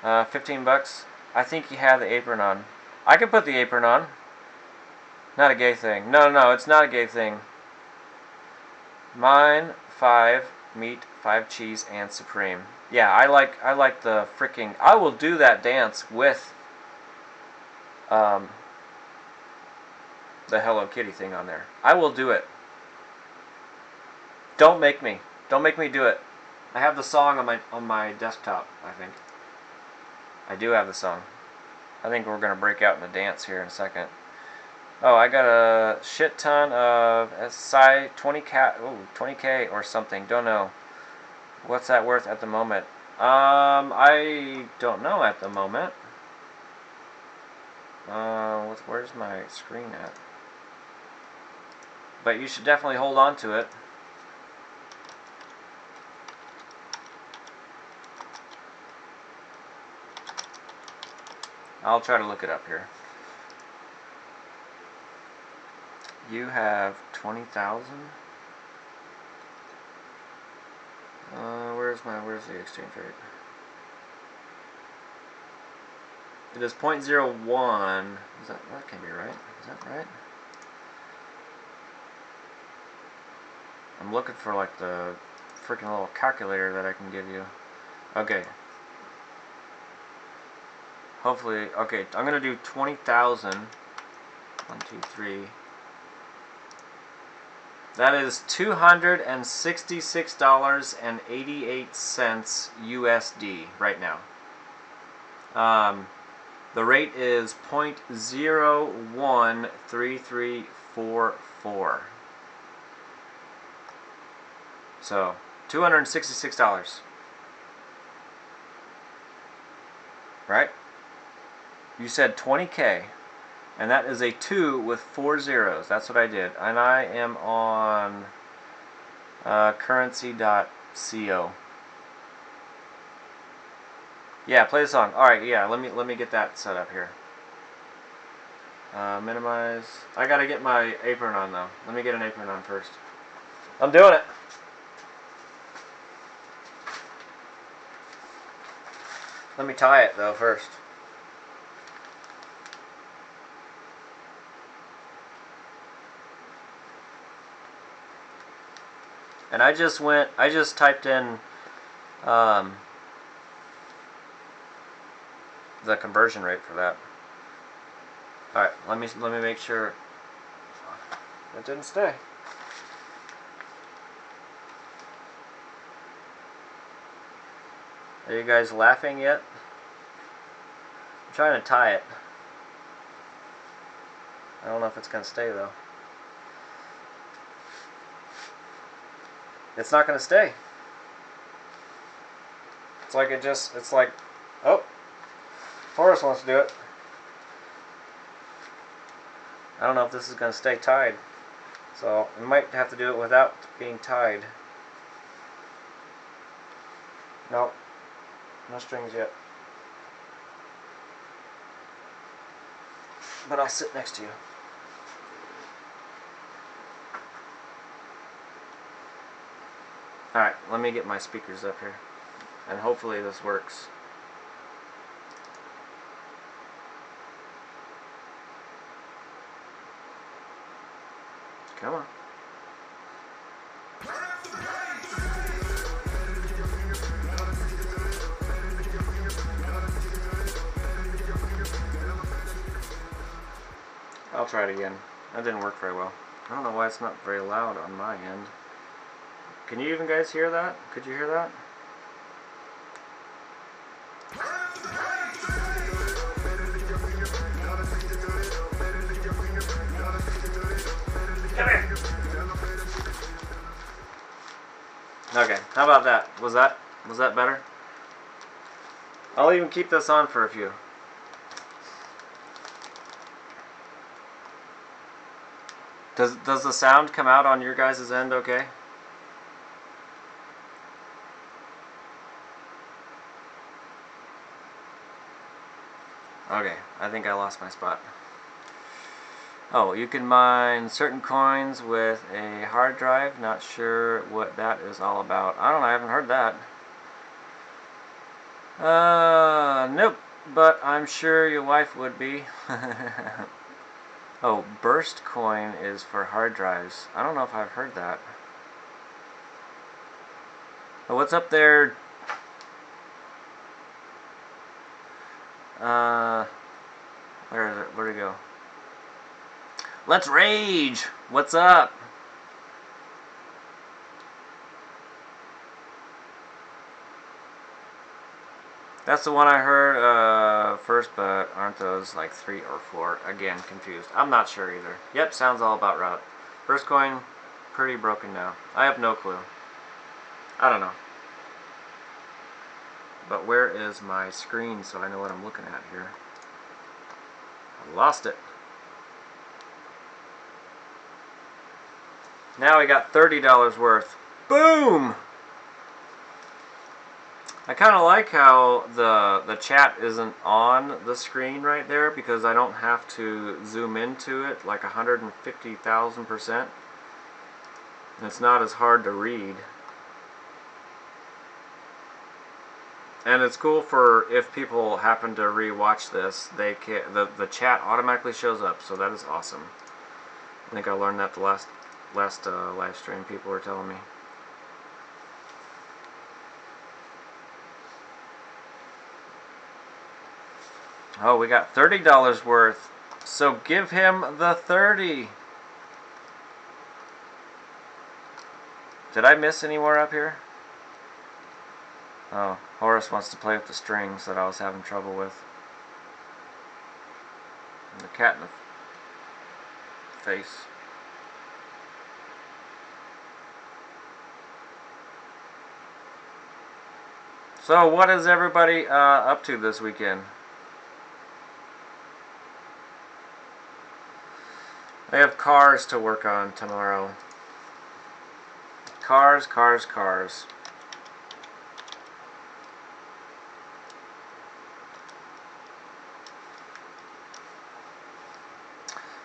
$15? I think you have the apron on. I can put the apron on. Not a gay thing. No, it's not a gay thing. Mine, 5 meat, 5 cheese, and supreme. Yeah, I like the freaking... I will do that dance with the Hello Kitty thing on there. I will do it. Don't make me. Don't make me do it. I have the song on my desktop, I think. I do have the song. I think we're going to break out in a dance here in a second. Oh, I got a shit ton of SI 20K or something. Don't know. What's that worth at the moment? I don't know at the moment. Where's my screen at? But you should definitely hold on to it. I'll try to look it up here. You have 20,000. Where's the exchange rate? It is 0.01. That can't be right. Is that right? I'm looking for like the freaking little calculator that I can give you. Okay. Hopefully, okay, I'm gonna do 20,000. 1, 2, 3. That is $266.88 USD right now. The rate is 0.013344. So, $266. Right? You said 20K. And that is a 2 with 4 zeros. That's what I did. And I am on currency.co. Yeah, play the song. Alright, yeah, let me get that set up here. Minimize. I gotta get my apron on though. Let me get an apron on first. I'm doing it. Let me tie it though first. And I just typed in The conversion rate for that. All right, let me make sure it didn't stay. Are you guys laughing yet? I'm trying to tie it. I don't know if it's gonna stay though. It's not gonna stay. It's like it's like, oh, Forrest wants to do it. I don't know if this is gonna stay tied. So we might have to do it without being tied. Nope, no strings yet. But I'll sit next to you. Alright, let me get my speakers up here. And hopefully this works. Come on. I'll try it again. That didn't work very well. I don't know why it's not very loud on my end. Can you even guys hear that? Could you hear that? Come here. Okay, how about that? Was that better? I'll even keep this on for a few. Does the sound come out on your guys' end okay? Okay, I think I lost my spot. Oh, you can mine certain coins with a hard drive. Not sure what that is all about. I don't know, I haven't heard that. Nope, but I'm sure your wife would be. Oh, burst coin is for hard drives. I don't know if I've heard that. Oh, what's up there? Where is it? Where'd it go? Let's rage! What's up? That's the one I heard first, but aren't those like 3 or 4? Again, confused. I'm not sure either. Yep, sounds all about right. First coin, pretty broken now. I have no clue. I don't know. But where is my screen so I know what I'm looking at here? I lost it. Now we got $30 worth. Boom! I kind of like how the chat isn't on the screen right there because I don't have to zoom into it like 150,000%. It's not as hard to read. And it's cool for if people happen to re-watch this, they can the chat automatically shows up, so that is awesome. I think I learned that the last live stream people were telling me. Oh, we got $30 worth. So give him the 30. Did I miss anywhere up here? Oh, Horace wants to play with the strings that I was having trouble with. And the cat in the face. So what is everybody up to this weekend? I have cars to work on tomorrow. Cars, cars, cars.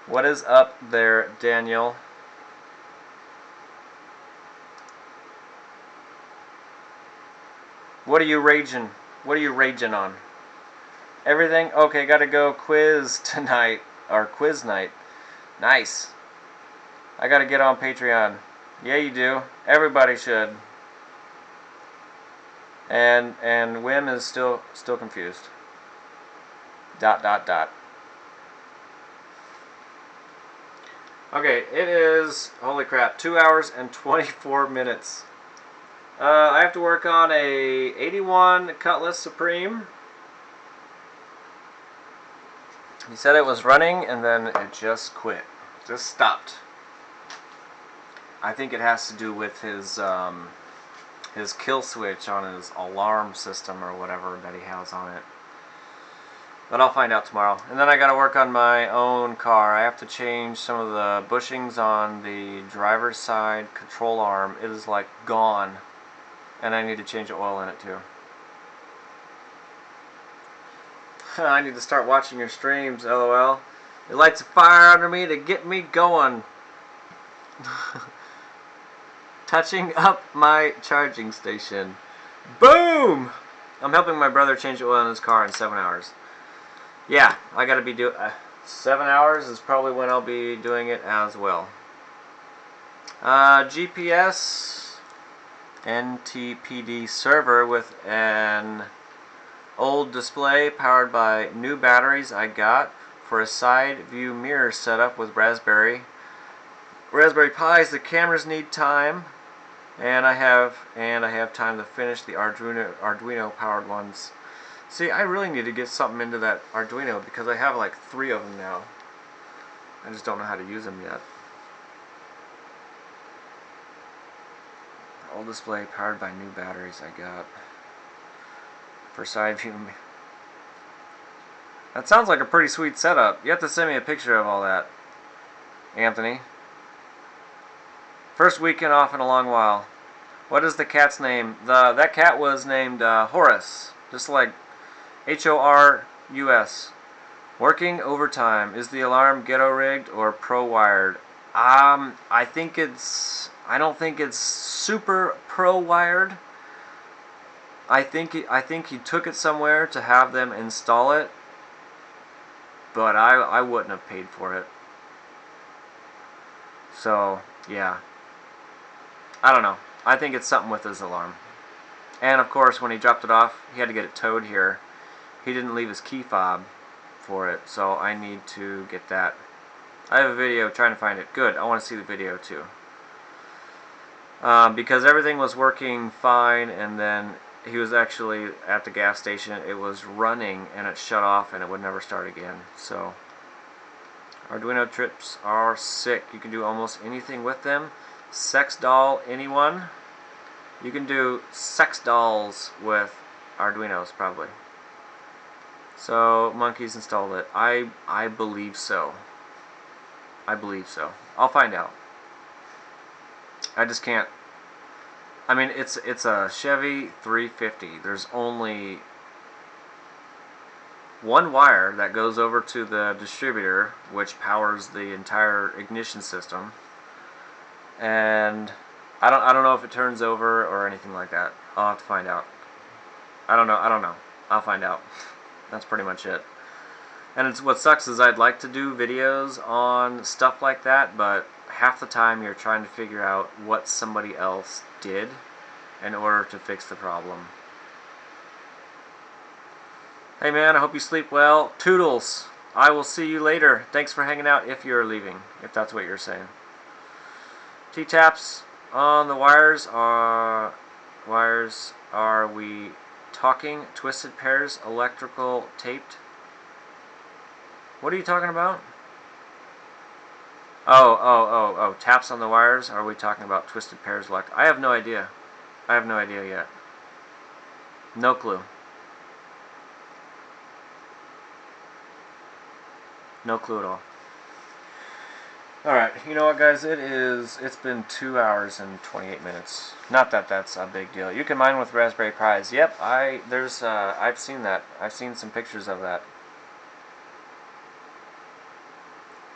What is up there, Daniel? What are you raging? What are you raging on? Everything? Okay, gotta go quiz tonight. Or quiz night. Nice. I gotta get on Patreon. Yeah, you do. Everybody should. And Wim is still confused. ... Okay, it is, holy crap, 2 hours and 24 minutes. I have to work on a 81 Cutlass Supreme. He said it was running and then it just quit. Just stopped. I think it has to do with his kill switch on his alarm system or whatever that he has on it. But I'll find out tomorrow. And then I gotta work on my own car. I have to change some of the bushings on the driver's side control arm. It is like gone. And I need to change the oil in it too. I need to start watching your streams, LOL. It lights a fire under me to get me going. Touching up my charging station. Boom! I'm helping my brother change the oil in his car in 7 hours. Yeah, I gotta be doing 7 hours is probably when I'll be doing it as well. GPS NTPD server with an old display powered by new batteries I got for a side view mirror setup with Raspberry Pis. The cameras need time, and I have time to finish the Arduino powered ones. See, I really need to get something into that Arduino because I have like 3 of them now. I just don't know how to use them yet. Old display powered by new batteries I got for side view. That sounds like a pretty sweet setup. You have to send me a picture of all that, Anthony. First weekend off in a long while. What is the cat's name? That cat was named Horace, just like Horus. Working overtime. Is the alarm ghetto rigged or pro wired? I don't think it's super pro wired. I think he took it somewhere to have them install it, but I wouldn't have paid for it. So yeah, I don't know. I think it's something with his alarm. And of course, when he dropped it off, he had to get it towed here. He didn't leave his key fob for it, so I need to get that. I have a video trying to find it. Good, I want to see the video too. Because everything was working fine, and then he was actually at the gas station. It was running, and it shut off, and it would never start again. So, Arduino trips are sick. You can do almost anything with them. Sex doll, anyone? You can do sex dolls with Arduinos, probably. So, Monkeys installed it. I believe so. I believe so. I'll find out. I just can't. I mean, it's a Chevy 350. There's only one wire that goes over to the distributor, which powers the entire ignition system. And I don't know if it turns over or anything like that. I'll have to find out. I don't know. I'll find out. That's pretty much it. And what sucks is I'd like to do videos on stuff like that, but half the time you're trying to figure out what somebody else did in order to fix the problem. Hey man, I hope you sleep well. Toodles. I will see you later. Thanks for hanging out if you're leaving, if that's what you're saying. T-taps on the wires are we talking twisted pairs, electrical taped? What are you talking about? Oh, taps on the wires? Are we talking about twisted pairs elect? I have no idea. I have no idea yet. No clue. No clue at all. Alright, you know what guys, it's been 2 hours and 28 minutes. Not that that's a big deal. You can mine with Raspberry Pis. Yep, I've seen that. I've seen some pictures of that.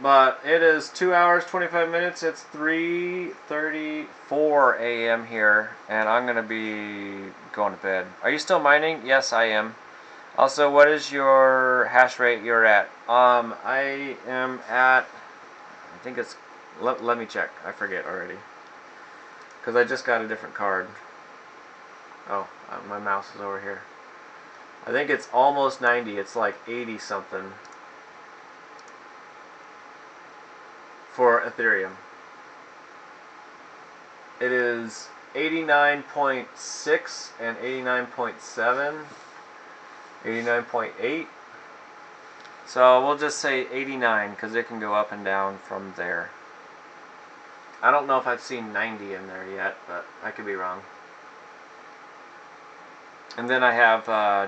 But it is 2 hours, 25 minutes. It's 3:34 a.m. here, and I'm going to be going to bed. Are you still mining? Yes, I am. Also, what is your hash rate you're at? I am at, I think it's, let me check. I forget already. Because I just got a different card. Oh, my mouse is over here. I think it's almost 90. It's like 80 something for Ethereum. It is 89.6 and 89.7, 89.8. So we'll just say 89 because it can go up and down from there. I don't know if I've seen 90 in there yet, but I could be wrong. And then I have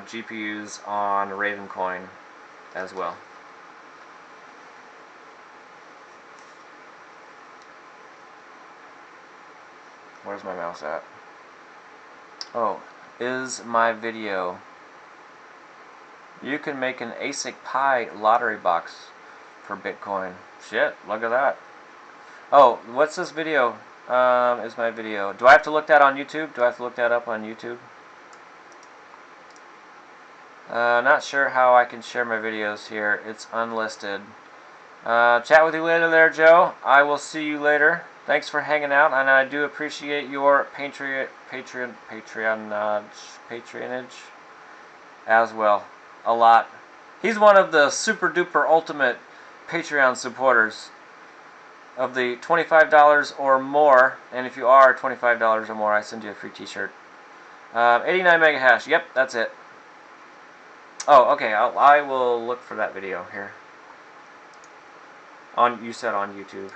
GPUs on Ravencoin as well. Where's my mouse at? Oh, is my video. You can make an ASIC Pi lottery box for Bitcoin. Shit, look at that. Oh, what's this video? Is my video. Do I have to look that on YouTube? Do I have to look that up on YouTube? Not sure how I can share my videos here. It's unlisted. Chat with you later there, Joe. I will see you later. Thanks for hanging out, and I do appreciate your patronage as well. A lot. He's one of the super duper ultimate Patreon supporters of the $25 or more, and if you are $25 or more, I send you a free t-shirt. 89 mega hash. Yep, that's it. Oh, okay. I will look for that video here. You said on YouTube.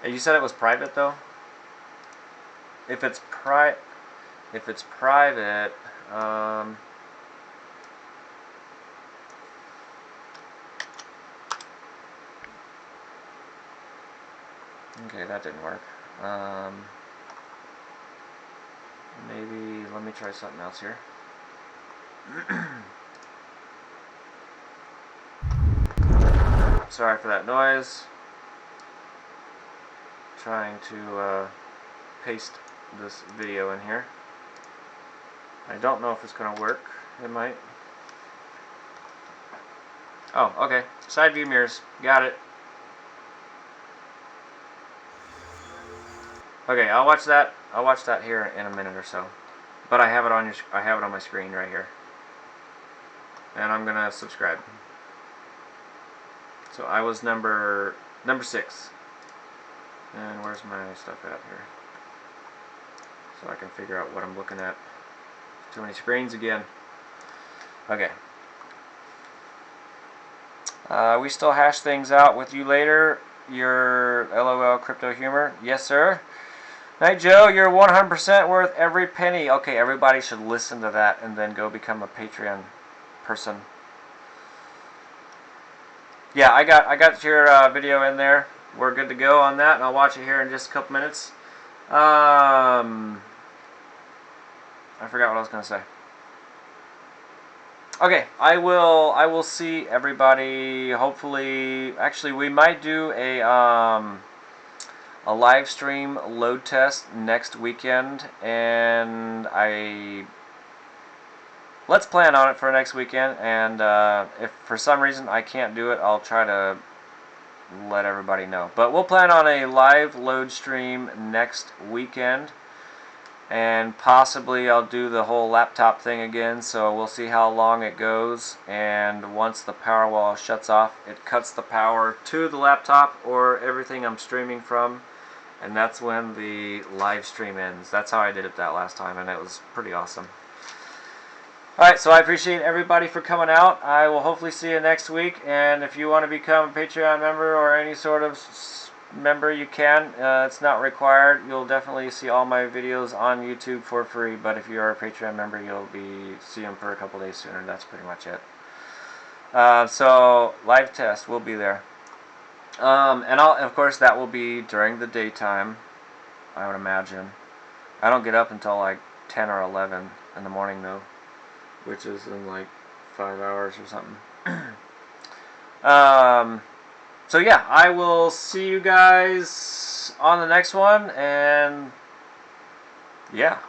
You said it was private though. If it's private, okay, that didn't work. Maybe let me try something else here. Sorry for that noise. Trying to paste this video in here. I don't know if it's going to work. It might. Oh, okay. Side view mirrors. Got it. Okay, I'll watch that. I'll watch that here in a minute or so. But I have it on my screen right here. And I'm gonna subscribe. So I was number 6. And where's my stuff at here? So I can figure out what I'm looking at. Too many screens again. Okay. We still hash things out with you later. Your LOL crypto humor. Yes, sir. Night Joe, you're 100% worth every penny. Okay, everybody should listen to that and then go become a Patreon person. Yeah, I got your video in there. We're good to go on that, and I'll watch it here in just a couple minutes. I forgot what I was going to say. Okay, I will see everybody. Hopefully, actually, we might do a live stream load test next weekend, and let's plan on it for next weekend. And if for some reason I can't do it, I'll try to let everybody know. But we'll plan on a live load stream next weekend. And possibly I'll do the whole laptop thing again, so we'll see how long it goes. And once the power wall shuts off, it cuts the power to the laptop or everything I'm streaming from, and that's when the live stream ends. That's how I did it that last time, and it was pretty awesome. Alright, so I appreciate everybody for coming out. I will hopefully see you next week, and if you want to become a Patreon member or any sort of member, you can. It's not required. You'll definitely see all my videos on YouTube for free, but if you are a Patreon member, you'll see them for a couple days sooner. That's pretty much it. So live test will be there, and of course that will be during the daytime, I would imagine. I don't get up until like 10 or 11 in the morning though, which is in like 5 hours or something. So yeah, I will see you guys on the next one, and yeah.